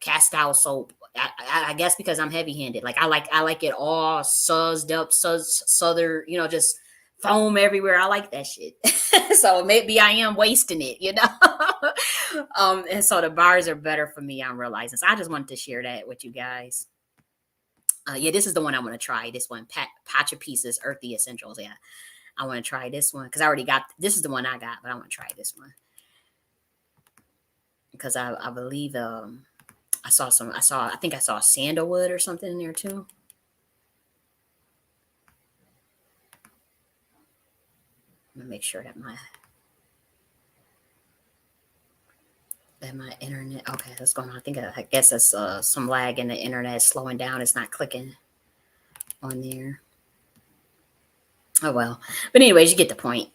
[SPEAKER 1] Cast soap. I guess because I'm heavy handed. Like I like it all suzzed up, southern, just foam everywhere. I like that shit. So maybe I am wasting it. And so the bars are better for me. I'm realizing. So I just wanted to share that with you guys. Yeah, this is the one I want to try. This one, Pacha Pieces Earthy Essentials. Yeah, I want to try this one because I already got. This is the one I got, but I want to try this one because I believe I think I saw sandalwood or something in there too. Let me make sure that my internet, okay, that's going on. I guess that's some lag in the internet, slowing down. It's not clicking on there. Oh well. But anyways, you get the point.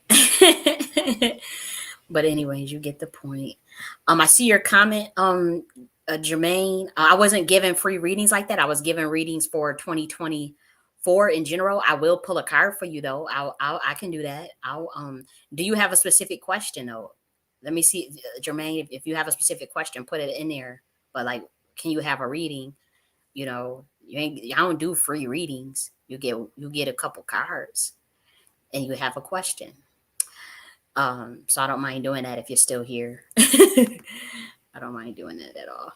[SPEAKER 1] But anyways, you get the point. I see your comment, Jermaine. I wasn't given free readings like that. I was given readings for 2024 in general. I will pull a card for you though. I can do that. Do you have a specific question though? Let me see, Jermaine. If you have a specific question, put it in there. But like, can you have a reading? I don't do free readings. You get a couple cards, and you have a question. So I don't mind doing that if you're still here. I don't mind doing that at all.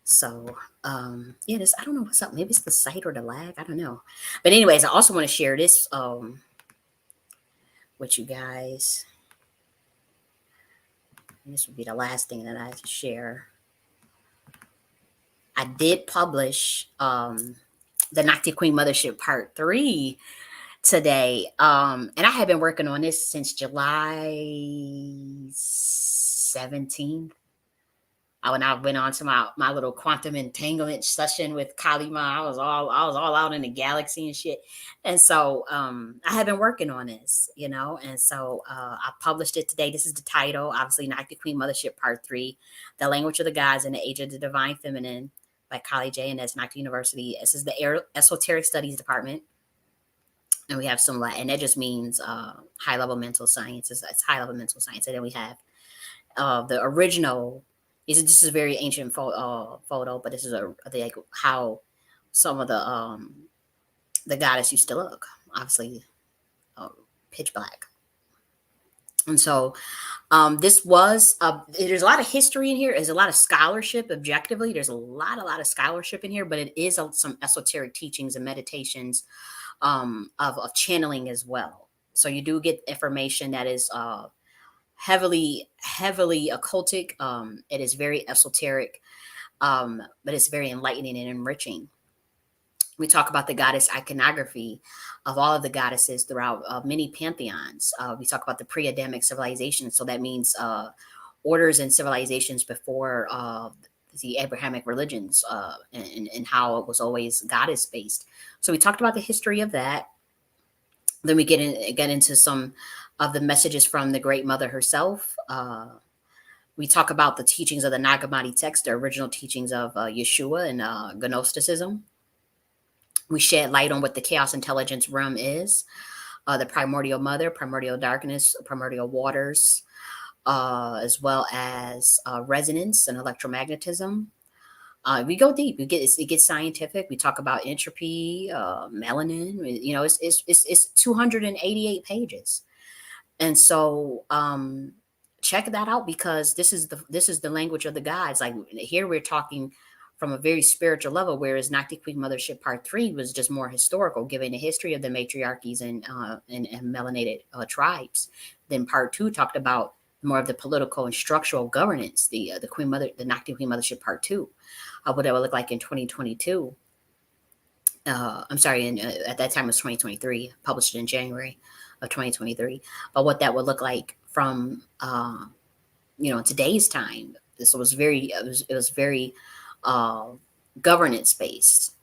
[SPEAKER 1] So yeah, I don't know what's up. Maybe it's the site or the lag. I don't know. But anyways, I also want to share this with you guys. And this would be the last thing that I share. I did publish the Nakhti Queen Mothership Part 3 today. And I have been working on this since July 17th. When I went on to my little quantum entanglement session with Kalima, I was all out in the galaxy and shit. And so I have been working on this, and so I published it today. This is the title, obviously, Nakhti Queen Mothership Part 3, The Language of the Gods and the Age of the Divine Feminine by Kali J.N.S. Nakhti University. This is the Esoteric Studies Department. And we have some, and that just means high level mental science. It's high level mental science. And then we have the original. This is a very ancient photo, but this is like how some of the goddess used to look. Obviously, pitch black. And so this was there's a lot of history in here. There's a lot of scholarship. Objectively, there's a lot of scholarship in here, but it is some esoteric teachings and meditations of channeling as well. So you do get information that is heavily occultic. It is very esoteric, but it's very enlightening and enriching. We talk about the goddess iconography of all of the goddesses throughout many pantheons. We talk about the pre-Adamic civilization, so that means orders and civilizations before the Abrahamic religions, and how it was always goddess based. So we talked about the history of that. Then we get into some of the messages from the Great Mother herself. We talk about the teachings of the Nag Hammadi text, the original teachings of Yeshua and Gnosticism. We shed light on what the chaos intelligence realm is, the primordial mother, primordial darkness, primordial waters, as well as resonance and electromagnetism. We go deep. It gets scientific. We talk about entropy, melanin. You know, it's 288 pages, and so check that out, because this is the language of the gods. Like, here we're talking from a very spiritual level, whereas Nakhti Queen Mothership Part 3 was just more historical, giving the history of the matriarchies and melanated tribes. Then Part 2 talked about more of the political and structural governance, the Nakhti Queen Mothership Part 2, what that would look like in 2022. I'm sorry, at that time it was 2023, published in January of 2023. But what that would look like from today's time. This was very governance based,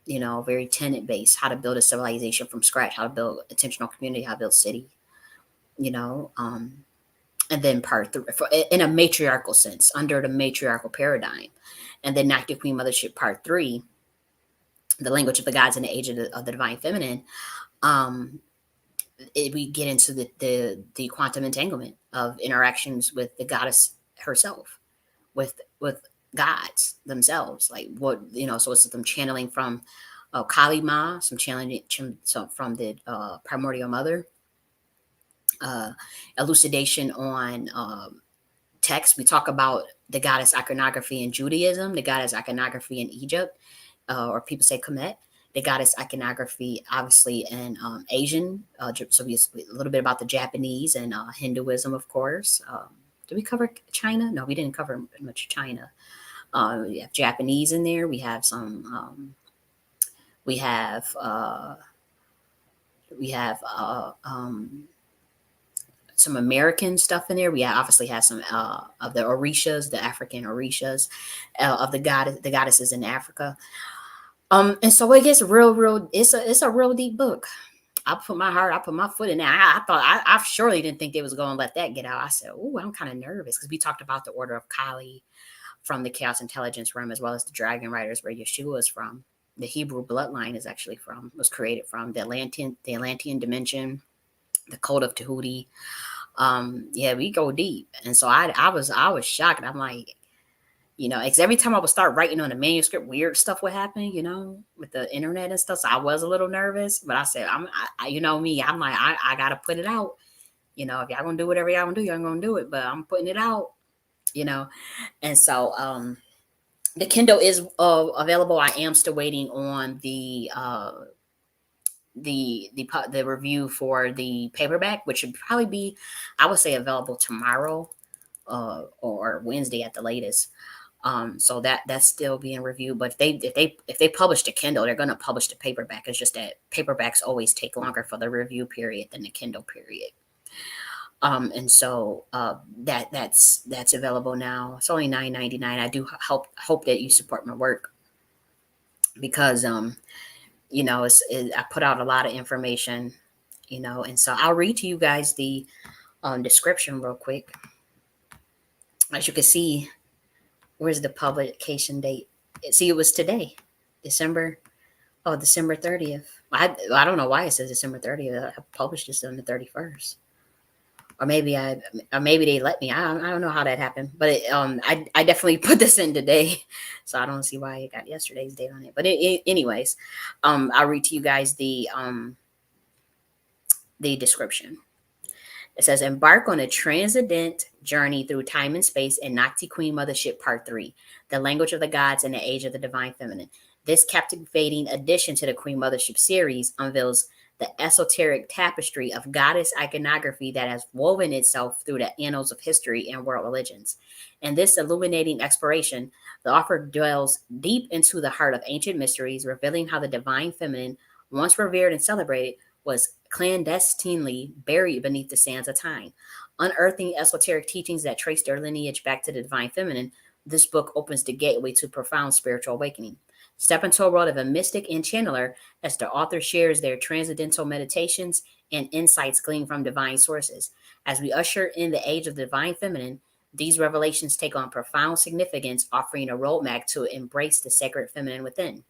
[SPEAKER 1] very tenant based. How to build a civilization from scratch, how to build intentional community, how to build city, and then Part 3 in a matriarchal sense, under the matriarchal paradigm. And then Nakhti Queen Mothership Part 3, the language of the gods and the age of the divine feminine. We get into the quantum entanglement of interactions with the goddess herself, with gods themselves. Like, what, so it's them channeling from Kali Ma, some channeling from the primordial mother, elucidation on text. We talk about the goddess iconography in Judaism, the goddess iconography in Egypt, or people say Kemet, the goddess iconography, obviously, in Asian. So we a little bit about the Japanese and Hinduism, of course. Did we cover China? No, we didn't cover much China. We have Japanese in there. We have some. We have some American stuff in there. We obviously have some of the Orishas, the African Orishas, of the goddesses in Africa. And so it gets real. It's a real deep book. I put my foot in there. I surely didn't think they was going to let that get out. I said, "Oh, I'm kind of nervous," because we talked about the Order of Kali from the Chaos Intelligence realm, as well as the Dragon Riders, where Yeshua is from. The Hebrew bloodline was created from the Atlantean dimension, the Code of Tahuti. Yeah, we go deep, and so I was shocked. I'm like, because every time I would start writing on the manuscript, weird stuff would happen, with the internet and stuff. So I was a little nervous, but I said, me, I'm like, I gotta put it out. If y'all gonna do whatever y'all gonna do, y'all gonna do it, but I'm putting it out, And so the Kindle is available. I am still waiting on the review for the paperback, which should probably be, I would say, available tomorrow or Wednesday at the latest. So that's still being reviewed. But if they publish the Kindle, they're going to publish the paperback. It's just that paperbacks always take longer for the review period than the Kindle period. And so that's available now. It's only $9.99. I do hope that you support my work, because I put out a lot of information, and so I'll read to you guys the description real quick. As you can see, where's the publication date? See, it was today, December 30th. I don't know why it says December 30th. I published this on the 31st. Or maybe they let me. I don't know how that happened, but I definitely put this in today, so I don't see why it got yesterday's date on it. But anyways, I'll read to you guys the description. It says, embark on a transcendent journey through time and space in Nakhti Queen Mothership Part 3, the language of the gods and the age of the divine feminine. This captivating addition to the Queen Mothership series unveils the esoteric tapestry of goddess iconography that has woven itself through the annals of history and world religions. In this illuminating exploration, the author dwells deep into the heart of ancient mysteries, revealing how the divine feminine, once revered and celebrated, was clandestinely buried beneath the sands of time. Unearthing esoteric teachings that trace their lineage back to the divine feminine, this book opens the gateway to profound spiritual awakening. Step into a world of a mystic and channeler as the author shares their transcendental meditations and insights gleaned from divine sources. As we usher in the age of the divine feminine, these revelations take on profound significance, offering a roadmap to embrace the sacred feminine within.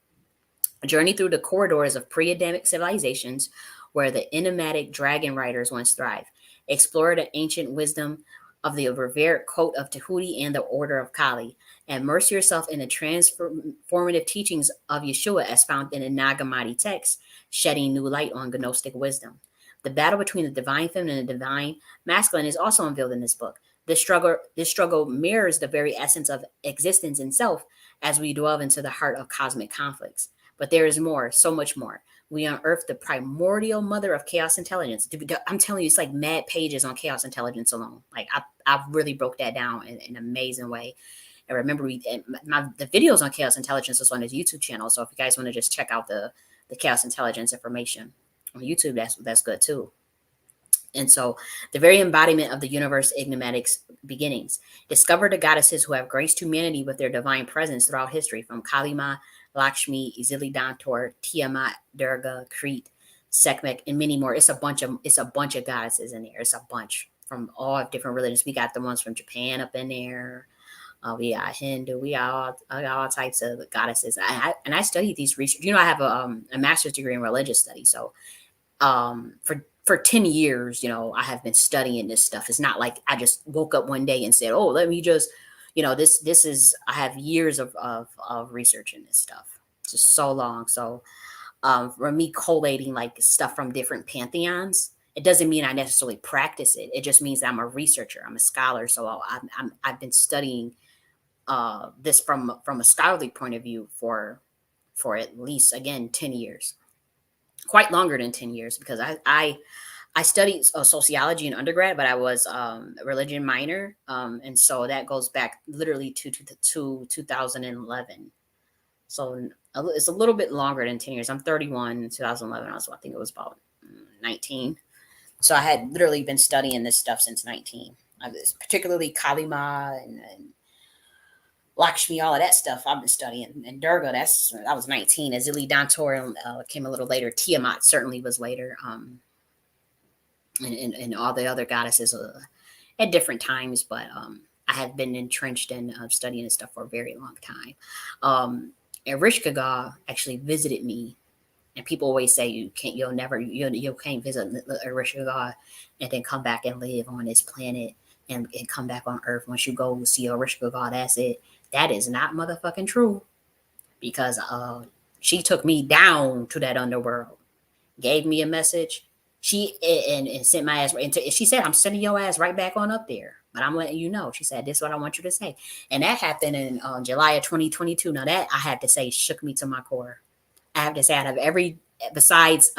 [SPEAKER 1] A journey through the corridors of pre-Adamic civilizations where the enigmatic dragon riders once thrived. Explore the ancient wisdom of the revered cult of Tahuti and the order of Kali. Immerse yourself in the transformative teachings of Yeshua as found in the Nag Hammadi text, shedding new light on Gnostic wisdom. The battle between the divine feminine and the divine masculine is also unveiled in this book. This struggle mirrors the very essence of existence itself as we delve into the heart of cosmic conflicts. But there is more, so much more. We unearth the primordial mother of chaos intelligence. I'm telling you, it's like mad pages on chaos intelligence alone. Like I really broke that down in an amazing way. And remember, the videos on chaos intelligence is on his YouTube channel. So if you guys want to just check out the chaos intelligence information on YouTube, that's good too. And so, the very embodiment of the universe enigmatic beginnings. Discover the goddesses who have graced humanity with their divine presence throughout history, from Kalima, Lakshmi, Izilidantor, Tiamat, Durga, Crete, Sekhmet, and many more. It's a bunch of goddesses in there. It's a bunch from all different religions. We got the ones from Japan up in there. We got Hindu. I got all types of goddesses. And I studied these research. I have a master's degree in religious studies, so for 10 years, I have been studying this stuff. It's not like I just woke up one day and said, oh, let me just, this is, I have years of research in this stuff, just so long. So for me collating like stuff from different pantheons, it doesn't mean I necessarily practice it. It just means that I'm a researcher. I'm a scholar. So I've been studying this from a scholarly point of view for at least, again, 10 years, quite longer than 10 years, because I studied sociology in undergrad, but I was a religion minor. And so that goes back literally to 2011. So it's a little bit longer than 10 years. I'm 31 in 2011. I think it was about 19. So I had literally been studying this stuff since 19. Particularly Kalima and Lakshmi, all of that stuff I've been studying. And Durga, I was 19. Azili Dantor came a little later. Tiamat certainly was later. And all the other goddesses at different times, but I have been entrenched in studying this stuff for a very long time. And Rishkaga actually visited me, and people always say you can't visit Rishkaga and then come back and live on this planet and come back on Earth. Once you go see a Rishkaga, that's it. That is not motherfucking true, because she took me down to that underworld, gave me a message. She and sent my ass. And she said, "I'm sending your ass right back on up there." But I'm letting you know. She said, "This is what I want you to say." And that happened in July of 2022. Now that I have to say shook me to my core. I have to say, out of every, besides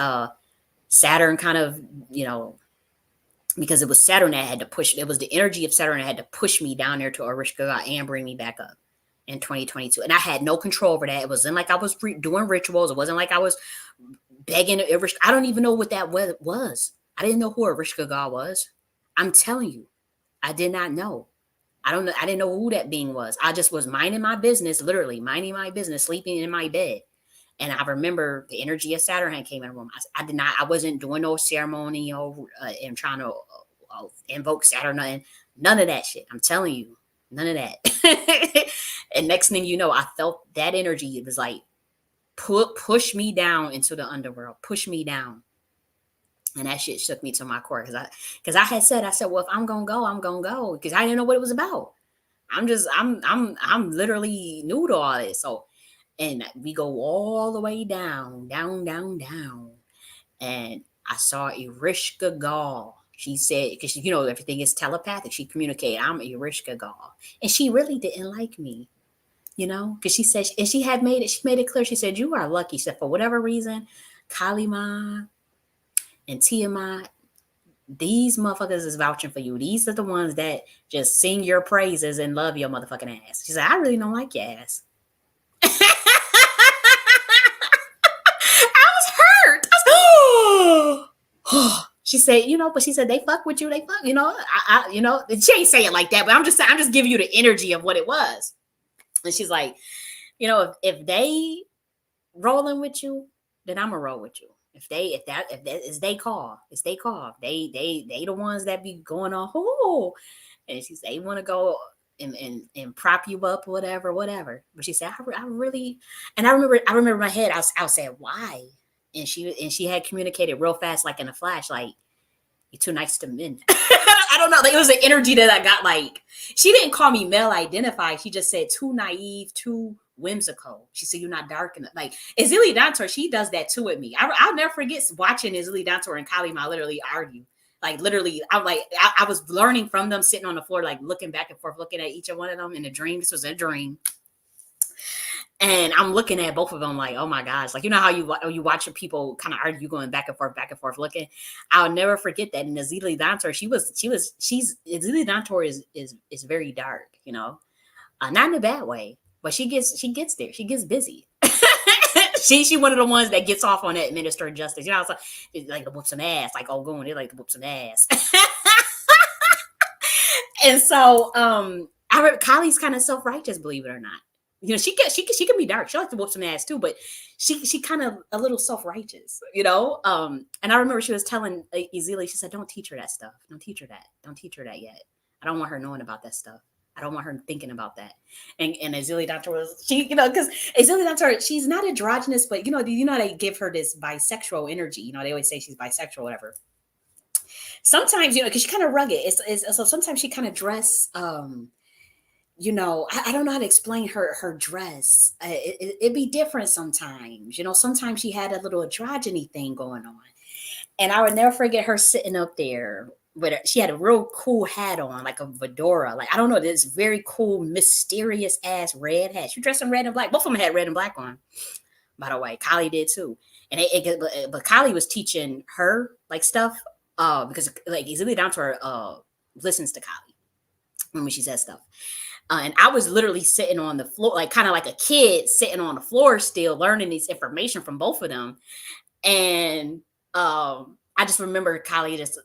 [SPEAKER 1] Saturn, kind of, because it was Saturn that had to push. It was the energy of Saturn that had to push me down there to Orishka and bring me back up in 2022. And I had no control over that. It wasn't like I was doing rituals. It wasn't like I was begging. I don't even know what that was. I didn't know who Orishka God was. I'm telling you, I did not know. I don't know. I didn't know who that being was. I just was minding my business, literally minding my business, sleeping in my bed. And I remember the energy of Saturn had came in the room. I wasn't doing no ceremony and trying to invoke Saturn and none of that shit. I'm telling you, none of that. And next thing you know, I felt that energy. It was like, push me down into the underworld, push me down. And that shit shook me to my core. Cause I said, well, if I'm going to go, I'm going to go. Cause I didn't know what it was about. I'm literally new to all this. So, and we go all the way down. And I saw Erishka Gall. She said, because everything is telepathic. She communicated, I'm Erishka Gall. And she really didn't like me, because she said, and she made it clear. She said, you are lucky. She said, for whatever reason, Kalima And TMI, these motherfuckers is vouching for you. These are the ones that just sing your praises and love your motherfucking ass. She said, I really don't like your ass. I was hurt. She said, but she said they fuck with you. They fuck, she ain't say it like that, but I'm just giving you the energy of what it was. And she's like, if they rolling with you, then I'm gonna roll with you. If that is they call, it's they call. They the ones that be going on. Oh, and she said they want to go and prop you up, whatever. But she said I really, and I remember in my head I was saying why, and she had communicated real fast, like in a flash, like you're too nice to men. I don't know. Like, it was an energy that I got. Like, she didn't call me male identified. She just said too naive, too whimsical. She said you're not dark enough. Like, Izili Dantor, she does that too with me. I'll never forget watching Izili Dantor and Kali Ma literally argue. Like, literally, I was learning from them, sitting on the floor, like looking back and forth, looking at each one of them in a dream. This was a dream. And I'm looking at both of them like, oh my gosh, like, how you watch people kind of argue, going back and forth, looking. I'll never forget that. And Azili Dantor, Azili Dantor is very dark, not in a bad way, but she gets there. She gets busy. She one of the ones that gets off on that minister of justice. It's like to whoop some ass, like going, they like to whoop some ass. And so I remember Kylie's kind of self-righteous, believe it or not. She can be dark. She likes to whoop some ass too, but she kind of a little self-righteous, And I remember she was telling Ezili, she said, "Don't teach her that stuff. Don't teach her that. Don't teach her that yet. I don't want her knowing about that stuff. I don't want her thinking about that." And Ezili Dantor was because Ezili Dantor, she's not androgynous, but they give her this bisexual energy. They always say she's bisexual, whatever. Sometimes because she's kind of rugged. So sometimes she kind of dress. I don't know how to explain her dress. It'd be different sometimes. Sometimes she had a little androgyny thing going on. And I would never forget her sitting up there she had a real cool hat on, like a fedora. Like, I don't know, this very cool, mysterious ass red hat. She dressed in red and black. Both of them had red and black on, by the way. Kylie did too. And but Kylie was teaching her like stuff because like Izili Dantor listens to Kylie when she says stuff. And I was literally sitting on the floor, like kind of like a kid sitting on the floor still learning this information from both of them. And I just remember Kylie just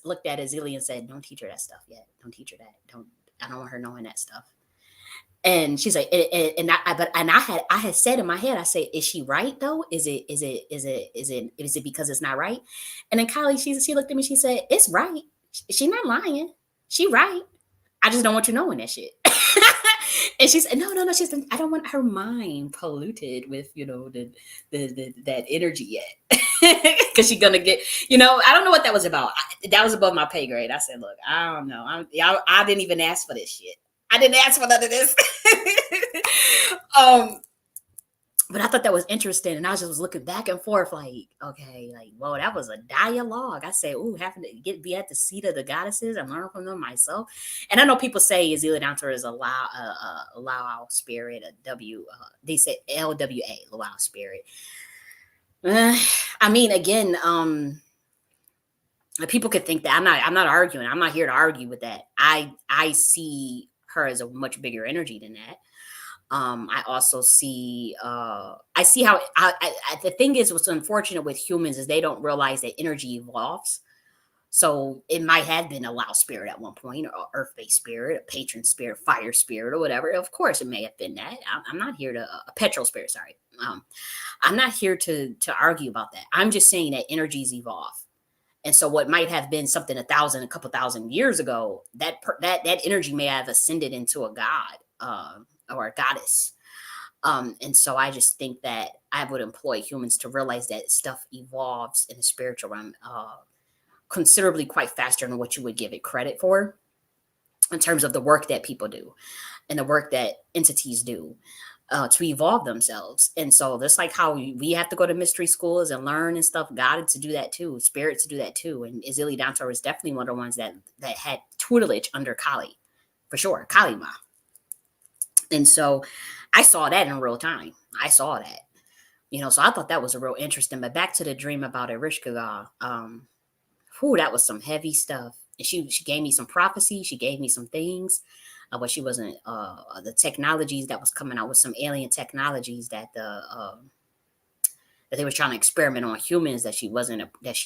[SPEAKER 1] looked at Azili and said, "Don't teach her that stuff yet. Don't teach her that. I don't want her knowing that stuff." And she's like, I had said in my head, I say, "Is she right though? Is it because it's not right?" And then Kylie, she looked at me, she said, "It's right. She's not lying. She right. I just don't want you knowing that shit." And she said, no. She said, "I don't want her mind polluted with, that energy yet." Because she's going to get, I don't know what that was about. That was above my pay grade. I said, "Look, I don't know. I didn't even ask for this shit. I didn't ask for none of this." But I thought that was interesting. And I was looking back and forth like, okay, like, whoa, that was a dialogue. I say, ooh, having to be at the seat of the goddesses and learn from them myself. And I know people say Azili Dantor is a Lao spirit, they say LWA, Lao spirit. I mean, again, people could think that I'm not arguing. I'm not here to argue with that. I see her as a much bigger energy than that. I also see, I see how the thing is, what's unfortunate with humans is they don't realize that energy evolves. So it might have been a Lao spirit at one point, or earth-based spirit, a patron spirit, fire spirit, or whatever. Of course, it may have been that. I'm not here to a petrol spirit. Sorry, I'm not here to argue about that. I'm just saying that energies evolve. And so what might have been something a couple thousand years ago, that energy may have ascended into a god, or a goddess. And so I just think that I would employ humans to realize that stuff evolves in the spiritual realm considerably quite faster than what you would give it credit for, in terms of the work that people do and the work that entities do to evolve themselves. And so just like how we have to go to mystery schools and learn and stuff, God to do that too, spirits to do that too. And Izili Dantor was definitely one of the ones that had tutelage under Kali, for sure, Kali Ma. And so I saw that in real time. I saw that, So I thought that was a real interesting. But back to the dream about Erishkigal. Whew, that was some heavy stuff. And she gave me some prophecy. She gave me some things, but she wasn't the technologies that was coming out with some alien technologies that they was trying to experiment on humans that she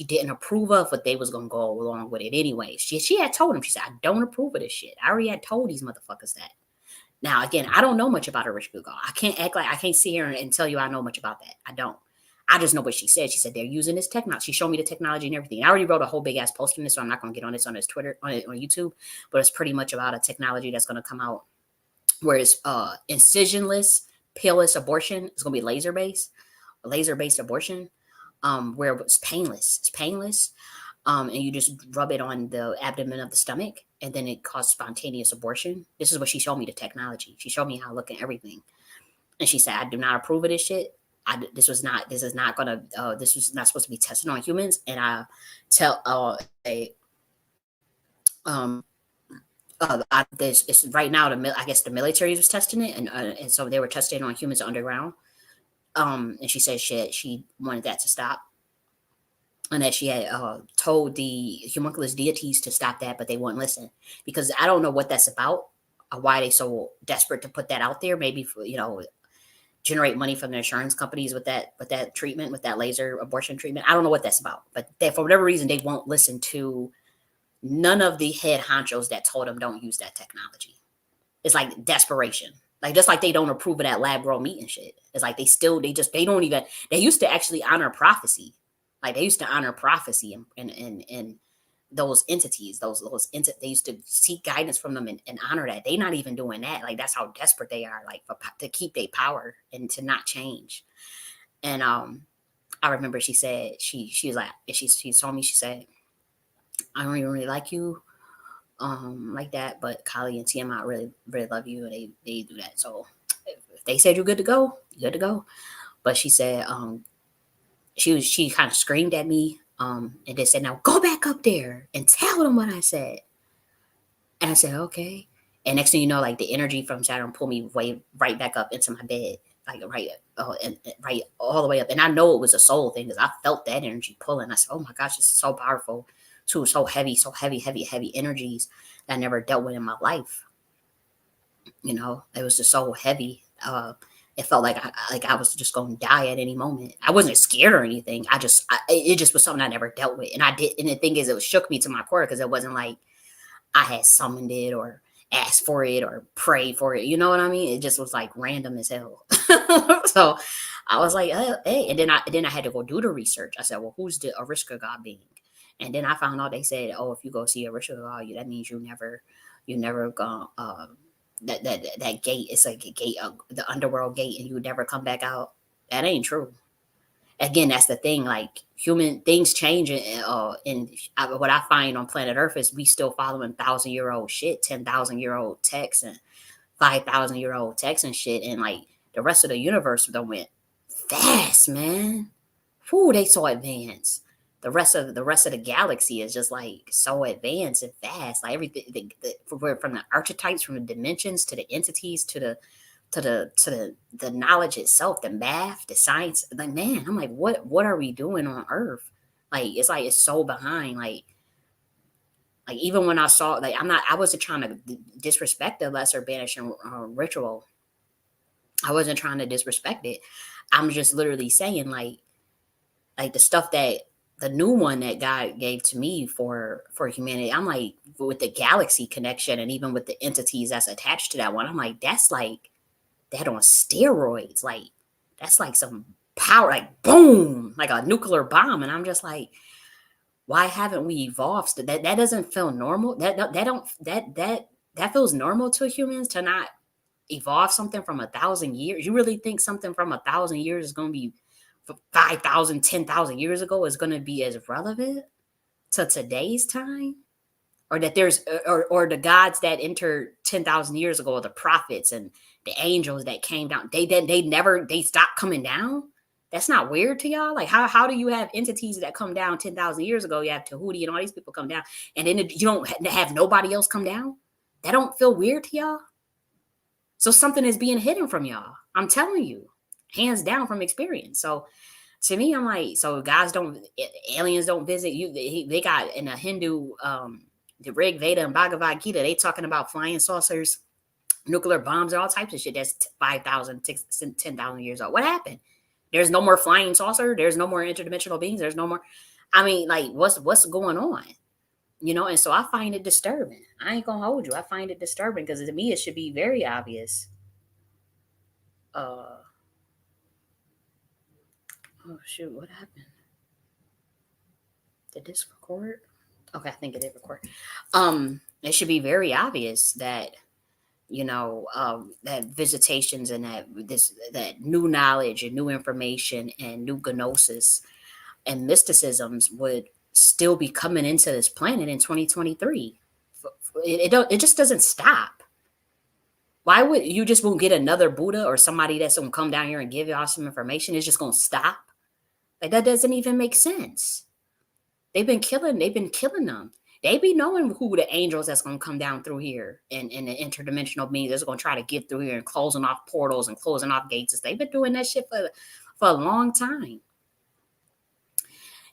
[SPEAKER 1] didn't approve of, but they was gonna go along with it anyway. She had told him, she said, I don't approve of this shit. I already had told these motherfuckers that. Now again, I don't know much about a rich Google. I can't act like I can't sit here and tell you I know much about that. I don't. I just know what she said. She said they're using this technology. She showed me the technology and everything. I already wrote a whole big ass post on this, so I'm not gonna get on this on his Twitter on YouTube, but it's pretty much about a technology that's gonna come out where it's incisionless, painless abortion. It's gonna be laser based abortion, where it's painless. It's painless, and you just rub it on the abdomen of the stomach, and then it causes spontaneous abortion. This is what she showed me the technology. She showed me how to look at everything, and she said, "I do not approve of this shit. This was not supposed to be tested on humans." And I tell a this it's right now I guess the military was testing it, and so they were testing it on humans underground. And she said she wanted that to stop, and that she had told the homunculus deities to stop that, but they wouldn't listen, because I don't know what that's about, why they so desperate to put that out there. Maybe for generate money from the insurance companies with that treatment, with that laser abortion treatment. I don't know what that's about, but for whatever reason they won't listen to none of the head honchos that told them don't use that technology. It's like desperation. Like, just like they don't approve of that lab grown meat and shit. It's like they don't even, they used to actually honor prophecy. Like, they used to honor prophecy and those entities, they used to seek guidance from them and honor that. They not even doing that. Like, that's how desperate they are, like, to keep their power and to not change. And I remember she said, she was like, she told me, she said, I don't even really like you like that, but Kali and Tiamat really really love you, and they do that. So if they said you're good to go, you're good to go. But she said she kind of screamed at me, and then said, now go back up there and tell them what I said. And I said, okay. And next thing you know, like, the energy from Saturn pulled me way right back up into my bed, like right all the way up. And I know it was a soul thing, because I felt that energy pulling. I said, oh my gosh, this is so powerful. Too, so heavy heavy energies that I never dealt with in my life. It was just so heavy. It felt like I was just going to die at any moment. I wasn't scared or anything. It just was something I never dealt with, and I did. And the thing is, it shook me to my core, because it wasn't like I had summoned it or asked for it or prayed for it. You know what I mean? It just was like random as hell. So I was like, hey, and then I had to go do the research. I said, well, who's the Arishka God being? And then I found out they said, oh, if you go see a ritual, that means you never gone that gate. It's like a gate, the underworld gate, and you would never come back out. That ain't true. Again, that's the thing. Like, human things change, and what I find on planet Earth is we still following 1,000-year-old shit, 10,000-year-old texts, and 5,000-year-old texts and shit, and like the rest of the universe done went fast, man. Whew, they so advanced. The rest of the galaxy is just like so advanced and fast. Like, everything, from the archetypes, from the dimensions, to the entities, to the knowledge itself, the math, the science. Like, man, I'm like, what are we doing on Earth? Like, it's so behind. Like even when I saw, like, I wasn't trying to disrespect the lesser banishing ritual. I wasn't trying to disrespect it. I'm just literally saying, like the stuff that the new one that God gave to me for humanity. I'm like, with the galaxy connection, and even with the entities that's attached to that one, I'm like, that's like that on steroids. Like, that's like some power, like boom, like a nuclear bomb. And I'm just like, why haven't we evolved? That doesn't feel normal. That feels normal to humans, to not evolve something from 1,000 years. You really think something from 1,000 years is going to be 5,000, 10,000 years ago is going to be as relevant to today's time? Or that there's, or the gods that entered 10,000 years ago, or the prophets and the angels that came down, they stopped coming down? That's not weird to y'all? Like, how do you have entities that come down 10,000 years ago? You have Tahuti and all these people come down, and then you don't have nobody else come down? That don't feel weird to y'all? So something is being hidden from y'all. I'm telling you. hands down from experience. So to me, I'm like, so guys don't, aliens don't visit you. They got in a Hindu, the Rig Veda and Bhagavad Gita, they talking about flying saucers, nuclear bombs, and all types of shit. That's 5,000, 10,000 years old. What happened? There's no more flying saucer. There's no more interdimensional beings. There's no more. I mean, like, what's going on? And so I find it disturbing. I ain't gonna hold you. I find it disturbing because to me it should be very obvious. Oh shoot, what happened? Did this record? Okay, I think it did record. It should be very obvious that that visitations and that new knowledge and new information and new gnosis and mysticisms would still be coming into this planet in 2023. It just doesn't stop. Why would you just won't get another Buddha or somebody that's gonna come down here and give y'all some information? It's just gonna stop. Like that doesn't even make sense. They've been killing them. They be knowing who the angels that's gonna come down through here and the interdimensional beings that's gonna try to get through here and closing off portals and closing off gates. They've been doing that shit for a long time.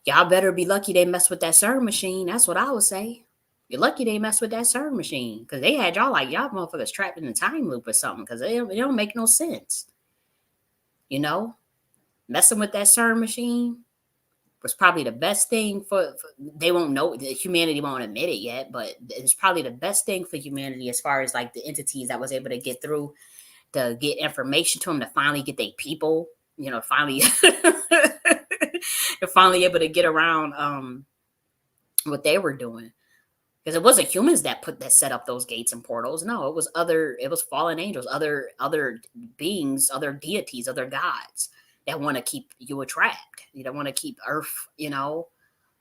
[SPEAKER 1] Y'all better be lucky they mess with that CERN machine. That's what I would say. You're lucky they mess with that CERN machine because they had y'all like y'all motherfuckers trapped in a time loop or something because it don't make no sense. Messing with that CERN machine was probably the best thing for they won't know, humanity won't admit it yet, but it's probably the best thing for humanity as far as like the entities that was able to get through to get information to them to finally get their people, finally they're finally able to get around what they were doing. Because it wasn't humans that set up those gates and portals. No, it was fallen angels, other beings, other deities, other gods that want to keep you trapped. You don't want to keep Earth,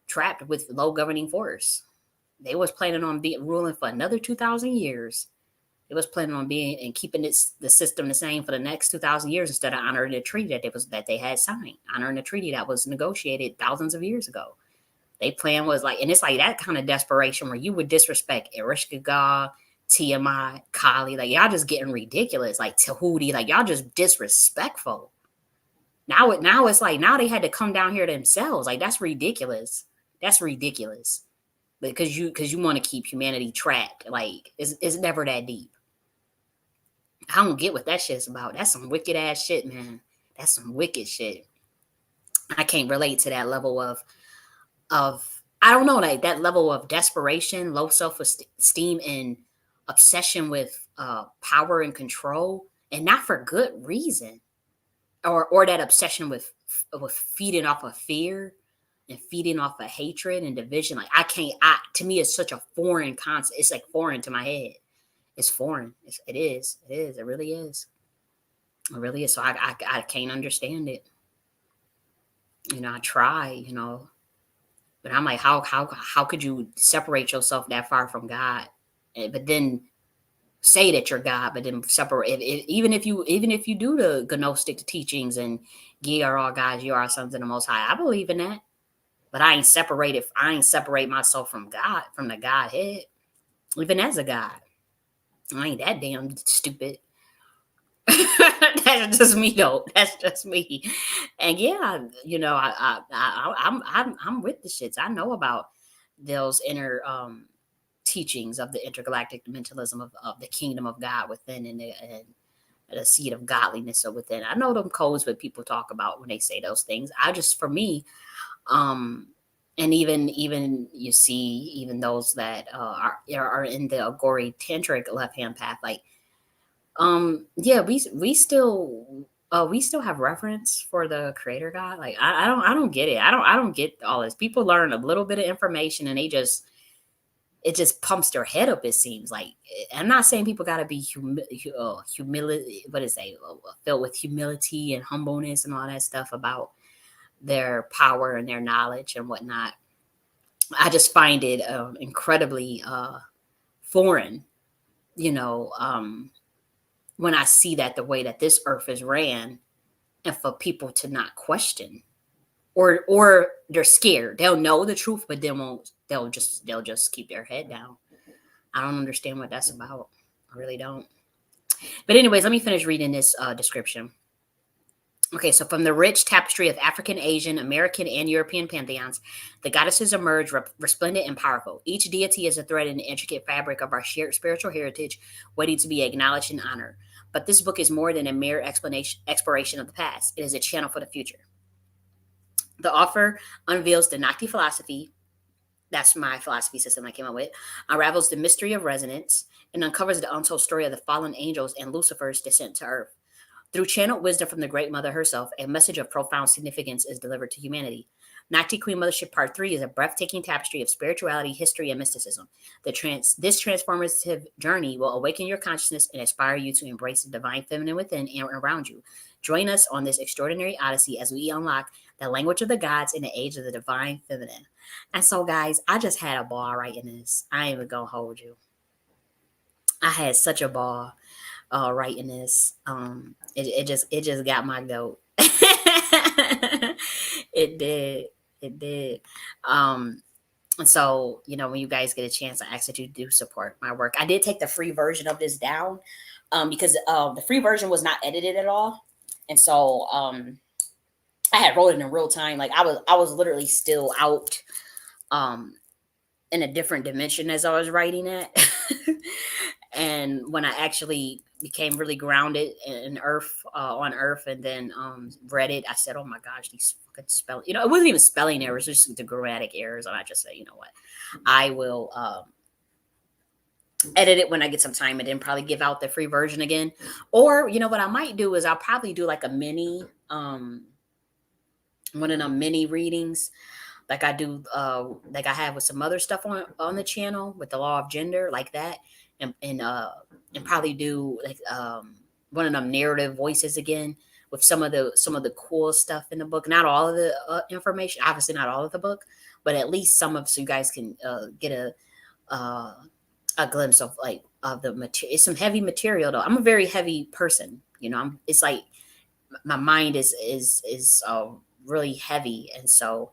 [SPEAKER 1] trapped with low governing force. They was planning on ruling for another 2,000 years. It was planning on being and keeping the system the same for the next 2,000 years instead of honoring the treaty that they had signed, honoring the treaty that was negotiated thousands of years ago. They plan was like, and it's like that kind of desperation where you would disrespect Ereshkigal, Tiamat, Kali. Like y'all just getting ridiculous. Like Tahuti, like y'all just disrespectful. Now it's like now they had to come down here themselves. Like that's ridiculous. That's ridiculous. Because you want to keep humanity trapped. Like it's never that deep. I don't get what that shit's about. That's some wicked ass shit, man. That's some wicked shit. I can't relate to that level of I don't know, like that level of desperation, low self-esteem, and obsession with power and control, and not for good reason, or that obsession with feeding off of fear and feeding off of hatred and division. Like I can't. To me, it's such a foreign concept. It's like foreign to my head. It's foreign. It is. It is. It really is. It really is. So I can't understand it. I try. But I'm like, how could you separate yourself that far from God, but then say that you're God, but then separate? Even if you do the Gnostic teachings and ye are all gods, you are sons of the Most High. I believe in that, but I ain't separate myself from God, from the Godhead, even as a God. I ain't that damn stupid. That's just me though. That's just me. And yeah, I'm with the shits. I know about those inner teachings of the intergalactic mentalism of the kingdom of God within and the seed of godliness or within. I know them codes that people talk about when they say those things. For me, and even you see even those that are in the Agori tantric left hand path, like yeah, we still have reference for the creator God. Like I don't get it. I don't get all this. People learn a little bit of information and it just pumps their head up. It seems like I'm not saying people got to be humility. What is it? Filled with humility and humbleness and all that stuff about their power and their knowledge and whatnot. I just find it incredibly foreign. When I see that the way that this earth is ran, and for people to not question, or they're scared, they'll know the truth, but they'll just keep their head down. I don't understand what that's about. I really don't. But anyways, let me finish reading this description. Okay, so from the rich tapestry of African, Asian, American, and European pantheons, the goddesses emerge resplendent and powerful. Each deity is a thread in the intricate fabric of our shared spiritual heritage, waiting to be acknowledged and honored. But this book is more than a mere exploration of the past. It is a channel for the future. The author unveils the Nakhti philosophy, that's my philosophy system I came up with, unravels the mystery of resonance, and uncovers the untold story of the fallen angels and Lucifer's descent to earth. Through channeled wisdom from the Great Mother herself, a message of profound significance is delivered to humanity. Nakhti Queen Mothership Part 3 is a breathtaking tapestry of spirituality, history, and mysticism. This transformative journey will awaken your consciousness and inspire you to embrace the divine feminine within and around you. Join us on this extraordinary odyssey as we unlock the language of the gods in the age of the divine feminine. And so, guys, I just had a ball writing this. I ain't even gonna hold you. I had such a ball writing this. It just got my goat. It did. It did. And so, when you guys get a chance, I ask that you do support my work. I did take the free version of this down because the free version was not edited at all. And so I had wrote it in real time. Like I was literally still out in a different dimension as I was writing it. And when I actually became really grounded in earth, on earth, and then read it, I said, oh my gosh, these fucking spelling, it wasn't even spelling errors, it was just the grammatic errors. And I just said, you know what, I will edit it when I get some time and then probably give out the free version again. Or what I might do is I'll probably do like a mini one of them mini readings like I do, like I have with some other stuff on the channel with the law of gender, like that, and probably do like one of them narrative voices again with some of the cool stuff in the book. Not all of the information, obviously not all of the book, but at least some of, so you guys can get uh, a glimpse of like of the material. It's some heavy material though. I'm a very heavy person, It's like my mind is really heavy, and so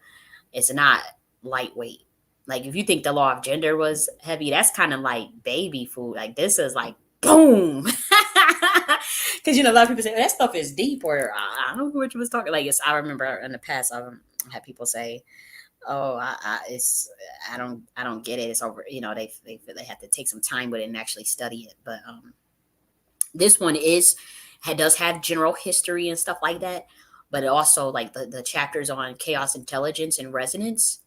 [SPEAKER 1] it's not lightweight. Like if you think the law of gender was heavy, that's kind of like baby food. Like this is like boom. Because a lot of people say that stuff is deep, or I don't know what you was talking. Like I remember in the past, I had people say, "Oh, I don't get it. It's over." They have to take some time with it and actually study it. But this one does have general history and stuff like that, but it also like the chapters on chaos intelligence and resonance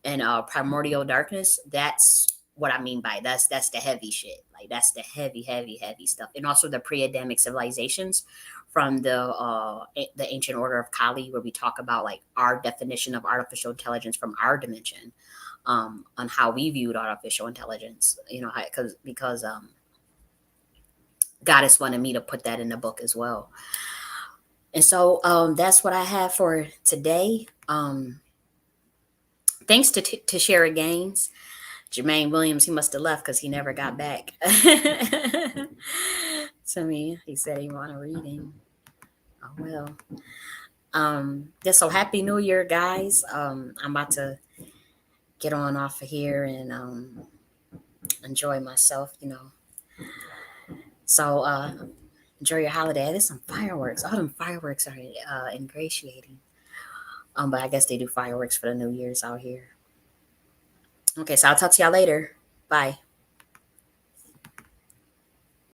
[SPEAKER 1] and primordial darkness. That's what I mean by that's the heavy shit. Like that's the heavy, heavy, heavy stuff. And also the pre-Adamic civilizations from the ancient order of Kali, where we talk about like our definition of artificial intelligence from our dimension, on how we viewed artificial intelligence. Because Goddess wanted me to put that in the book as well. And so that's what I have for today. Thanks to Shara Gaines. Jermaine Williams, he must have left because he never got back to me. He said he wanted reading. Oh well. So happy New Year, guys. I'm about to get on off of here and enjoy myself. So enjoy your holiday. There's some fireworks. All them fireworks are ingratiating. But I guess they do fireworks for the New Year's out here. Okay, so I'll talk to y'all later. Bye.